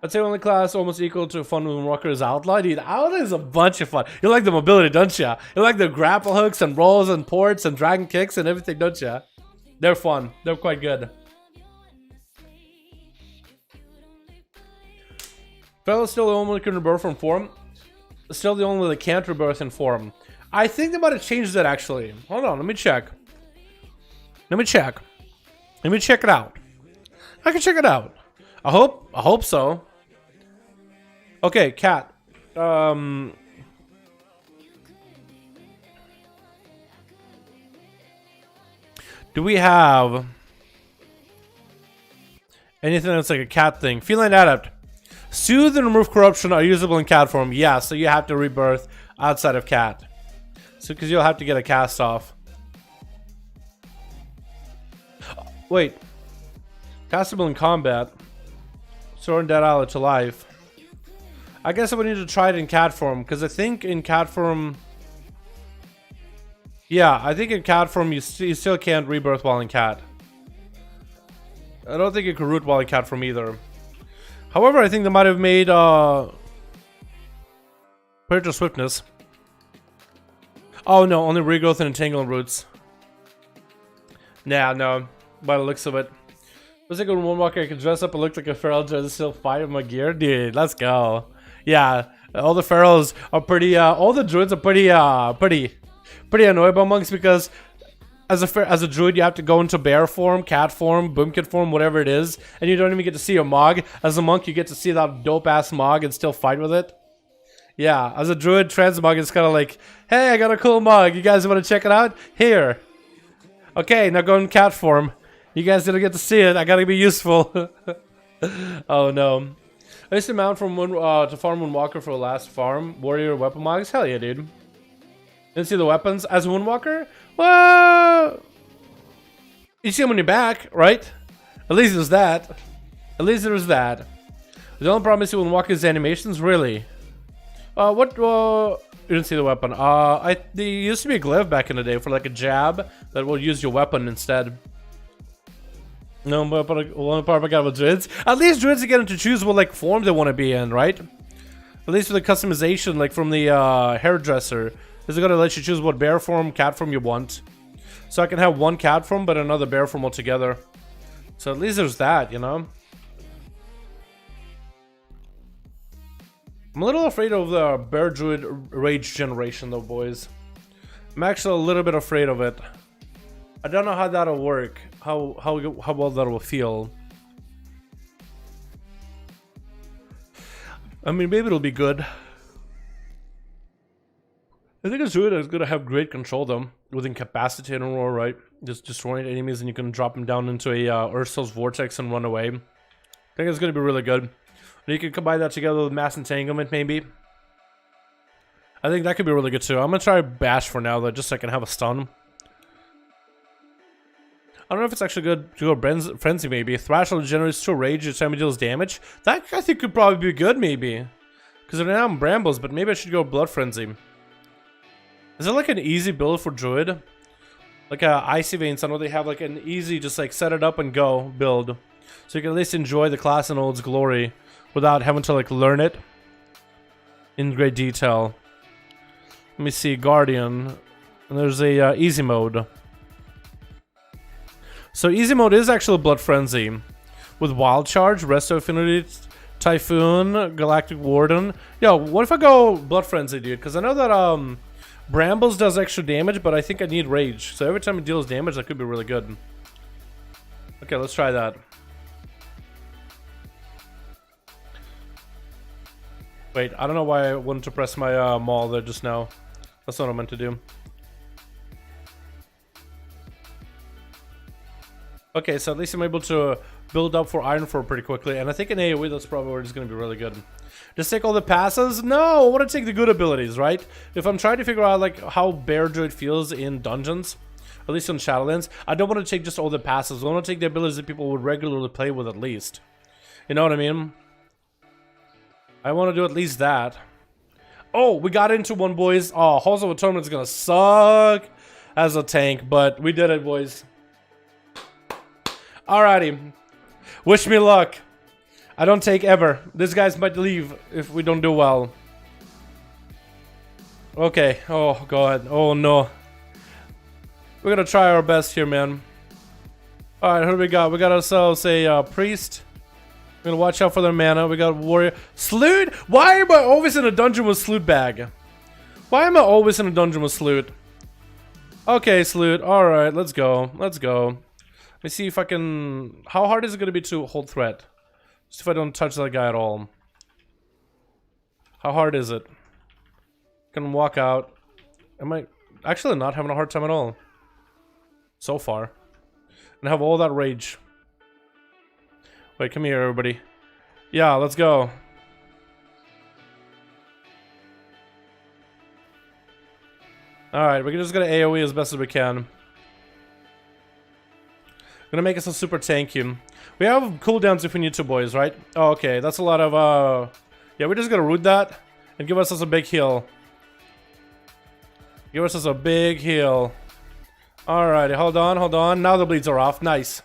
I'd say only class almost equal to fun when Walker is Outlaw. Dude, Outlaw is a bunch of fun. You like the mobility, don't ya? You like the grapple hooks and rolls and ports and dragon kicks and everything, don't ya? They're fun. They're quite good. Fella's still the only one who can rebirth from form. Still the only one that can't rebirth in form. I think they might have changed that actually. Hold on, let me check. Let me check it out. I can check it out. I hope so. Okay, Cat. Do we have anything that's like a cat thing? Feline Adept. Soothe and remove corruption are usable in cat form. Yeah, so you have to rebirth outside of cat. So because you'll have to get a cast off. Wait. Castable in combat. Restoring dead ally to life. I guess I would need to try it in cat form, because I think in cat form... Yeah, I think in cat form you still can't rebirth while in cat. I don't think you can root while in cat form either. However, I think they might have made Spiritual Swiftness. Oh no, only regrowth and entanglement roots. Nah, no. By the looks of it. Looks like a Moonwalker I can dress up and look like a feral to still fight with my gear. Dude, let's go. Yeah, all the ferals are pretty, all the druids are pretty annoyed by monks, because as a druid you have to go into bear form, cat form, boomkit form, whatever it is, and you don't even get to see your mog. As a monk you get to see that dope ass mog and still fight with it. Yeah, as a druid, transmog is kind of like, hey, I got a cool mog, you guys want to check it out? Here. Okay, now go in cat form. You guys didn't get to see it, I gotta be useful. Oh no. I used to mount from to farm Moonwalker for the last farm. Warrior weapon mogs? Hell yeah, dude. Didn't see the weapons as a Moonwalker? Well, you see them when you're back, right? At least there's that. At least there's that. The only problem is with Moonwalker's animations, really. What? You didn't see the weapon. There used to be a glyph back in the day for like a jab that will use your weapon instead. No, but one part I got with druids. At least druids get to choose what like form they want to be in, right? At least for the customization, like from the hairdresser, is it gonna let you choose what bear form, cat form you want? So I can have one cat form, but another bear form altogether. So at least there's that, you know. I'm a little afraid of the bear druid rage generation, though, boys. I'm actually a little bit afraid of it. I don't know how that'll work. How well that will feel. I mean, maybe it'll be good. I think a druid is gonna have great control though, with incapacitate and roar, right? Just destroying enemies, and you can drop them down into a Ursul's vortex and run away. I think it's gonna be really good. And you can combine that together with mass entanglement, maybe. I think that could be really good too. I'm gonna try bash for now though, just so I can have a stun. I don't know if it's actually good to go frenzy, maybe. Thrash will generate 2 rage each time it deals damage. That I think could probably be good, maybe. Because right now I'm brambles, but maybe I should go blood frenzy. Is it like an easy build for druid? Like a icy veins, I know they have like an easy, just like set it up and go build. So you can at least enjoy the class in all its glory without having to like learn it in great detail. Let me see, Guardian. And there's a easy mode. So easy mode is actually Blood Frenzy. With Wild Charge, Resto Affinity, Typhoon, Galactic Warden. Yo, what if I go Blood Frenzy, dude? Because I know that Brambles does extra damage, but I think I need Rage. So every time it deals damage, that could be really good. Okay, let's try that. Wait, I don't know why I wanted to press my maul there just now. That's not what I meant to do. Okay, so at least I'm able to build up for Iron 4 pretty quickly. And I think in AoE, that's probably where it's going to be really good. Just take all the passes? No, I want to take the good abilities, right? If I'm trying to figure out like how Bear Druid feels in dungeons, at least in Shadowlands, I don't want to take just all the passes. I want to take the abilities that people would regularly play with at least. You know what I mean? I want to do at least that. Oh, we got into one, boys. Oh, Halls of Atonement is going to suck as a tank, but we did it, boys. Alrighty. Wish me luck. I don't take ever. These guys might leave if we don't do well. Okay. Oh, God. Oh, no. We're gonna try our best here, man. Alright, who do we got? We got ourselves a priest. We're gonna watch out for their mana. We got warrior. Sloot? Why am I always in a dungeon with Sloot bag? Why am I always in a dungeon with Sloot? Okay, Sloot. Alright, let's go. Let's go. Let me see if I can... How hard is it gonna be to hold threat? Just if I don't touch that guy at all. How hard is it? Can walk out. Am I actually not having a hard time at all? So far. And have all that rage. Wait, come here, everybody. Yeah, let's go. Alright, we're just gonna AoE as best as we can. Gonna make us a super tanky. We have cooldowns if we need to, boys, right? Oh, okay, that's a lot of Yeah, we're just gonna root that and give us a big heal. Give us a big heal. Alrighty, hold on, hold on. Now the bleeds are off. Nice.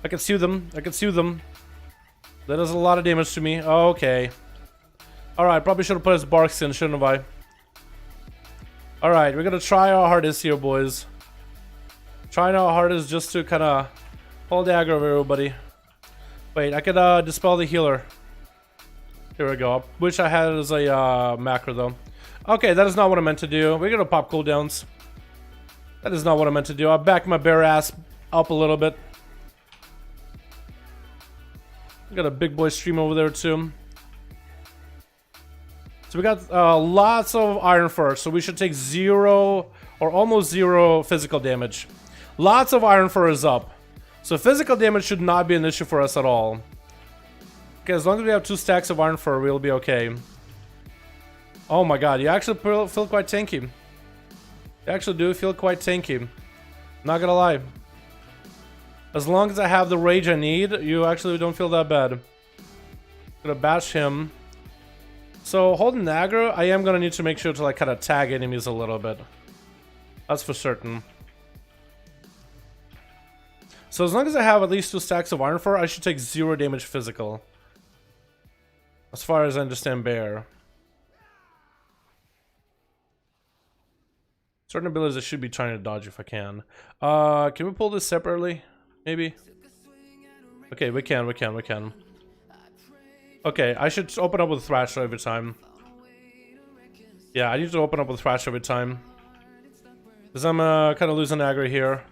I can sue them. I can sue them. That does a lot of damage to me. Okay. Alright, probably should have put his barks in, shouldn't have I? Alright, we're gonna try our hardest here, boys. Trying our hardest just to kind of hold the aggro of everybody. Wait, I could dispel the healer. Here we go. Wish I had it as a macro though. Okay, that is not what I meant to do. We're gonna pop cooldowns. That is not what I meant to do. I backed my bare ass up a little bit. Got a big boy stream over there too. So we got lots of iron fur, so we should take 0 or almost 0 physical damage. Lots of iron fur is up. So physical damage should not be an issue for us at all. Okay, as long as we have 2 stacks of iron fur, we'll be okay. Oh my god, you actually feel quite tanky. You actually do feel quite tanky. Not gonna lie. As long as I have the rage I need, you actually don't feel that bad. Gonna bash him. So holding aggro, I am gonna need to make sure to like kind of tag enemies a little bit. That's for certain. So as long as I have at least 2 stacks of iron fur, I should take 0 damage physical. As far as I understand bear. Certain abilities I should be trying to dodge if I can. Can we pull this separately? Maybe? Okay, we can. Okay, I should open up with Thrasher every time. Yeah, I need to open up with Thrasher every time. Because I'm kind of losing aggro here.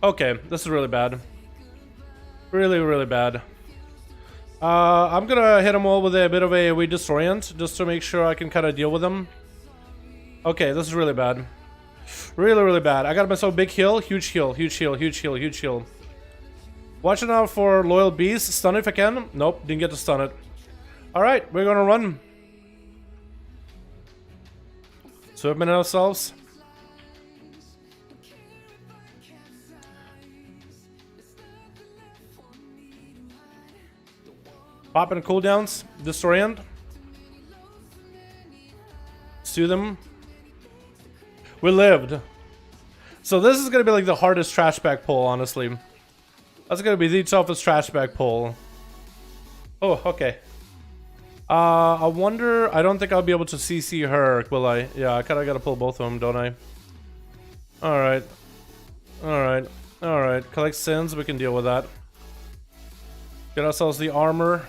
Okay, this is really bad. Really bad. I'm gonna hit them all with a bit of a weed disorient, just to make sure I can kind of deal with them. Okay, this is really bad. Really bad. I got myself a big heal, huge heal. Watching out for loyal beast. Stun if I can. Nope, didn't get to stun it. Alright, we're gonna run. Swimming ourselves. Popping cooldowns, disorient. Sue them. We lived. So this is gonna be like the hardest trash bag pull, honestly. That's gonna be the toughest trash bag pull. Oh, okay. I wonder. I don't think I'll be able to CC her, will I? Yeah, I kinda gotta pull both of them, don't I? Alright. Alright. Collect sins, we can deal with that. Get ourselves the armor.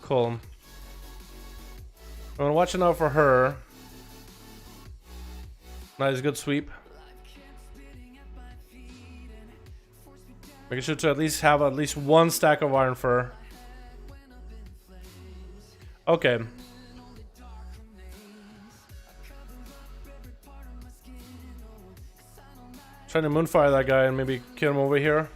Cool. I'm watching out for her. Nice, good sweep. Making sure to at least have at least 1 stack of iron fur. Okay. Trying to moonfire that guy and maybe kill him over here.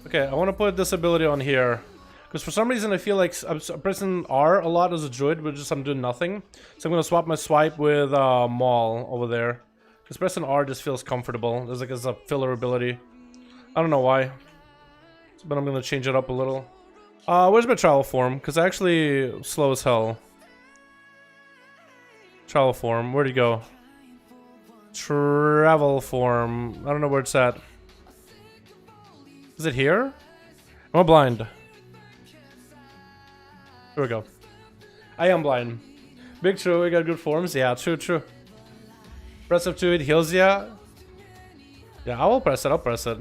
Okay, I want to put this ability on here. Because for some reason I feel like I'm pressing R a lot as a druid, but just I'm doing nothing. So I'm going to swap my swipe with Maul over there. Because pressing R just feels comfortable. There's like a filler ability. I don't know why. But I'm going to change it up a little. Where's my travel form? Because I actually slow as hell. Travel form, where'd he go? Travel form. I don't know where it's at. Is it here? Am I blind? Here we go. I am blind. Big true, we got good forms. Yeah, true. Press up to it, heals ya. Yeah, I will press it, I'll press it.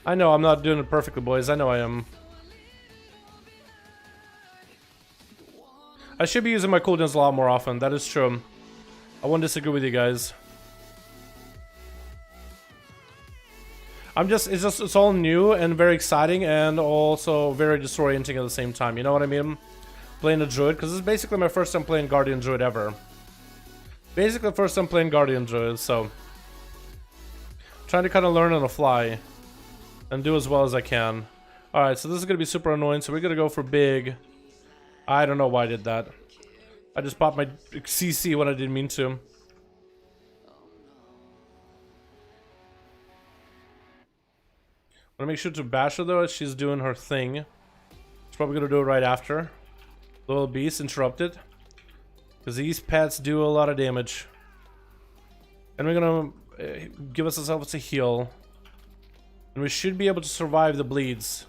I know I'm not doing it perfectly, boys. I know I am. I should be using my cooldowns a lot more often, that is true. I won't disagree with you guys. It's all new and very exciting and also very disorienting at the same time, you know what I mean? Playing a druid, because this is basically my first time playing Guardian Druid ever. Basically first time playing Guardian Druid, so... trying to kind of learn on the fly. And do as well as I can. Alright, so this is going to be super annoying, so we're going to go for big. I don't know why I did that. I just popped my CC when I didn't mean to. Wanna make sure to bash her though as she's doing her thing. She's probably gonna do it right after. Little beast interrupted. Because these pets do a lot of damage. And we're gonna give ourselves a heal. And we should be able to survive the bleeds.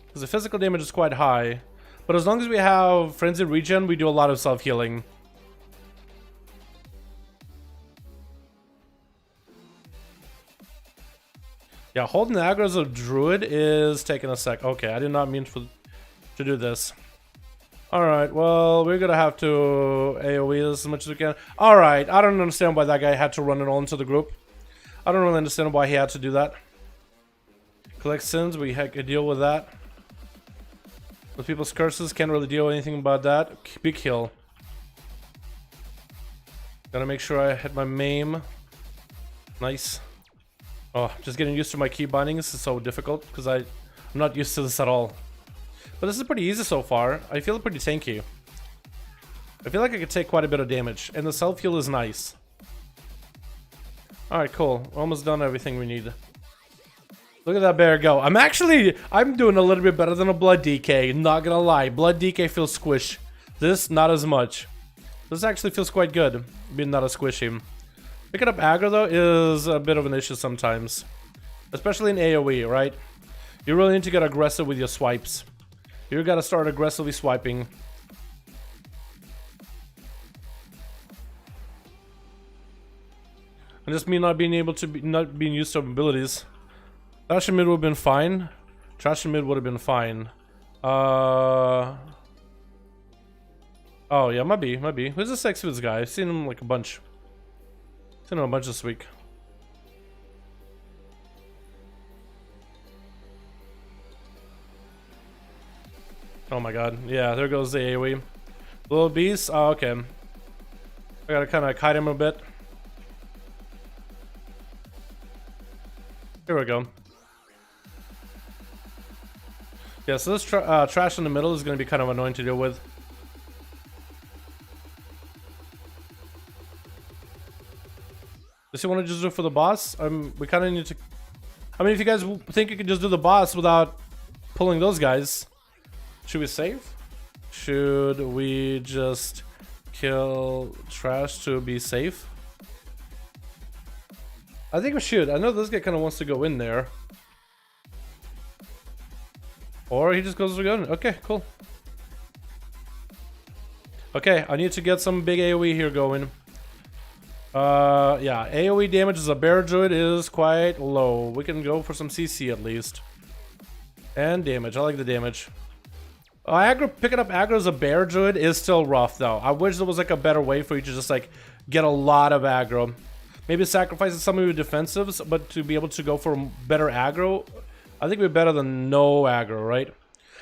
Because the physical damage is quite high. But as long as we have Frenzy Regen, we do a lot of self-healing. Yeah, holding the aggro as a druid is taking a sec. Okay, I did not mean to do this. Alright, well, we're gonna have to AoE this as much as we can. Alright, I don't understand why that guy had to run it all into the group. I don't really understand why he had to do that. Collect sins, we could deal with that. With people's curses, can't really deal with anything about that. Big heal. Gotta make sure I hit my maim. Nice. Oh, just getting used to my key bindings is so difficult because I'm not used to this at all. But this is pretty easy so far. I feel pretty tanky. I feel like I could take quite a bit of damage, and the self-heal is nice. Alright, cool. We're almost done everything we need. Look at that bear go. I'm doing a little bit better than a Blood DK, not gonna lie. Blood DK feels squish. This, not as much. This actually feels quite good, being not as squishy. Picking up aggro though is a bit of an issue sometimes. Especially in AoE, right? You really need to get aggressive with your swipes. You gotta start aggressively swiping. And just me not being able to not being used to abilities. Trash and mid would have been fine. Trash and mid would have been fine. Oh yeah, might be. Who's the sexiest guy? I've seen him like a bunch. Seen him a bunch this week. Oh my god. Yeah, there goes the AoE. Little beast. Oh, okay. I gotta kind of kite him a bit. Here we go. Yeah, so this trash in the middle is going to be kind of annoying to deal with. Does he want to just do it for the boss? We kind of need to... I mean, if you guys think you can just do the boss without pulling those guys, should we save? Should we just kill trash to be safe? I think we should. I know this guy kind of wants to go in there. Or he just goes to go in. Okay, cool. Okay, I need to get some big AoE here going. Yeah, AoE damage as a bear druid is quite low. We can go for some CC at least. And damage. I like the damage. Picking up aggro as a bear druid is still rough though. I wish there was like a better way for you to just like get a lot of aggro. Maybe sacrifice some of your defensives, but to be able to go for better aggro, I think we're better than no aggro, right?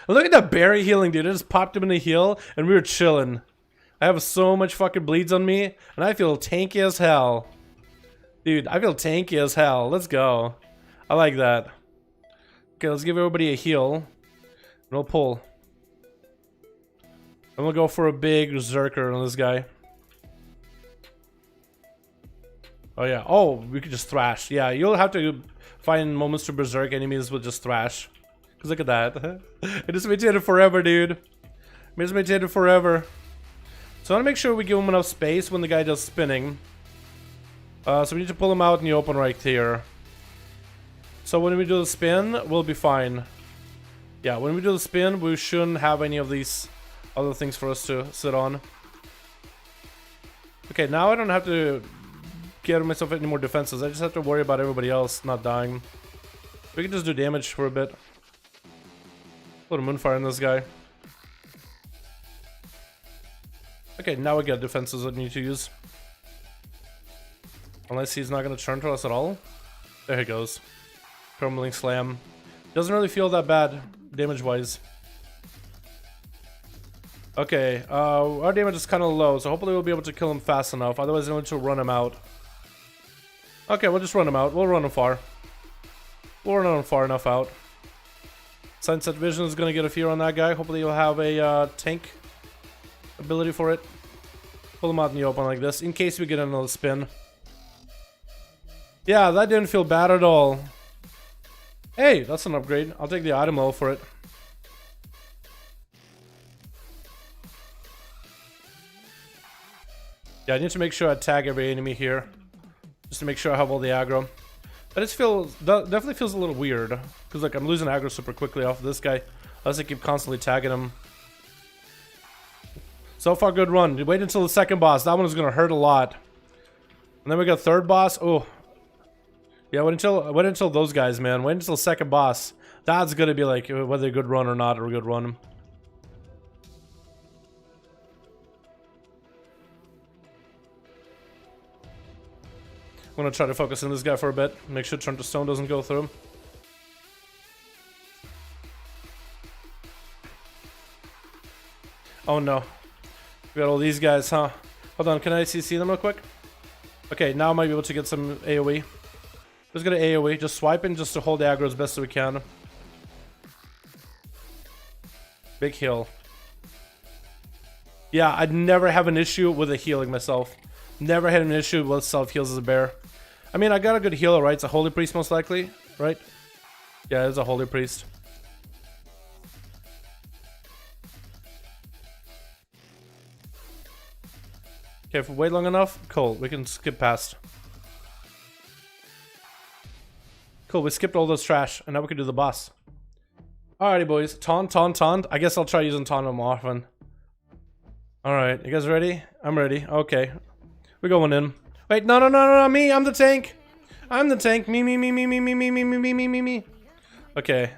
And look at that berry healing, dude. I just popped him in the heal, and we were chilling. I have so much fucking bleeds on me, and I feel tanky as hell. Dude, I feel tanky as hell. Let's go. I like that. Okay, let's give everybody a heal. And we'll pull. I'm gonna go for a big berserker on this guy. Oh yeah. Oh, we could just thrash. Yeah, you'll have to find moments to berserk enemies with just thrash. Cause look at that. It just maintained it forever, dude. It just maintained it forever. So I want to make sure we give him enough space when the guy does spinning. So we need to pull him out in the open right here. So when we do the spin, we'll be fine. Yeah, when we do the spin, we shouldn't have any of these other things for us to sit on. Okay, now I don't have to get myself any more defenses. I just have to worry about everybody else not dying. We can just do damage for a bit. Put a moonfire in this guy. Okay, now we get defenses that we need to use. Unless he's not going to turn to us at all. There he goes. Crumbling slam. Doesn't really feel that bad damage-wise. Okay, our damage is kind of low, so hopefully we'll be able to kill him fast enough. Otherwise, we'll need to run him out. Okay, we'll just run him out. We'll run him far. We'll run him far enough out. Sunset Vision is going to get a fear on that guy. Hopefully he'll have a tank ability for it. Pull them out in the open like this, in case we get another spin. Yeah, that didn't feel bad at all. Hey, that's an upgrade. I'll take the item level for it. Yeah, I need to make sure I tag every enemy here, just to make sure I have all the aggro. But it definitely feels a little weird, because like I'm losing aggro super quickly off of this guy, unless I keep constantly tagging him. So far, good run. Wait until the second boss. That one is gonna hurt a lot. And then we got third boss. Oh, yeah. Wait until those guys, man. Wait until the second boss. That's gonna be like whether a good run or not, or a good run. I'm gonna try to focus on this guy for a bit. Make sure Turn to Stone doesn't go through him. Oh no. We got all these guys, huh? Hold on, can I see them real quick? Okay, now I might be able to get some AoE. Just get an AoE, just swiping just to hold the aggro as best as we can. Big heal. Yeah, I'd never have an issue with a healing myself. Never had an issue with self-heals as a bear. I mean, I got a good healer, right? It's a Holy Priest most likely, right? Yeah, it's a Holy Priest. Okay, if we wait long enough, cool, we can skip past. Cool, we skipped all those trash, and now we can do the boss. Alrighty, boys. Taunt. I guess I'll try using taunt more often. Alright, you guys ready? I'm ready. Okay. We're going in. Wait, no, me! I'm the tank! I'm the tank! Me. Okay.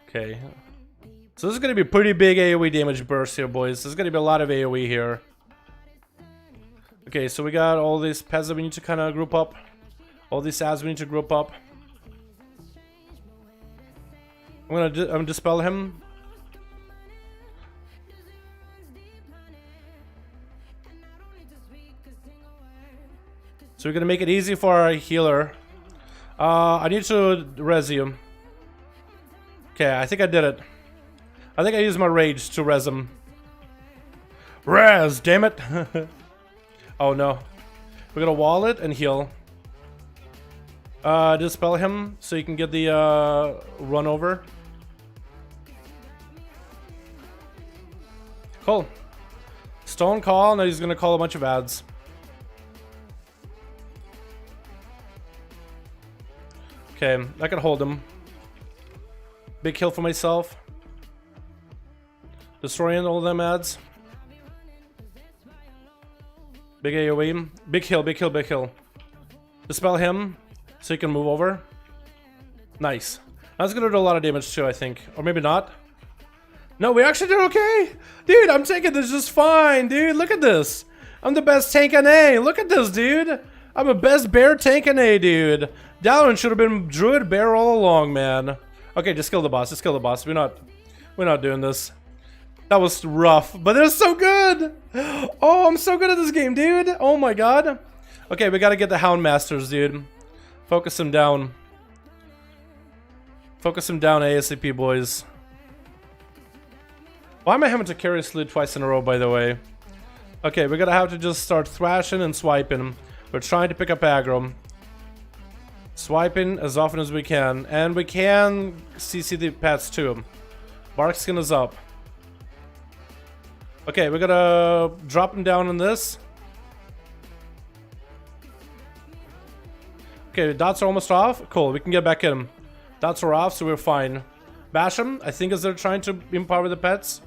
Okay. So this is gonna be a pretty big AoE damage burst here, boys. There's gonna be a lot of AoE here. Okay, so we got all these pets that we need to kind of group up. All these ads we need to group up. I'm gonna dispel him. So we're gonna make it easy for our healer. I need to res him. Okay, I think I did it. I think I used my rage to res him. Res, damn it! Oh no. We're gonna wall it and heal. Dispel him so you can get the run over. Cool. Stone call, now he's gonna call a bunch of ads. Okay, I can hold him. Big kill for myself. Destroying all of them ads. Big AoE. Big kill. Dispel him so he can move over. Nice. That's gonna do a lot of damage too, I think. Or maybe not. No, we actually did okay! Dude, I'm taking this just fine, dude. Look at this. I'm the best tank NA. Look at this, dude. I'm a best bear tank NA, dude. Dalaran should have been druid bear all along, man. Okay, just kill the boss. Just kill the boss. We're not doing this. That was rough, but it was so good. Oh, I'm so good at this game, dude. Oh my god. Okay, we gotta get the Hound Masters, dude. Focus him down. Focus him down ASAP, boys. Why am I having to carry Slid twice in a row, by the way? Okay, we're gonna have to just start thrashing and swiping. We're trying to pick up aggro. Swiping as often as we can. And we can CC the pets too. Bark skin is up. Okay, we're gonna drop him down on this. Okay, dots are almost off. Cool, we can get back in. Dots are off, so we're fine. Bash him, I think, as they're trying to empower the pets.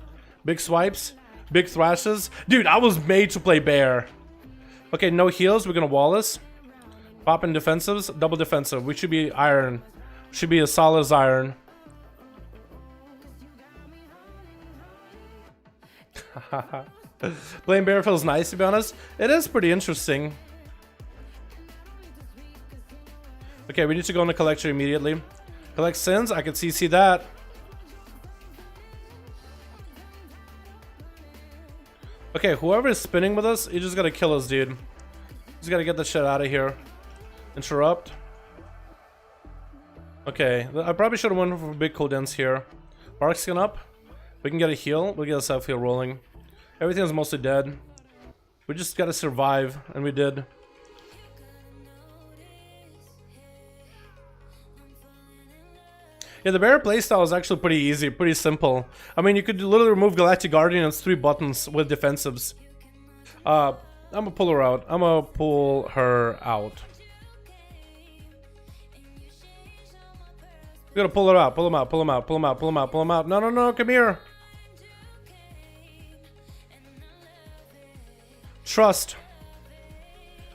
Big swipes. Big thrashes. Dude, I was made to play bear. Okay, no heals. We're gonna wall this. Pop in defensives. Double defensive. We should be iron. Should be as solid as iron. Playing bear feels nice, to be honest. It is pretty interesting. Okay, we need to go in the collector immediately. Collect sins. I can CC that. Okay, whoever is spinning with us, you just gotta kill us, dude. Just gotta get the shit out of here. Interrupt. Okay, I probably should have went for big cooldowns here. Bark skin up. We can get a heal. We'll get a self-heal rolling. Everything's mostly dead. We just gotta survive, and we did. Yeah, the bear playstyle is actually pretty easy, pretty simple. I mean, you could literally remove Galactic Guardian and it's 3 buttons with defensives. I'm gonna pull her out. I'm gonna pull her out. We gotta pull her out. Pull him out. Pull him out. Pull him out. Pull him out. Pull him out. No, no, no. Come here. Trust.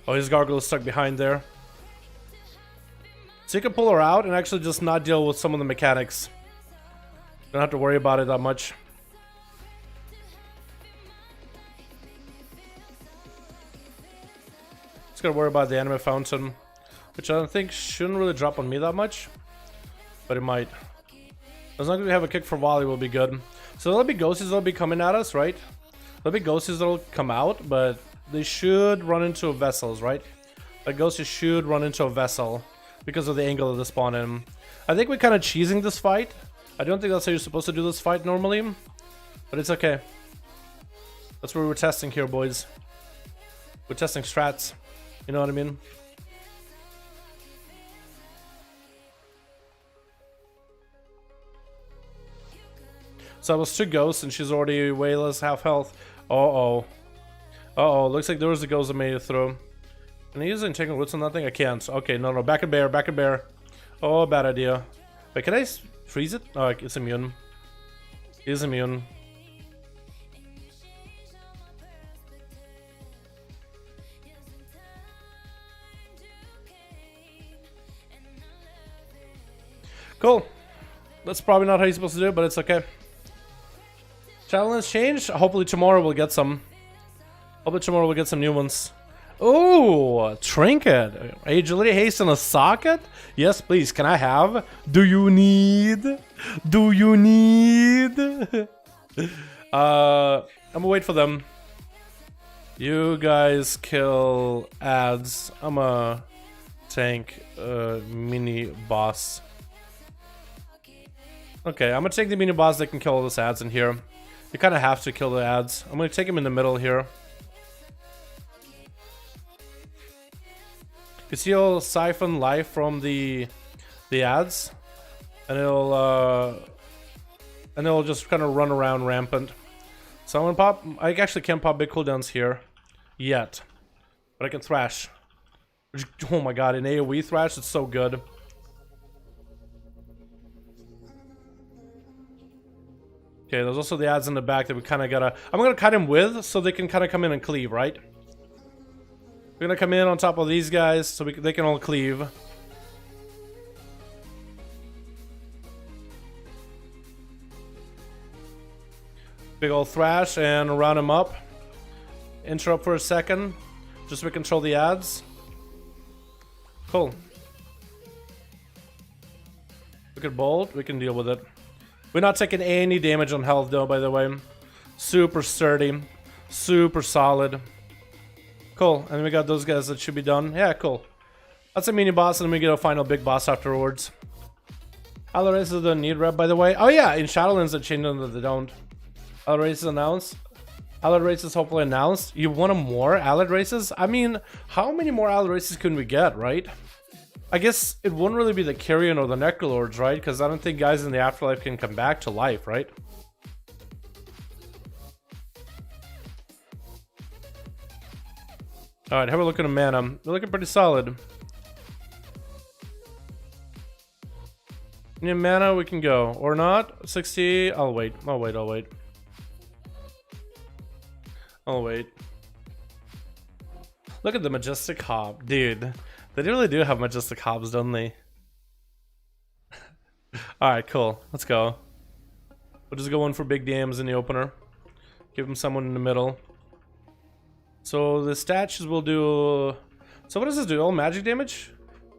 Oh, his gargoyle is stuck behind there. So you can pull her out and actually just not deal with some of the mechanics. Don't have to worry about it that much. Just gotta worry about the anime fountain, which I don't think shouldn't really drop on me that much, but it might. As long as we have a kick for volley, we'll be good. So there'll be ghosties that'll be coming at us, right? There'll be ghosties that'll come out, but they should run into vessels, right? A ghostie should run into a vessel because of the angle of the spawn in. I think we're kind of cheesing this fight. I don't think that's how you're supposed to do this fight normally, but it's okay. That's what we're testing here, boys. We're testing strats. You know what I mean? So I was 2 ghosts and she's already way less half health. Uh-oh. Uh-oh, looks like there was a ghost that made it through. Can I use Enchanting Roots on that thing? I can't. Okay, no, no. Back and bear, back and bear. Oh, bad idea. Wait, can I freeze it? Oh, it's immune. It is immune. Cool. That's probably not how you're supposed to do it, but it's okay. Shadowlands changed? Hopefully tomorrow we'll get some. Hopefully tomorrow we'll get some new ones. Oh, trinket. Agility, haste, and a socket? Yes, please. Can I have? Do you need? Do you need? I'm gonna wait for them. You guys kill ads. I'm a tank mini boss. Okay, I'm gonna take the mini boss that can kill all those ads in here. You kind of have to kill the ads. I'm gonna take him in the middle here. You see, he'll siphon life from the ads, and it'll just kind of run around rampant. So I'm gonna pop. I actually can't pop big cooldowns here yet, but I can thrash. Oh my god, in AoE thrash, it's so good. Okay, there's also the ads in the back that we kind of gotta. I'm gonna cut him with so they can kind of come in and cleave, right? We're gonna come in on top of these guys so they can all cleave. Big old thrash and round him up. Interrupt for a second, just so we control the ads. Cool. We could bolt, we can deal with it. We're not taking any damage on health though, by the way. Super sturdy, super solid. Cool, and then we got those guys that should be done. Yeah, cool. That's a mini boss, and then we get a final big boss afterwards. Allied races don't need rep, by the way. Oh yeah, in Shadowlands they changed them that they don't. Allied races announced. Allied races hopefully announced. You want more allied races? I mean, how many more allied races can we get, right? I guess it wouldn't really be the Carrion or the Necrolords, right? Because I don't think guys in the afterlife can come back to life, right? Alright, have a look at a mana. They're looking pretty solid. Any mana, we can go. Or not. 60. I'll wait. I'll wait. I'll wait. I'll wait. Look at the Majestic Hob. Dude, they really do have Majestic Hobs, don't they? Alright, cool. Let's go. We'll just go in for big dams in the opener. Give him someone in the middle. So the statues will do. So what does this do? All magic damage?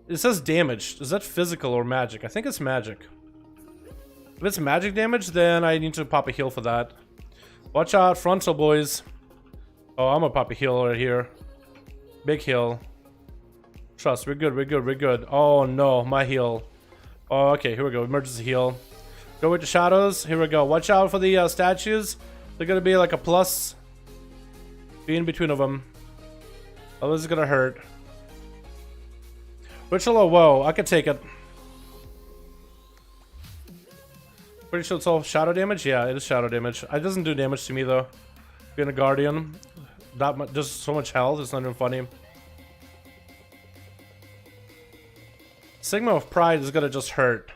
It says damage. Is that physical or magic? I think it's magic. If it's magic damage, then I need to pop a heal for that. Watch out, frontal boys. Oh, I'm gonna pop a heal right here. Big heal. Trust, we're good, we're good, we're good. Oh no, my heal. Oh, okay, here we go. Emergency heal. Go with the shadows. Here we go. Watch out for the statues. They're gonna be like a plus. Be in between of them. Oh, this is gonna hurt. Ritual of Woe. I can take it. Pretty sure it's all shadow damage. Yeah, it is shadow damage. It doesn't do damage to me though. Being a guardian, that much, just so much health. It's not even funny. Sigma of Pride is gonna just hurt.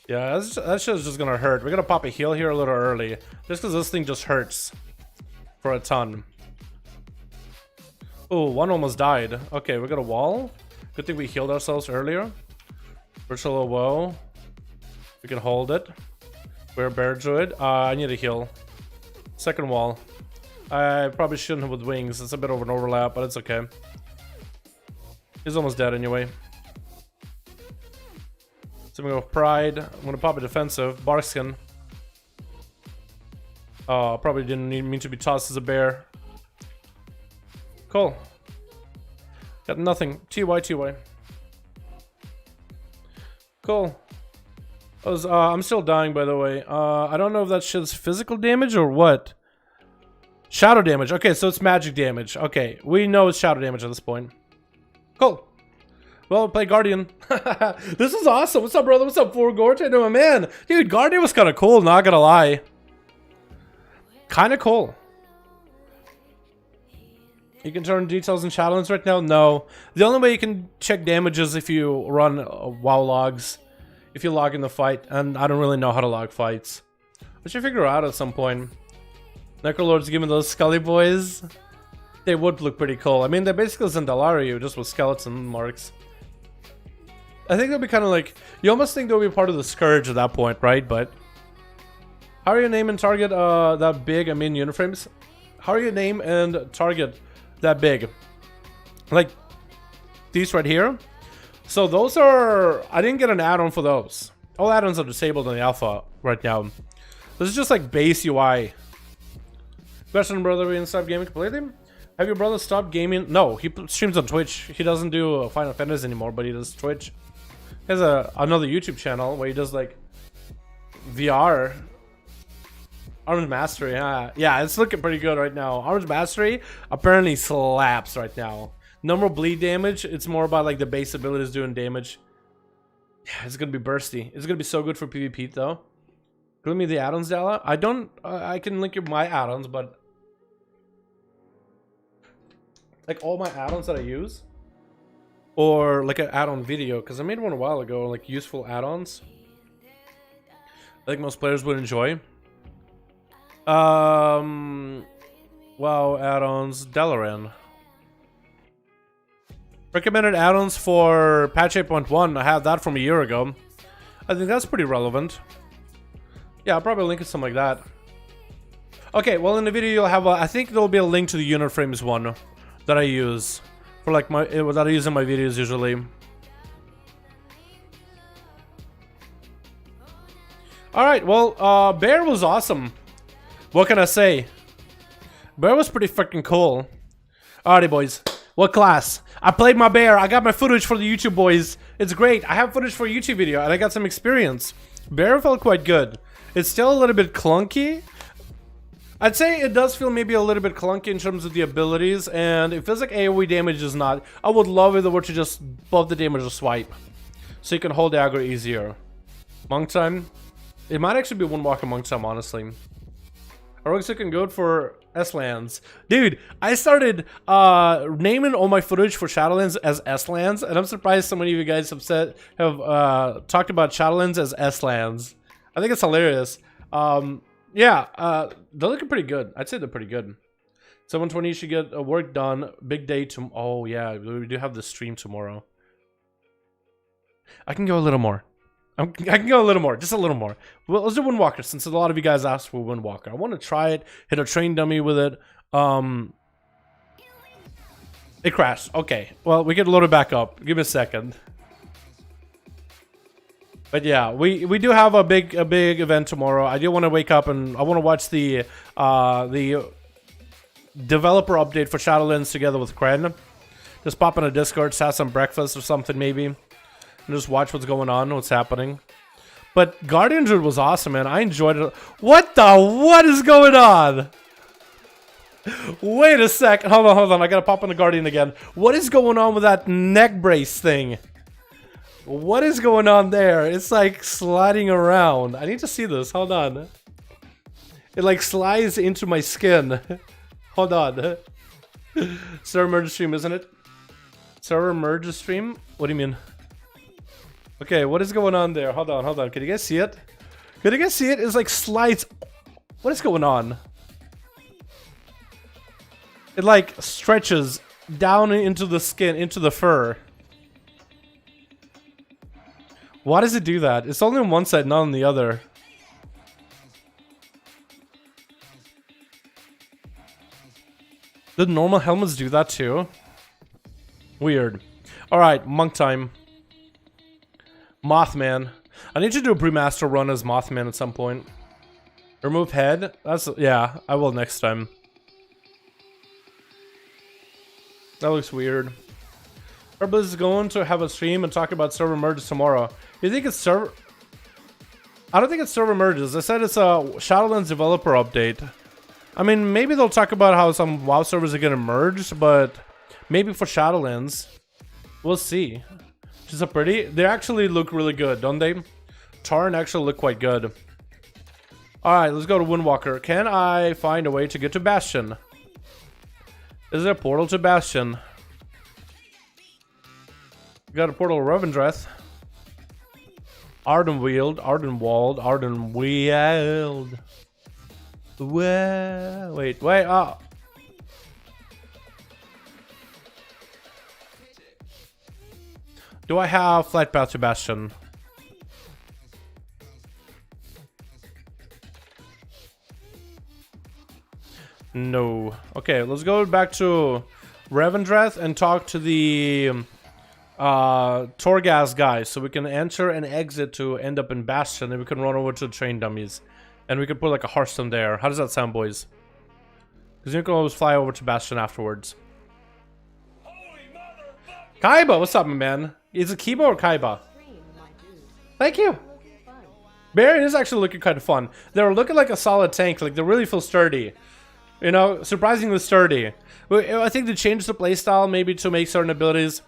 Yeah, that shit is just gonna hurt. We're gonna pop a heal here a little early, just because this thing just hurts for a ton. Oh, one almost died. Okay, we got a wall. Good thing we healed ourselves earlier. Virtual Woe. We can hold it. We're Bear Druid. I need a heal. Second wall. I probably shouldn't have with wings. It's a bit of an overlap, but it's okay. He's almost dead anyway. So I'm gonna go Pride. I'm gonna pop a defensive. Barkskin. Oh, probably didn't mean to be tossed as a bear. Cool. Got nothing. TY. Cool. I'm still dying, by the way. I don't know if that shit's physical damage or what. Shadow damage. Okay, so it's magic damage. Okay, we know it's shadow damage at this point. Cool. Well, play Guardian. This is awesome. What's up, brother? What's up, Gorge? I know my man. Dude, Guardian was kind of cool, not gonna lie. Kind of cool. You can turn details in Shadowlands right now? No. The only way you can check damage is if you run WoW logs. If you log in the fight, and I don't really know how to log fights. I should figure out at some point. Necrolords giving those Scully boys. They would look pretty cool. I mean, they're basically Dalaran, just with skeleton marks. I think they'll be kind of like... You almost think they'll be part of the Scourge at that point, right? But... How are you name and target that big? I mean, uniframes? How are you name and target that big? Like, these right here? So those are... I didn't get an add-on for those. All add-ons are disabled in the alpha right now. This is just like base UI. Question, brother, we didn't stop gaming completely? Have your brother stopped gaming? No, he streams on Twitch. He doesn't do Final Fantasy anymore, but he does Twitch. He has another YouTube channel where he does like VR. Armed Mastery, yeah, it's looking pretty good right now. Armed Mastery apparently slaps right now. No more bleed damage. It's more about like the base abilities doing damage. Yeah, it's gonna be bursty. It's gonna be so good for PvP though. Give me the add-ons, Dala. I don't. I can link you my add-ons, but like all my add-ons that I use, or like an add-on video, because I made one a while ago, like useful add-ons. I think most players would enjoy. Wow, add-ons, Dalaran. Recommended add-ons for patch 8.1. I have that from a year ago. I think that's pretty relevant. Yeah, I'll probably link it something like that. Okay, well in the video you'll have I think there'll be a link to the unit frames one that I use for like my that I use in my videos usually. All right, well, Bear was awesome. What can I say? Bear was pretty freaking cool. Alrighty, boys. What class? I played my Bear. I got my footage for the YouTube, boys. It's great. I have footage for a YouTube video, and I got some experience. Bear felt quite good. It's still a little bit clunky. I'd say it does feel maybe a little bit clunky in terms of the abilities, and it feels like AoE damage is not. I would love if it were to just buff the damage or swipe, so you can hold the aggro easier. Monk time. It might actually be one walk in Monk time, honestly. Rogue's looking good for S-Lands. Dude, I started naming all my footage for Shadowlands as S-Lands, and I'm surprised so many of you guys have talked about Shadowlands as S-Lands. I think it's hilarious. Yeah, they're looking pretty good. I'd say they're pretty good. 720 should get work done. Big day to... Oh, yeah, we do have the stream tomorrow. I can go a little more. I can go a little more, just a little more. Well, let's do Windwalker, since a lot of you guys asked for Windwalker. I want to try it, hit a train dummy with it. It crashed. Okay, well, we get loaded back up. Give me a second. But yeah, we do have a big event tomorrow. I do want to wake up and I want to watch the developer update for Shadowlands together with Kren. Just pop in a Discord, have some breakfast or something maybe. And just watch what's going on, what's happening. But Guardian Druid was awesome, man. I enjoyed it. What is going on? Wait a sec. Hold on. I gotta pop on the Guardian again. What is going on with that neck brace thing? What is going on there? It's like sliding around. I need to see this. Hold on. It like slides into my skin. Hold on. Server merge stream, isn't it? Server merge stream? What do you mean? Okay, what is going on there? Hold on. Can you guys see it? Can you guys see it? It's like slides. What is going on? It like stretches down into the skin, into the fur. Why does it do that? It's only on one side, not on the other. Did normal helmets do that too? Weird. Alright, monk time. Mothman. I need to do a Brewmaster run as Mothman at some point. Remove head? Yeah, I will next time. That looks weird. Herblizz is going to have a stream and talk about server merges tomorrow. You think it's server... I don't think it's server merges. I said it's a Shadowlands developer update. I mean, maybe they'll talk about how some WoW servers are getting merged, but maybe for Shadowlands. We'll see. She's a pretty... They actually look really good, don't they? Tarn actually look quite good. Alright, let's go to Windwalker. Can I find a way to get to Bastion? Is there a portal to Bastion? Got a portal to Revendreth. Ardenweald, Ardenweald. Well, wait, oh. Do I have flight path to Bastion? No. Okay, let's go back to Revendreth and talk to the Torghast guys, so we can enter and exit to end up in Bastion, and we can run over to the train dummies, and we can put like a Hearthstone there. How does that sound, boys? Because you can always fly over to Bastion afterwards. Kaiba, what's up, my man? Is it Kiba or Kaiba? Thank you. Baron is actually looking kind of fun. They're looking like a solid tank. Like, they really feel sturdy. You know, surprisingly sturdy. I think they changed the playstyle maybe to make certain abilities.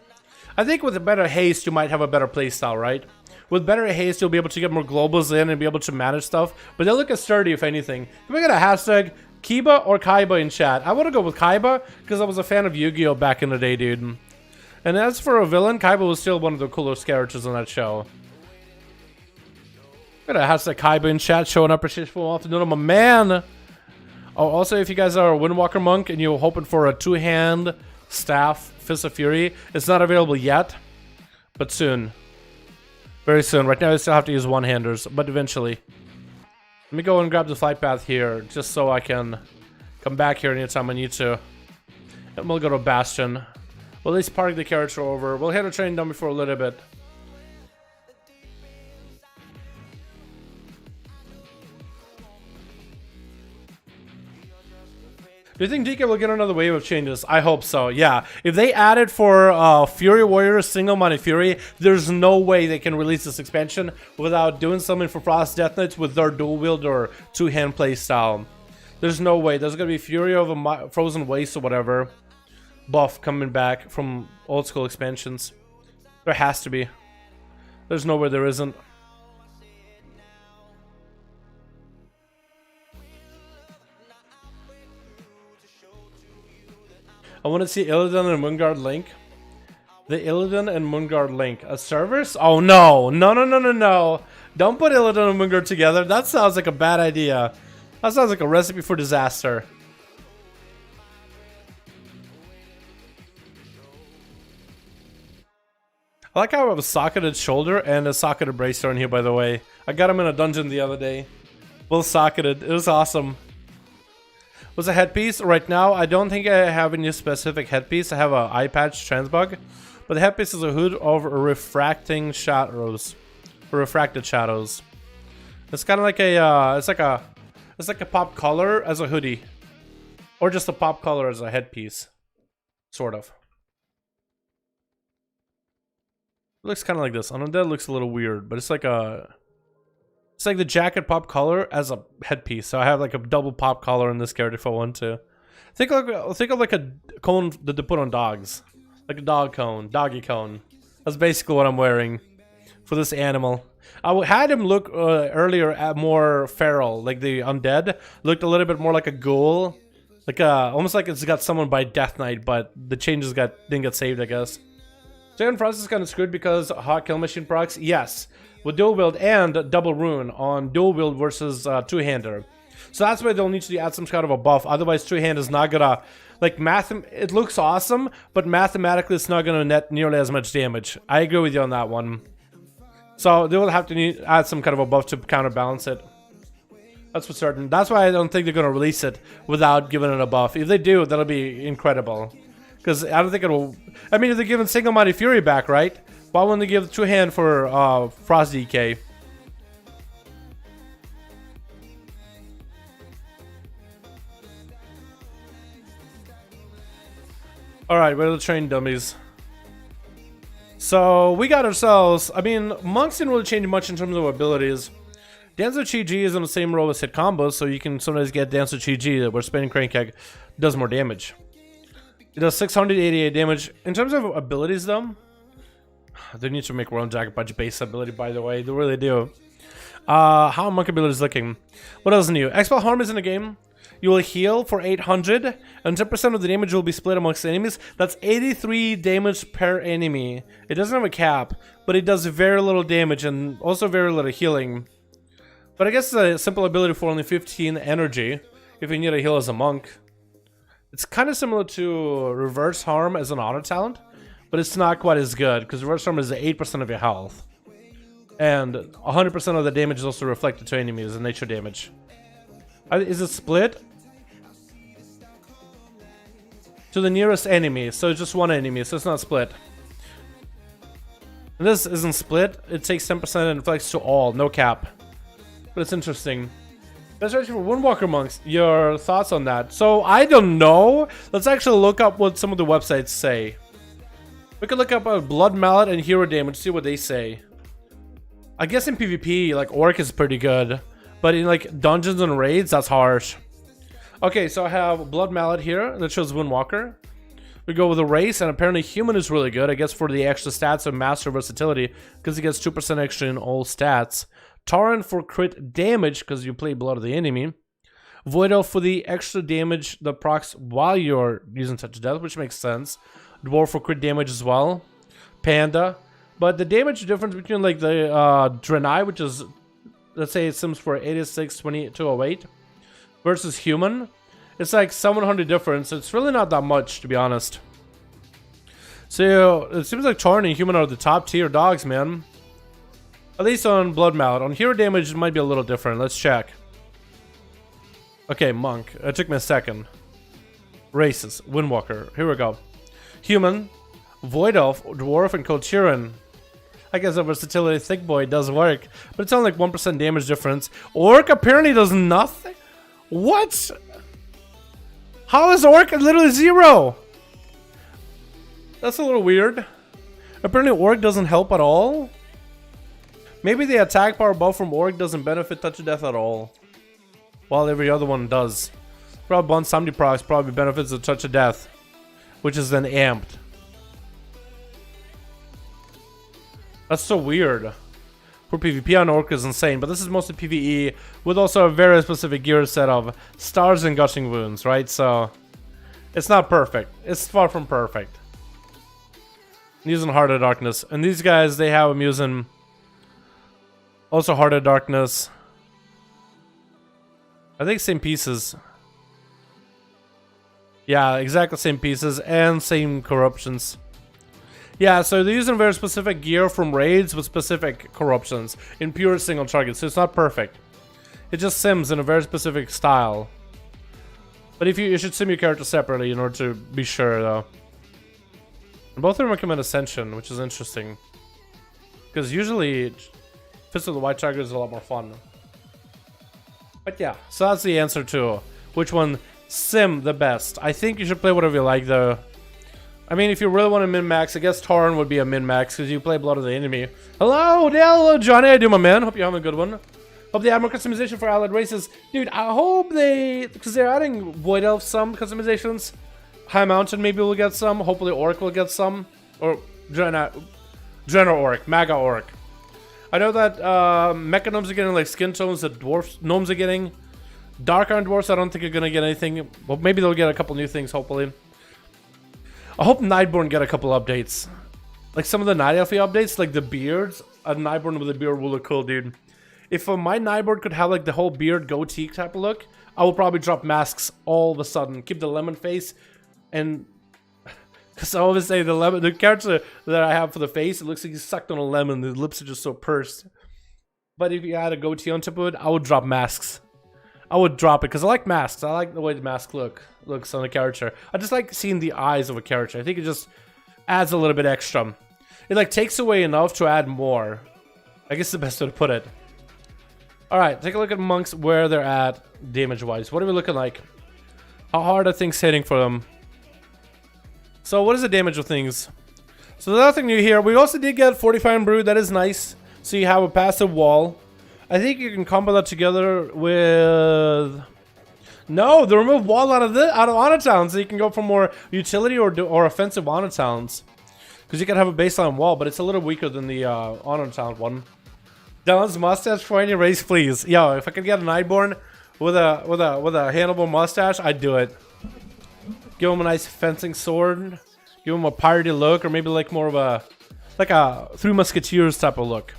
I think with a better haste, you might have a better playstyle, right? With better haste, you'll be able to get more globals in and be able to manage stuff. But they look as sturdy, if anything. Can we get a hashtag Kiba or Kaiba in chat? I want to go with Kaiba because I was a fan of Yu-Gi-Oh! Back in the day, dude. And as for a villain, Kaiba was still one of the coolest characters on that show. Got a hashtag Kaiba in chat, showing appreciation for all afternoon. I'm a man. Oh, also, if you guys are a Windwalker monk and you're hoping for a two-hand staff Fist of Fury, it's not available yet, but soon. Very soon. Right now, I still have to use one-handers, but eventually. Let me go and grab the flight path here, just so I can come back here anytime I need to. And we'll go to Bastion. We'll at least park the character over. We'll hit a train dummy for a little bit. Do you think DK will get another wave of changes? I hope so, yeah. If they add it for Fury Warriors, single-minded Fury, there's no way they can release this expansion without doing something for Frost Death Knights with their dual-wield or two-hand play style. There's no way. There's going to be Fury of a Frozen Waste or whatever buff coming back from old-school expansions. There has to be. There's no way there isn't. I want to see Illidan and Moonguard link. The Illidan and Moonguard link. A servers? Oh no. No. Don't put Illidan and Moonguard together. That sounds like a bad idea. That sounds like a recipe for disaster. I like how I have a socketed shoulder and a socketed bracer in here, by the way. I got him in a dungeon the other day. Both socketed. It was awesome. Was a headpiece? Right now, I don't think I have any specific headpiece. I have an eye patch transbug, but the headpiece is a hood of refracting shadows, refracted shadows. It's kind of like a, it's like a pop collar as a hoodie, or just a pop collar as a headpiece, sort of. It looks kind of like this. Undead looks a little weird, but it's like a, It's like the jacket pop collar as a headpiece. So I have like a double pop collar in this character if I want to. Think of like a cone that they put on dogs. Like a dog cone, doggy cone. That's basically what I'm wearing for this animal. I had him look earlier at more feral, like the undead. Looked a little bit more like a ghoul. Like almost like it's got someone by Death Knight, but the changes didn't get saved, I guess. Second Frost is kind of screwed because hot kill machine procs. Yes, with dual wield and double rune on dual wield versus two-hander. So that's why they'll need to add some kind of a buff. Otherwise, two-hand is not gonna like it looks awesome, but mathematically it's not gonna net nearly as much damage. I agree with you on that one. So they will have to add some kind of a buff to counterbalance it. That's for certain. That's why I don't think they're gonna release it without giving it a buff. If they do, that'll be incredible. Because I don't think it'll... I mean, if they're giving Single Mighty Fury back, right? Why wouldn't they give two-hand for Frost DK? Alright, we're the train dummies. So, we got ourselves... I mean, monks didn't really change much in terms of abilities. Dancer Chi-Ji is on the same row as hit combos, so you can sometimes get Dancer Chi-Ji where Spinning Crane Keg does more damage. It does 688 damage. In terms of abilities, though, they need to make Royal Jacket Budge base ability, by the way. They really do. How Monk ability is looking. What else new? Expel Harm is in the game. You will heal for 800, and 10% of the damage will be split amongst enemies. That's 83 damage per enemy. It doesn't have a cap, but it does very little damage and also very little healing. But I guess it's a simple ability for only 15 energy if you need a heal as a monk. It's kind of similar to Reverse Harm as an auto talent, but it's not quite as good because Reverse Harm is 8% of your health. And 100% of the damage is also reflected to enemies and nature damage. Is it split? To the nearest enemy, so it's just one enemy, so it's not split. And this isn't split, it takes 10% and inflicts to all, no cap. But it's interesting. That's actually for Windwalker monks. Your thoughts on that? So I don't know. Let's actually look up what some of the websites say. We could look up Blood Mallet and Hero Damage, see what they say. I guess in PvP, like Orc is pretty good, but in like dungeons and raids, that's harsh. Okay, so I have Blood Mallet here that shows Windwalker. We go with a race, and apparently Human is really good. I guess for the extra stats of Master Versatility, because he gets 2% extra in all stats. Tauren for crit damage, because you play Blood of the Enemy. Void Elf for the extra damage that procs while you're using Touch of Death, which makes sense. Dwarf for crit damage as well. Panda. But the damage difference between like the Draenei, which is, let's say it sims for 86, 208, versus Human, it's like 700 difference. It's really not that much, to be honest. So it seems like Tauren and Human are the top tier dogs, man. At least on Blood Mallet. On hero damage, it might be a little different. Let's check. Okay, Monk. It took me a second. Races. Windwalker. Here we go. Human. Void Elf. Dwarf and Kolchiran. I guess the versatility Thick Boy does work. But it's only like 1% damage difference. Orc apparently does nothing? What? How is Orc literally 0? That's a little weird. Apparently Orc doesn't help at all. Maybe the attack power buff from Orc doesn't benefit Touch of Death at all, while every other one does. Probably Bond Somebody procs probably benefits the Touch of Death, which is then amped. That's so weird. For PvP on Orc is insane, but this is mostly PvE with also a very specific gear set of stars and gushing wounds, right? So it's not perfect. It's far from perfect. I'm using Heart of Darkness, and these guys, they have them using also Heart of Darkness. I think same pieces. Yeah, exactly same pieces and same corruptions. Yeah, so they're using very specific gear from raids with specific corruptions in pure single target, so it's not perfect. It just sims in a very specific style. But if you should sim your character separately in order to be sure, though. And both of them recommend Ascension, which is interesting. Because usually Fist of the White Tiger is a lot more fun. But yeah, so that's the answer to which one sim the best. I think you should play whatever you like, though. I mean, if you really want to min-max, I guess Tauren would be a min-max because you play Blood of the Enemy. Hello, Johnny. I do, my man. Hope you're having a good one. Hope they add more customization for allied races. Dude, I hope they... Because they're adding Void Elf some customizations. High Mountain maybe will get some. Hopefully Orc will get some. Or Drenna Orc. Maga Orc. I know that Mecha Gnomes are getting like skin tones that Dwarf Gnomes are getting. Dark Iron Dwarfs I don't think are going to get anything. Well, maybe they'll get a couple new things, hopefully. I hope Nightborn get a couple updates. Like some of the Night Elf updates, like the beards. A Nightborn with a beard will look cool, dude. If my Nightborn could have like the whole beard goatee type of look, I will probably drop masks all of a sudden. Keep the lemon face, and because I always say the character that I have for the face, it looks like he sucked on a lemon. The lips are just so pursed. But if you had a goatee on top of it, I would drop masks. I would drop it because I like masks. I like the way the mask looks on a character. I just like seeing the eyes of a character. I think it just adds a little bit extra. It like takes away enough to add more. I guess the best way to put it. Alright, take a look at monks where they're at damage wise. What are we looking like? How hard are things hitting for them? So what is the damage of things? So there's nothing new here. We also did get 45 and Brood. That is nice. So you have a passive wall. I think you can combo that together with... No, the remove wall out of honor towns, so you can go for more utility or offensive honor towns. Because you can have a baseline wall, but it's a little weaker than the honor town one. Dylan's mustache for any race, please. Yo, if I could get a Nightborn with a Hannibal mustache, I'd do it. Give him a nice fencing sword. Give him a piratey look, or maybe like more of a Three Musketeers type of look.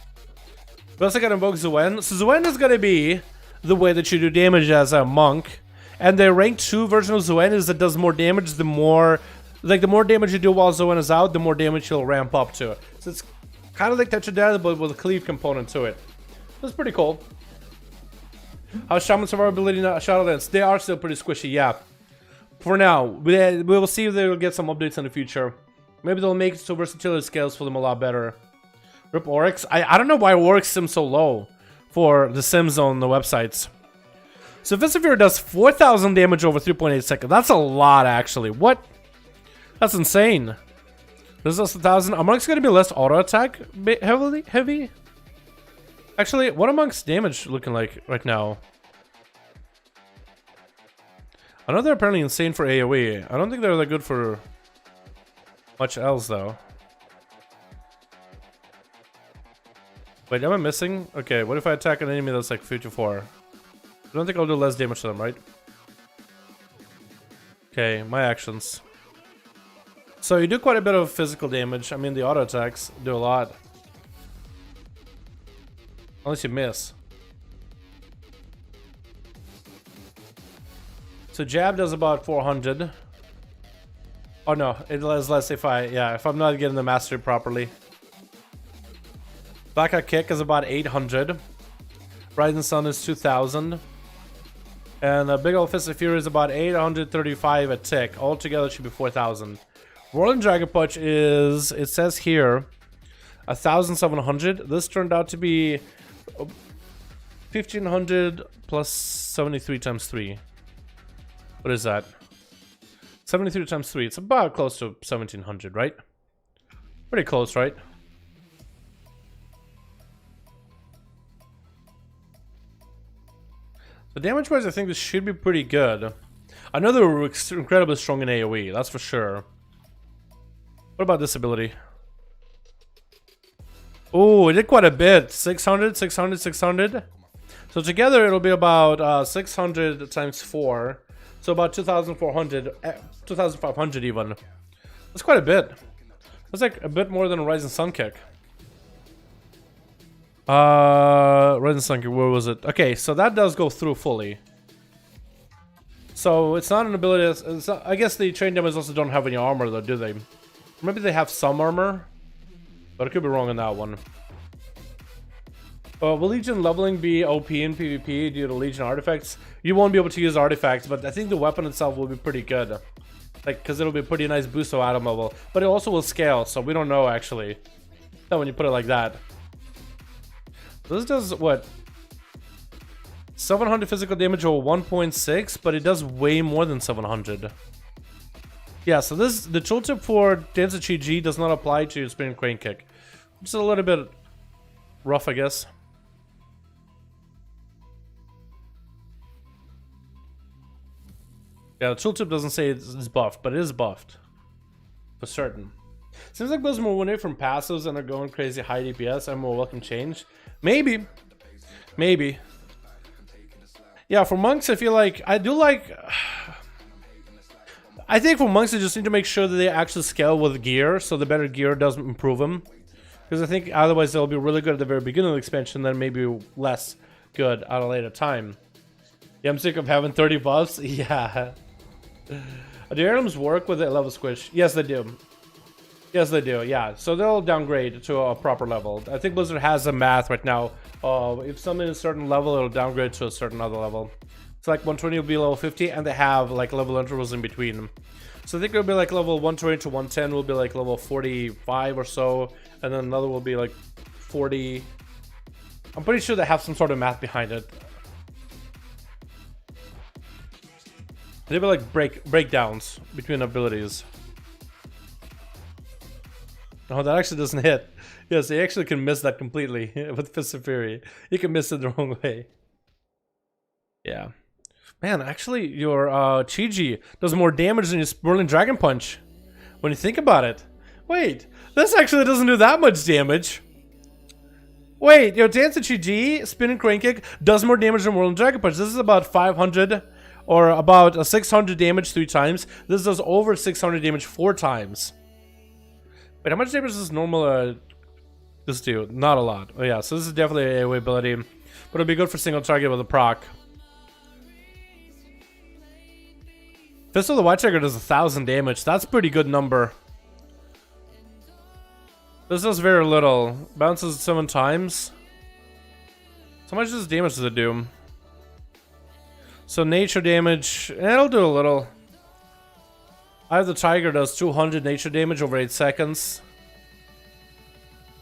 We also got to invoke Zuen. So Zuen is gonna be the way that you do damage as a monk. And the rank 2 version of Zuen is that does more damage the more damage you do while Zuen is out, the more damage he'll ramp up to. So it's kind of like Tetradeath, but with a cleave component to it. That's pretty cool. How's Shaman survivability now? Shadowlands? They are still pretty squishy, yeah. For now, we will see if they will get some updates in the future. Maybe they'll make it so versatility scales for them a lot better. Rip Oryx. I don't know why Oryx seems so low for the Sims on the websites. So Visivir does 4,000 damage over 3.8 seconds. That's a lot, actually. What? That's insane. This is 1,000. Are monks going to be less auto attack heavy? Actually, what are monks damage looking like right now? I know they're apparently insane for AoE. I don't think they're that good for much else, though. Wait, am I missing? Okay, what if I attack an enemy that's like 54? I don't think I'll do less damage to them, right? Okay, my actions. So you do quite a bit of physical damage. I mean, the auto attacks do a lot. Unless you miss. So jab does about 400. Oh no, it does less if I'm not getting the mastery properly. Black Hat Kick is about 800. Rising Sun is 2000. And a Big Ol' Fist of Fury is about 835 a tick. Altogether it should be 4000. Whirling Dragon Punch is, it says here, 1700. This turned out to be 1500 plus 73 times 3. What is that? 73 times 3. It's about close to 1700, right? Pretty close, right? So damage wise, I think this should be pretty good. I know they were incredibly strong in AoE, that's for sure. What about this ability? Oh, it did quite a bit. 600, 600, 600. So together it'll be about 600 times 4. So about 2,400, 2,500 even. That's quite a bit. That's like a bit more than a Rising Sun kick. Rising Sun kick, where was it? Okay, so that does go through fully. So it's not an ability. It's not, I guess the train demos also don't have any armor though, do they? Maybe they have some armor, but I could be wrong on that one. Will Legion leveling be OP in PvP due to Legion artifacts? You won't be able to use artifacts, but I think the weapon itself will be pretty good. Like, because it'll be a pretty nice boost to item level. But it also will scale, so we don't know actually. Not when you put it like that. This does what? 700 physical damage or 1.6, but it does way more than 700. Yeah, so this, the tooltip for Density G does not apply to Spinning Crane Kick. Which is a little bit rough, I guess. Yeah, the tooltip doesn't say it's buffed, but it is buffed. For certain. Seems like those more away from passives and are going crazy high DPS and more welcome change. Maybe. Maybe. Yeah, for monks, I feel like I do like. I think for monks, they just need to make sure that they actually scale with gear, so the better gear does improve them. Because I think otherwise they'll be really good at the very beginning of the expansion, then maybe less good at a later time. Yeah, I'm sick of having 30 buffs. Yeah. Do items work with a level squish? Yes, they do. Yes, they do. Yeah, so they'll downgrade to a proper level. I think Blizzard has a math right now. If something is a certain level, it'll downgrade to a certain other level. It's like 120 will be level 50, and they have like level intervals in between them. So I think it'll be like level 120 to 110 will be like level 45 or so, and then another will be like 40. I'm pretty sure they have some sort of math behind it. They'll be like breakdowns between abilities. Oh, that actually doesn't hit. Yes, you actually can miss that completely with Fist of Fury. You can miss it the wrong way. Yeah. Man, actually, your Chi-Ji does more damage than your Whirling Dragon Punch. When you think about it. Wait, this actually doesn't do that much damage. Wait, your Dance Chi-Ji, Spinning Crane Kick, does more damage than Whirling Dragon Punch. This is about 500 or about 600 damage 3 times. This does over 600 damage 4 times. Wait, how much damage does normal this do? Not a lot. Oh yeah, so this is definitely a AoE ability. But it'll be good for single target with a proc. Fist of the White Tiger does 1,000 damage. That's a pretty good number. This does very little. Bounces 7 times. So how much does damage does it do? So nature damage, it'll do a little. I have the Tiger does 200 nature damage over 8 seconds.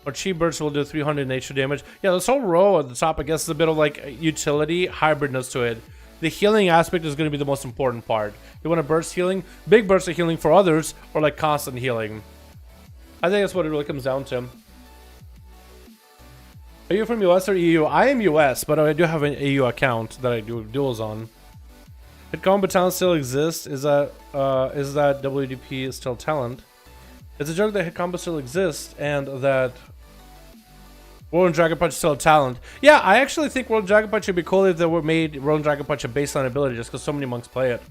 Or Chi Burst will do 300 nature damage. Yeah, this whole row at the top, I guess, is a bit of like utility, hybridness to it. The healing aspect is going to be the most important part. You want a burst healing, big burst of healing for others, or like constant healing. I think that's what it really comes down to. Are you from US or EU? I am US, but I do have an EU account that I do duels on. Hit combo talent still exists? Is that WDP is still talent? It's a joke that hit combo still exists and that Whirling Dragon Punch is still a talent. Yeah, I actually think Whirling Dragon Punch would be cool if they were made Whirling Dragon Punch a baseline ability just because so many monks play it.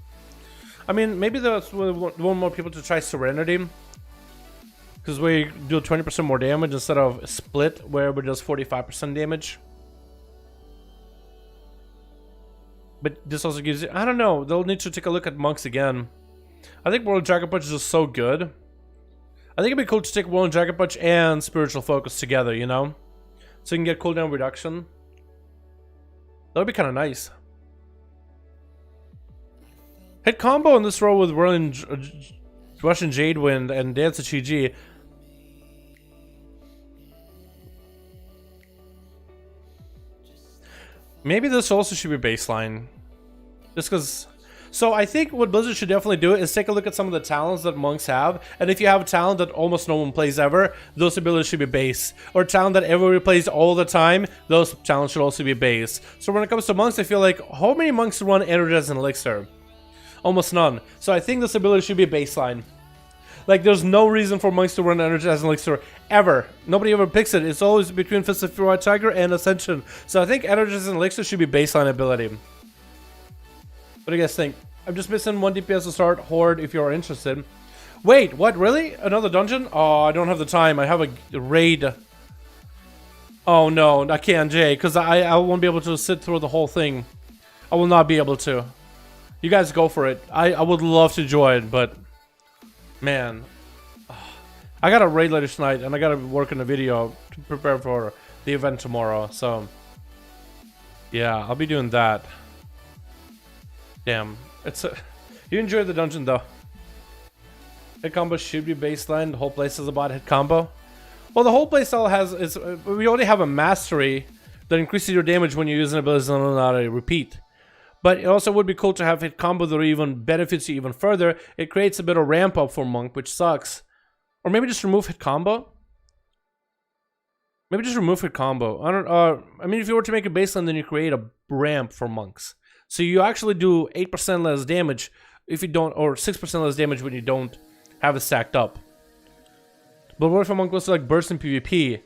I mean, maybe that's we want more people to try Serenity. Because we do 20% more damage instead of Split, where we does 45% damage. But this also gives you... I don't know. They'll need to take a look at monks again. I think Whirling Dragon Punch is just so good. I think it'd be cool to take Whirling Dragon Punch and Spiritual Focus together, you know? So you can get cooldown reduction. That would be kind of nice. Hit combo in this row with Whirling Russian Jade Wind and Dance of Chi-Ji. Maybe this also should be baseline. Just because... So I think what Blizzard should definitely do is take a look at some of the talents that monks have. And if you have a talent that almost no one plays ever, those abilities should be base. Or a talent that everybody plays all the time, those talents should also be base. So when it comes to monks, I feel like, how many monks run Energize and Elixir? Almost none. So I think this ability should be baseline. Like, there's no reason for monks to run Energize and Elixir ever. Nobody ever picks it. It's always between Fist of Fury White Tiger and Ascension. So I think Energize and Elixir should be baseline ability. What do you guys think? I'm just missing 1 DPS to start Horde if you're interested. Wait, what? Really? Another dungeon? Oh, I don't have the time. I have a raid. Oh no, I can't, Jay, because I won't be able to sit through the whole thing. I will not be able to. You guys go for it. I would love to join, but... Man, I got a raid later tonight, and I gotta work on a video to prepare for the event tomorrow. So, yeah, I'll be doing that. Damn, it's a... You enjoyed the dungeon though. Hit combo should be baseline. The whole place is about hit combo. Well, the whole playstyle has is we already have a mastery that increases your damage when you use an ability on a repeat. But it also would be cool to have hit combo that even benefits you even further. It creates a bit of ramp up for monk, which sucks. Or maybe just remove hit combo. Maybe just remove hit combo. I don't. I mean, if you were to make a baseline, then you create a ramp for monks. So you actually do 8% less damage if you don't, or 6% less damage when you don't have it stacked up. But what if a monk goes to like burst in PvP?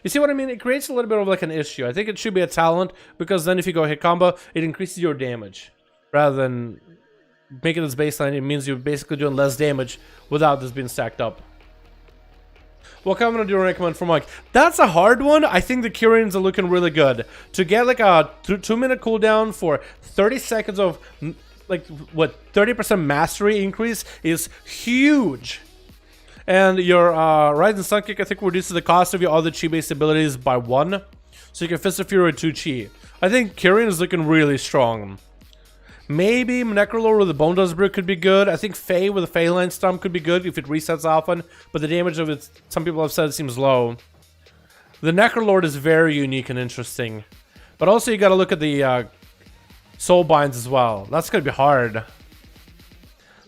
You see what I mean? It creates a little bit of like an issue. I think it should be a talent, because then if you go hit combo, it increases your damage. Rather than making this baseline, it means you're basically doing less damage without this being stacked up. What comment do you recommend for monk? That's a hard one. I think the Kyrians are looking really good. To get like a 2-minute cooldown for 30 seconds of like what 30% mastery increase is huge. And your Rise and Sun Kick, I think, reduces the cost of your other chi-based abilities by 1. So you can Fist of Fury with 2 chi. I think Kyrian is looking really strong. Maybe Necrolord with the Bone Dust Brew could be good. I think Fae with a Phalanx Storm could be good if it resets often. But the damage of it, some people have said, seems low. The Necrolord is very unique and interesting. But also you gotta look at the Soul Binds as well. That's gonna be hard.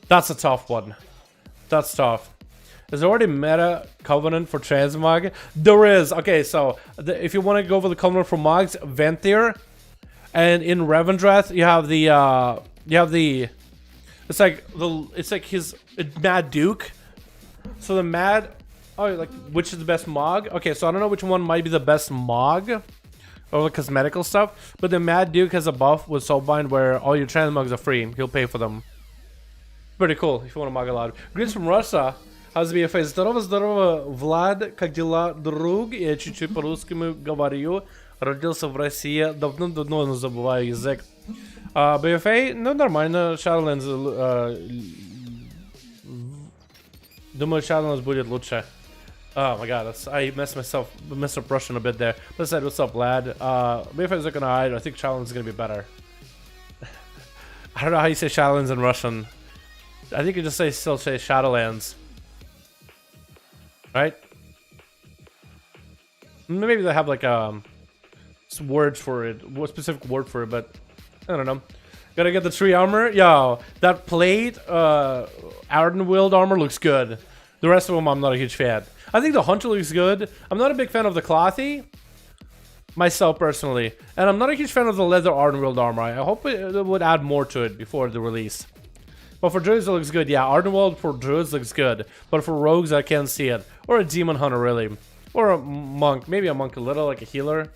That's a tough one. That's tough. Is there already meta Covenant for Transmog? There is. Okay, so if you want to go for the Covenant for Mogs, Venthyr. And in Revendreth, you have the it's like his Mad Duke. So the Mad, oh, like which is the best Mog? Okay, so I don't know which one might be the best Mog, or the cosmetical stuff. But the Mad Duke has a buff with Soulbind where all your transmogs are free. He'll pay for them. Pretty cool if you want to mog a lot. Greetings from Russia. How's the BFA? Здорово, Влад, как дела, друг? Я чуть-чуть по-русски говорю. Родился в России, давно не забываю язык. BFA, ну нормально, Shadowlands, думаю, Shadowlands будет лучше. Oh my god, I messed up Russian a bit there. Let's say, what's up, lad? BFA is looking alright, I think Shadowlands is gonna be better. I don't know how you say Shadowlands in Russian. I think you just still say Shadowlands. Right? Maybe they have like words for it, a specific word for it, but I don't know. Gotta get the tree armor. Yo, that plate, Ardenwild armor looks good. The rest of them I'm not a huge fan. I think the Hunter looks good. I'm not a big fan of the Clothy, myself personally. And I'm not a huge fan of the leather Ardenwild armor. I hope it would add more to it before the release. But for druids it looks good. Yeah, Ardenwild for druids looks good. But for rogues I can't see it. Or a demon hunter really. Or a monk. Maybe a monk a little, like a healer.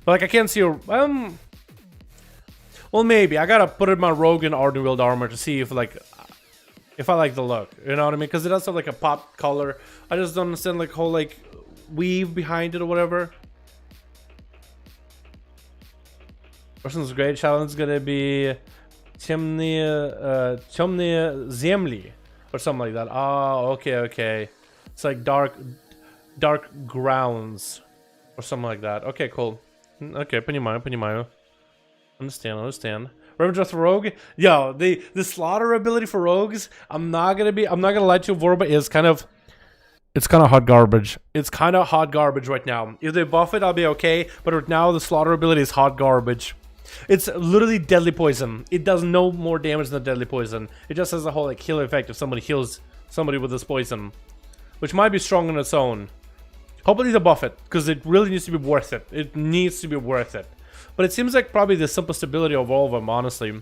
But like I can't see a well, maybe I gotta put in my rogue in Ardenwild armor to see if I like the look, you know what I mean? Because it does have like a pop color. I just don't understand like whole like weave behind it or whatever. Russian's great. Challenge is gonna be темные земли or something like that. Oh, okay. It's like dark grounds or something like that. Okay, cool. Okay, понимаю. Understand. Revendreth Rogue, yo, the slaughter ability for rogues. I'm not gonna lie to you, Vorba is it's kind of hot garbage. It's kind of hot garbage right now. If they buff it, I'll be okay. But right now, the slaughter ability is hot garbage. It's literally deadly poison. It does no more damage than deadly poison. It just has a whole like healing effect if somebody heals somebody with this poison, which might be strong on its own. Hopefully they buff it, because it really needs to be worth it. It needs to be worth it. But it seems like probably the simplest ability of all of them, honestly.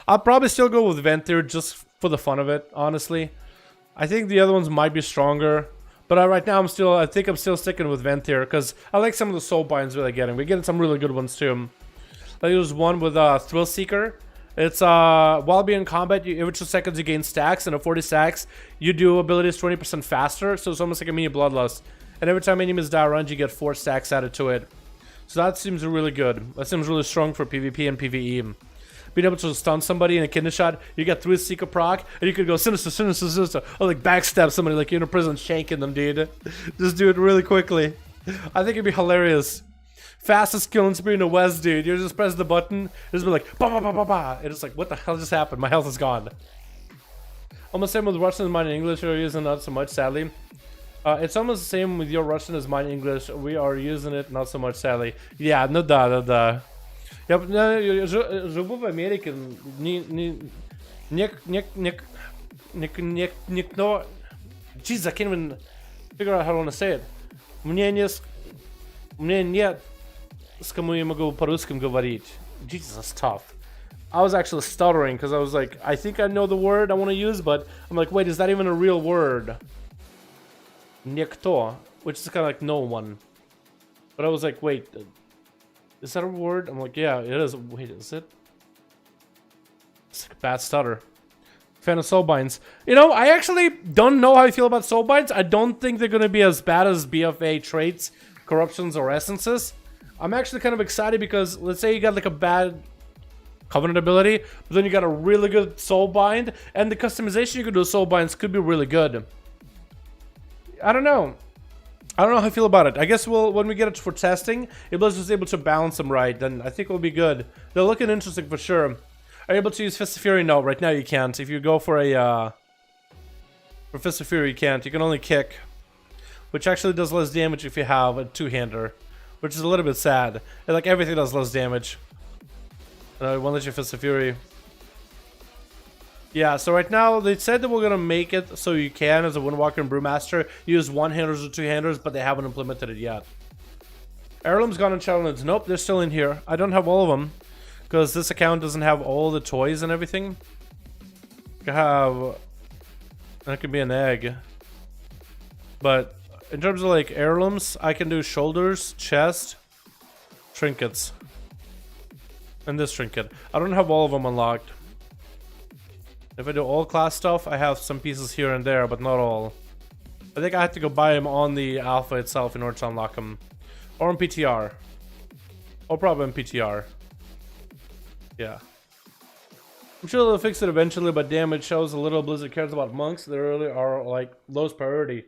I'll probably still go with Venthyr just for the fun of it, honestly. I think the other ones might be stronger. But right now I think I'm still sticking with Venthyr, because I like some of the soul binds we're getting. We're getting some really good ones too. Like there's one with Thrill Seeker. It's while being in combat, every 2 seconds you gain stacks, and at 40 stacks, you do abilities 20% faster. So it's almost like a mini Bloodlust. And every time enemies die around, you get 4 stacks added to it. So that seems really good. That seems really strong for PvP and PvE. Being able to stun somebody in a kidney shot, you get 3 Seeker proc, and you could go sinister, or like backstab somebody like you're in a prison shanking them, dude. Just do it really quickly. I think it'd be hilarious. Fastest kill in speed in the West, dude. You just press the button, just be like, ba ba ba ba ba. And it's like, what the hell just happened? My health is gone. Almost same with Russian as mine in English. We're using not so much, sadly. It's almost the same with your Russian as mine in English. We are using it not so much, sadly. Yeah, no da. Я живу в Америке. Никто... Jeez, I can't even figure out how I want to say it. Мне нет с кому я могу по-русски говорить. Jesus, that's tough. I was actually stuttering because I was like, I think I know the word I want to use, but I'm like, wait, is that even a real word? Nikto, which is kind of like no one. But I was like, wait, is that a word? I'm like, yeah, it is. Wait, is it? It's like a bad stutter. Fan of soulbinds. You know, I actually don't know how I feel about soulbinds. I don't think they're going to be as bad as BFA traits, corruptions, or essences. I'm actually kind of excited because let's say you got like a bad Covenant ability, but then you got a really good soulbind, and the customization you can do with soulbinds could be really good. I don't know. I don't know how I feel about it. I guess when we get it for testing, if Blizzard's just able to balance them right, then I think it'll be good. They're looking interesting for sure. Are you able to use Fist of Fury? No, right now you can't. If you go for a for Fist of Fury, you can't. You can only kick, which actually does less damage if you have a two-hander, which is a little bit sad. And like everything does less damage. It won't let you Fist of Fury. Yeah, so right now they said that we're gonna make it so you can, as a Windwalker and Brewmaster, use one-handers or two-handers, but they haven't implemented it yet. Heirloom's gone in Shadowlands. Nope, they're still in here. I don't have all of them because this account doesn't have all the toys and everything. I have that could be an egg, but in terms of like heirlooms, I can do shoulders, chest, trinkets. And this trinket. I don't have all of them unlocked. If I do all class stuff, I have some pieces here and there, but not all. I think I had to go buy them on the alpha itself in order to unlock them. Or in PTR. Or probably in PTR. Yeah. I'm sure they'll fix it eventually, but damn, it shows a little Blizzard cares about monks. They really are like lowest priority.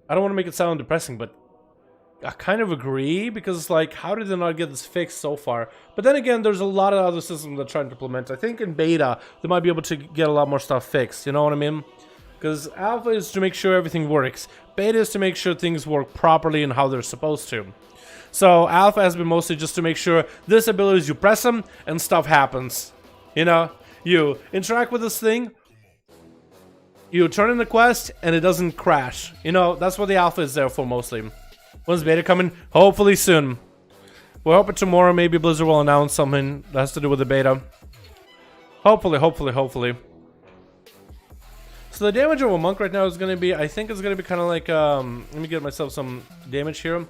I don't want to make it sound depressing, but I kind of agree, because like, how did they not get this fixed so far? But then again, there's a lot of other systems they're trying to implement. I think in beta, they might be able to get a lot more stuff fixed, you know what I mean? Because alpha is to make sure everything works. Beta is to make sure things work properly and how they're supposed to. So alpha has been mostly just to make sure this ability is you press them and stuff happens. You know, you interact with this thing, you turn in the quest, and it doesn't crash. You know, that's what the alpha is there for mostly. When's beta coming? Hopefully soon. We're hoping tomorrow maybe Blizzard will announce something that has to do with the beta. Hopefully, hopefully, hopefully. So the damage of a monk right now is going to be, I think it's going to be kind of like, let me get myself some damage here.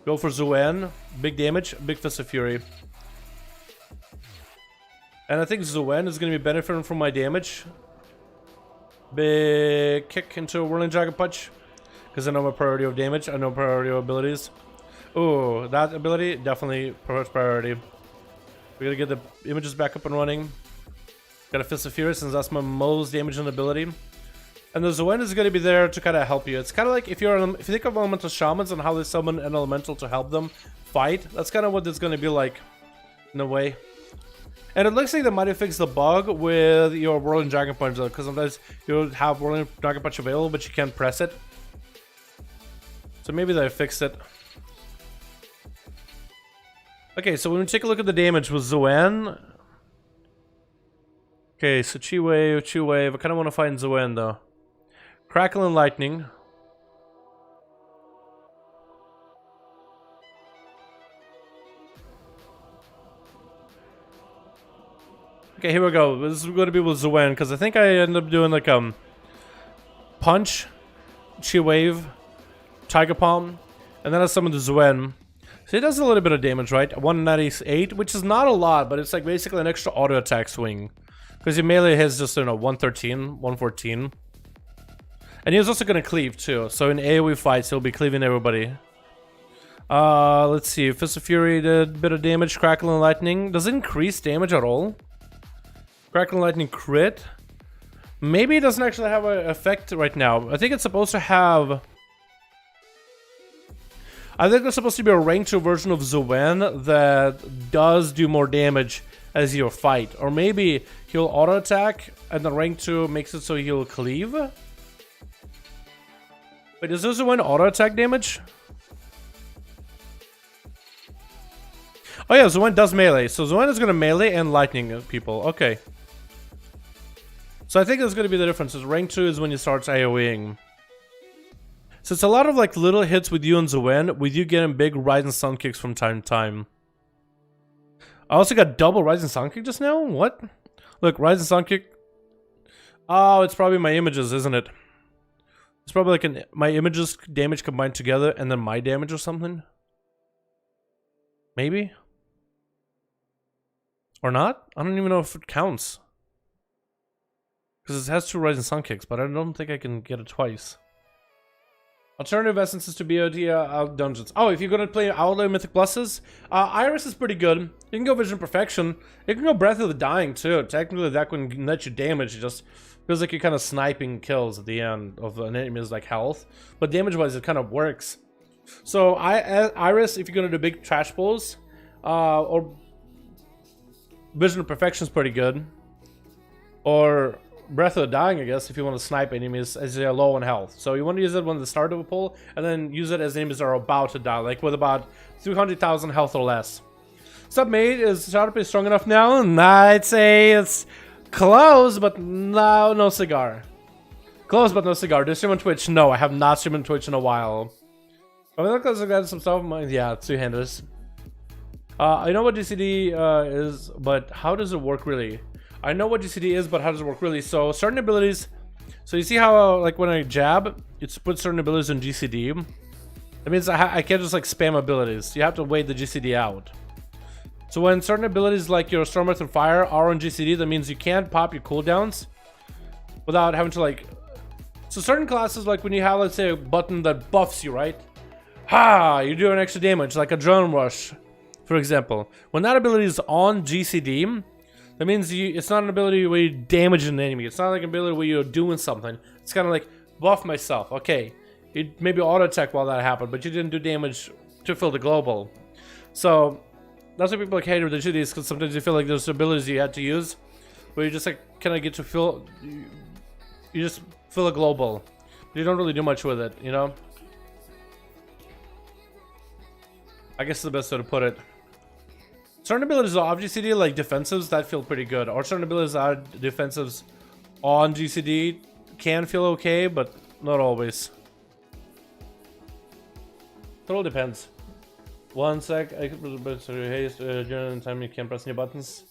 Go for Zuen. Big damage, big Fist of Fury. And I think Zuen is going to be benefiting from my damage. Big kick into a Whirling Dragon Punch. Because I know my priority of damage. I know priority of abilities. Ooh, that ability, definitely first priority. We gotta get the images back up and running. Got a Fist of Fury since that's my most damaging ability. And the Zuen is gonna be there to kind of help you. It's kind of like if you think of elemental shamans and how they summon an elemental to help them fight. That's kind of what it's gonna be like, in a way. And it looks like they might have fixed the bug with your Whirling Dragon Punch, though, because sometimes you'll have Whirling Dragon Punch available, but you can't press it. So maybe they fixed it. Okay, so when we take a look at the damage with Zuen. Okay, so Chi Wave. I kind of want to find Zuen, though. Crackle and Lightning. Okay, here we go. This is going to be with Zuen, because I think I ended up doing like Punch, Chi Wave, Tiger Palm, and then I summoned the Zuen. So it does a little bit of damage, right? 198, which is not a lot, but it's like basically an extra auto attack swing. Because your melee hits just, you know, 113, 114. And he was also going to cleave too. So in AoE fights, he'll be cleaving everybody. Let's see. Fist of Fury did a bit of damage. Crackle and Lightning. Does it increase damage at all? Crackle and Lightning crit. Maybe it doesn't actually have an effect right now. I think it's supposed to have... I think there's supposed to be a rank 2 version of Zuen that does do more damage as you fight. Or maybe he'll auto attack and the rank 2 makes it so he'll cleave. Wait, does Zuen auto attack damage? Oh yeah, Zuen does melee. So Zuen is going to melee and lightning people. Okay. So I think that's going to be the difference. Rank 2 is when you start AoEing. So it's a lot of like little hits with you and Zoen, with you getting big rising sun kicks from time to time. I also got double rising sun kick just now? What? Look, rising sun kick. Oh, it's probably my images, isn't it? It's probably like my images damage combined together and then my damage or something. Maybe? Or not? I don't even know if it counts. Because it has 2 rising sun kicks, but I don't think I can get it twice. Alternative essences to BOD dungeons. Oh, if you're gonna play Outlaw Mythic Pluses, Iris is pretty good. You can go Vision Perfection. You can go Breath of the Dying too. Technically, that can let you damage. It just feels like you're kind of sniping kills at the end of an enemy's like health. But damage-wise, it kind of works. So Iris, if you're gonna do big trash pulls, or Vision of Perfection is pretty good. Or Breath of the Dying, I guess, if you want to snipe enemies as they're low on health. So you want to use it when the start of a pull, and then use it as enemies are about to die, like with about 300,000 health or less. Submate, is Shadowlands strong enough now? I'd say it's close, but no cigar. Close, but no cigar. Do you stream on Twitch? No, I have not streamed on Twitch in a while. I mean, look, I got some stuff. Yeah, 2-handers. I know what GCD is, but how does it work really? I know what GCD is, but how does it work really? So certain abilities. So you see how like when I jab, it's put certain abilities in GCD. That means I can't just like spam abilities. You have to wait the GCD out. So when certain abilities like your Storm, Earth, and Fire are on GCD, that means you can't pop your cooldowns without having to like. So certain classes, like when you have, let's say, a button that buffs you, right? Ha! You do an extra damage, like a Drone Rush, for example. When that ability is on GCD, that means it's not an ability where you damage an enemy. It's not like an ability where you're doing something. It's kind of like, buff myself. Okay, you maybe auto attack while that happened, but you didn't do damage to fill the global. So that's why people like hate with the GCDs, because sometimes you feel like there's abilities you had to use where you just like kind of get to fill. You just fill a global. You don't really do much with it, you know? I guess the best way to put it. Certain abilities off GCD, like defensives, that feel pretty good. Or certain abilities are defensives on GCD can feel okay, but not always. It all depends. 1 sec, I could put haste during the time you can't press any buttons.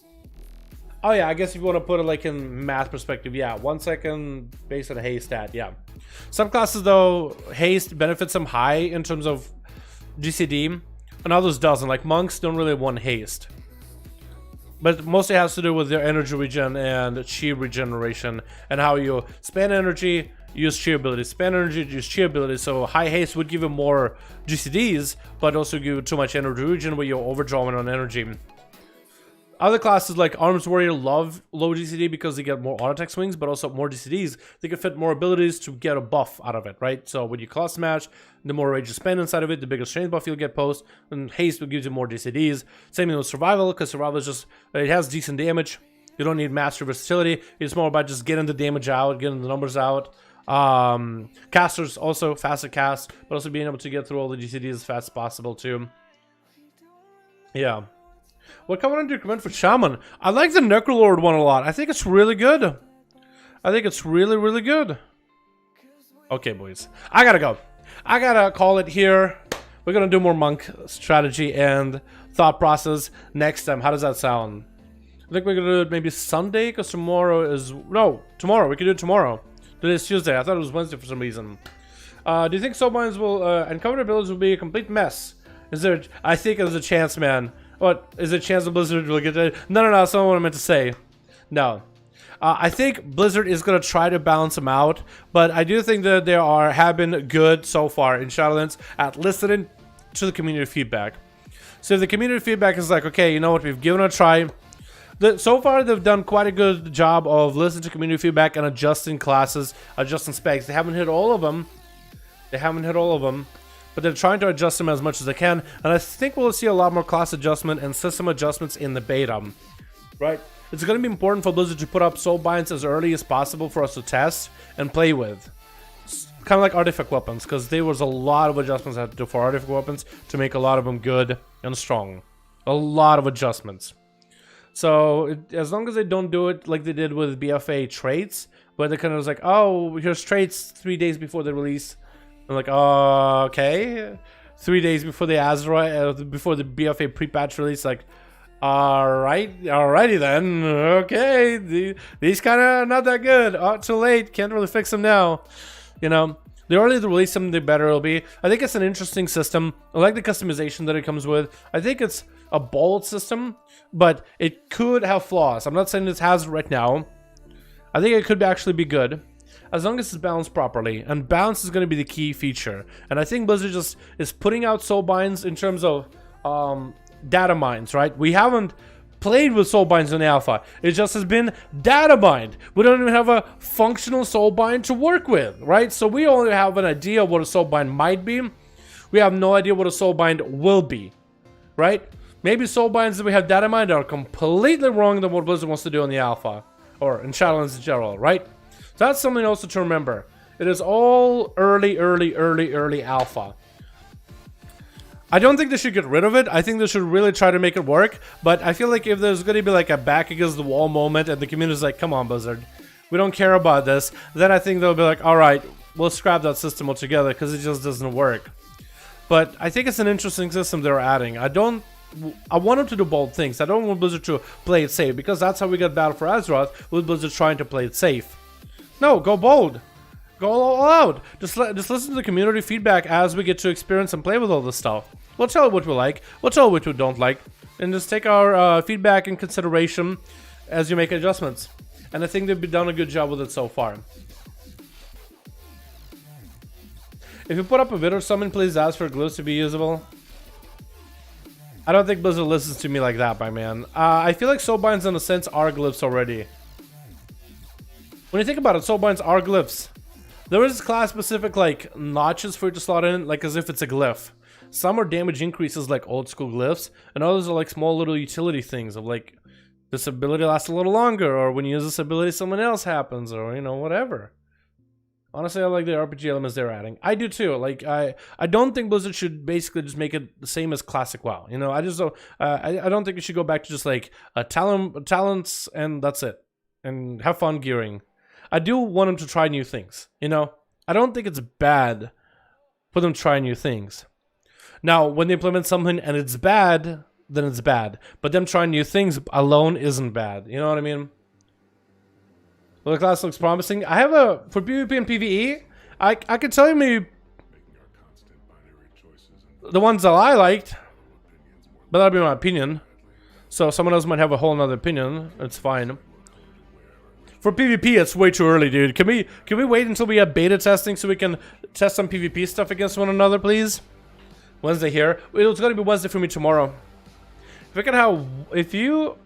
Oh yeah, I guess if you want to put it like in math perspective, yeah, 1 second based on a haste stat, yeah. Some classes though, haste benefits them high in terms of GCD. And others doesn't. Like monks don't really want haste, but mostly has to do with their energy regen and chi regeneration, and how you spend energy, use chi ability, spend energy, use chi ability. So high haste would give you more GCDs, but also give you too much energy regen where you're overdrawing on energy. Other classes like Arms Warrior love low GCD because they get more auto attack swings, but also more GCDs. They can fit more abilities to get a buff out of it, right? So when you class smash, the more rage you spend inside of it, the bigger strength buff you'll get post, and haste will give you more GCDs. Same thing with survival, because survival is just, it has decent damage. You don't need master versatility. It's more about just getting the damage out, getting the numbers out. Casters also faster cast, but also being able to get through all the GCDs as fast as possible too. Yeah. What command do you recommend for Shaman? I like the Necrolord one a lot. I think it's really good. I think it's really, really good. Okay, boys. I gotta go. I gotta call it here. We're gonna do more monk strategy and thought process next time. How does that sound? I think we're gonna do it maybe Sunday, because tomorrow is... No, tomorrow. We can do it tomorrow. Today's Tuesday. I thought it was Wednesday for some reason. Do you think soulbinds will... uncovered abilities will be a complete mess? Is there... I think there's a chance, man. What? Is there a chance that Blizzard will get that? No, that's not what I meant to say. No. I think Blizzard is going to try to balance them out, but I do think that they have been good so far in Shadowlands at listening to the community feedback. So if the community feedback is like, okay, you know what, we've given it a try. So far, they've done quite a good job of listening to community feedback and adjusting classes, adjusting specs. They haven't hit all of them. But they're trying to adjust them as much as they can, and I think we'll see a lot more class adjustment and system adjustments in the beta, right? It's going to be important for Blizzard to put up soul binds as early as possible for us to test and play with. It's kind of like artifact weapons, because there was a lot of adjustments I had to do for artifact weapons to make a lot of them good and strong. A lot of adjustments. So as long as they don't do it like they did with BFA traits, where they kind of was like, oh, here's traits 3 days before the release. I'm like, okay. 3 days before the before the BFA pre-patch release, like, alrighty then. Okay, these kind of not that good. Oh, too late. Can't really fix them now. You know, the earlier they release them, the better it'll be. I think it's an interesting system. I like the customization that it comes with. I think it's a bold system, but it could have flaws. I'm not saying this has it right now. I think it could actually be good, as long as it's balanced properly. And balance is going to be the key feature. And I think Blizzard just is putting out soul binds in terms of data mines, right? We haven't played with soul binds in the alpha. It just has been data mined. We don't even have a functional soul bind to work with, right? So we only have an idea of what a soul bind might be. We have no idea what a soul bind will be, right? Maybe soul binds that we have data mined are completely wrong than what Blizzard wants to do in the alpha, or in Shadowlands in general, right? So that's something also to remember. It is all early alpha. I don't think they should get rid of it. I think they should really try to make it work. But I feel like if there's going to be like a back against the wall moment and the community's like, come on, Blizzard, we don't care about this, then I think they'll be like, all right, we'll scrap that system altogether because it just doesn't work. But I think it's an interesting system they're adding. I want them to do bold things. I don't want Blizzard to play it safe, because that's how we got Battle for Azeroth, with Blizzard trying to play it safe. No, go bold. Go all out. Just listen to the community feedback as we get to experience and play with all this stuff. We'll tell you what we like. We'll tell you what we don't like. And just take our feedback in consideration as you make adjustments. And I think they've done a good job with it so far. If you put up a video, someone please ask for glyphs to be usable. I don't think Blizzard listens to me like that, my man. I feel like soulbinds in a sense are glyphs already. When you think about it, soulbinds are glyphs. There is class-specific like notches for you to slot in, like as if it's a glyph. Some are damage increases like old school glyphs, and others are like small little utility things of like this ability lasts a little longer, or when you use this ability someone else happens, or you know, whatever. Honestly, I like the RPG elements they're adding. I do too. Like I don't think Blizzard should basically just make it the same as classic WoW. You know, I just don't. I don't think it should go back to just like talents and that's it, and have fun gearing. I do want them to try new things. You know, I don't think it's bad for them to try new things. Now, when they implement something and it's bad, then it's bad. But them trying new things alone isn't bad. You know what I mean? Well, the class looks promising. I have a for PvP and PvE. I could tell you maybe the ones that I liked, but that'll be my opinion. So someone else might have a whole nother opinion. It's fine. For PvP, it's way too early, dude. Can we wait until we have beta testing so we can test some PvP stuff against one another, please? Wednesday here. It's gonna be Wednesday for me tomorrow. If I can have, if you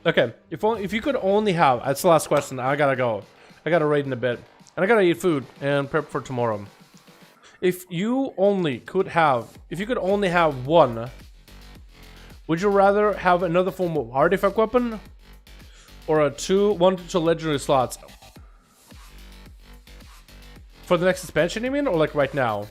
could only have, that's the last question. I gotta go. I gotta raid in a bit, and I gotta eat food and prep for tomorrow. If you could only have one, would you rather have another form of artifact weapon, or one to two legendary slots for the next expansion? You mean, or like right now?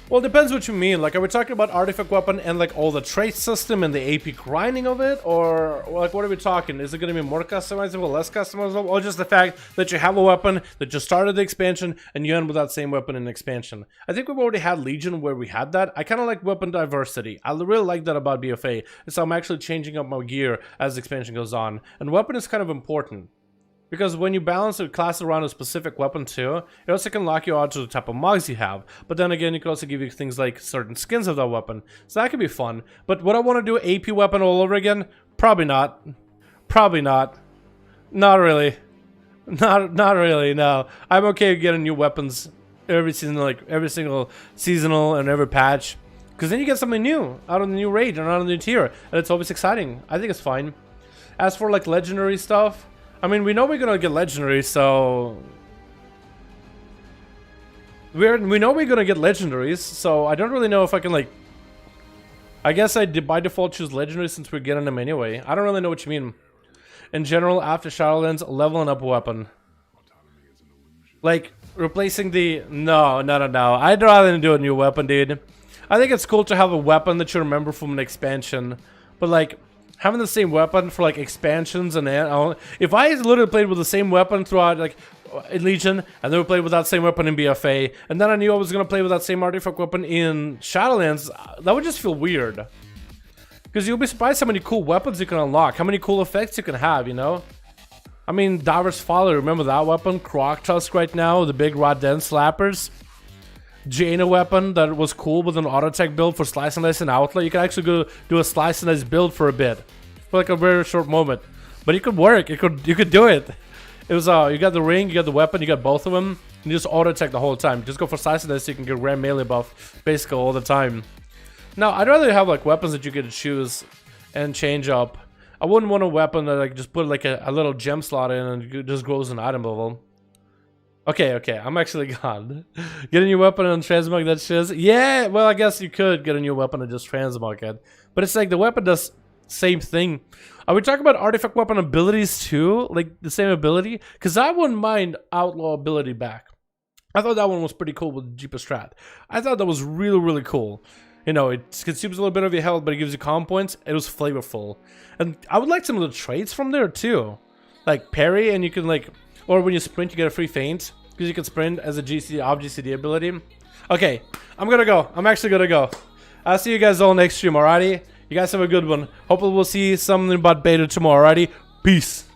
Well, it depends what you mean. Like, are we talking about artifact weapon and like all the trait system and the AP grinding of it, or like what are we talking? Is it going to be more customizable, less customizable, or just the fact that you have a weapon that just started the expansion and you end with that same weapon in expansion? I think we've already had Legion where we had that. I kind of like weapon diversity. I really like that about BFA. So I'm actually changing up my gear as the expansion goes on, and weapon is kind of important. Because when you balance a class around a specific weapon too, it also can lock you out to the type of mods you have. But then again, it can also give you things like certain skins of that weapon. So that could be fun. But would I want to do AP weapon all over again? Probably not. Probably not. Not really. Not really, no. I'm okay with getting new weapons every season, like every single seasonal and every patch. Because then you get something new out of the new raid and out of the new tier. And it's always exciting. I think it's fine. As for like legendary stuff, I mean, we know we're gonna get legendary, so we know we're gonna get legendaries, so I don't really know if I can like. I guess I did by default choose legendary since we're getting them anyway. I don't really know what you mean. In general, after Shadowlands, leveling up a weapon, like replacing the no. I'd rather do a new weapon, dude. I think it's cool to have a weapon that you remember from an expansion, but like having the same weapon for like expansions and if I literally played with the same weapon throughout like in Legion and then played with that same weapon in BFA, and then I knew I was gonna play with that same artifact weapon in Shadowlands, that would just feel weird. Because you'll be surprised how many cool weapons you can unlock, how many cool effects you can have, you know? I mean, Diver's Folly, remember that weapon? Croc Tusk right now, the big Rod Den slappers. Jaina weapon that was cool with an auto attack build for Slice and Dice and Outlaw. You can actually go do a Slice and Dice build for a bit. For like a very short moment. But it could work, you could do it. It was, you got the ring, you got the weapon, you got both of them. And you just auto attack the whole time. Just go for Slice and Dice so you can get Grand Melee buff basically all the time. Now, I'd rather have like weapons that you could choose and change up. I wouldn't want a weapon that like just put like a little gem slot in and it just grows an item level. Okay, I'm actually gone. Get a new weapon and transmog that shiz. Yeah, well, I guess you could get a new weapon and just transmog it. But it's like the weapon does same thing. Are we talking about artifact weapon abilities too? Like the same ability? Because I wouldn't mind outlaw ability back. I thought that one was pretty cool with Jeepers Strat. I thought that was really, really cool. You know, it consumes a little bit of your health, but it gives you comm points. It was flavorful. And I would like some of the traits from there too. Like parry, and you can like, or when you sprint, you get a free feint. Because you can sprint as a GCD ability. Okay, I'm gonna go. I'm actually gonna go. I'll see you guys all next stream, alrighty? You guys have a good one. Hopefully we'll see something about beta tomorrow, alrighty? Peace.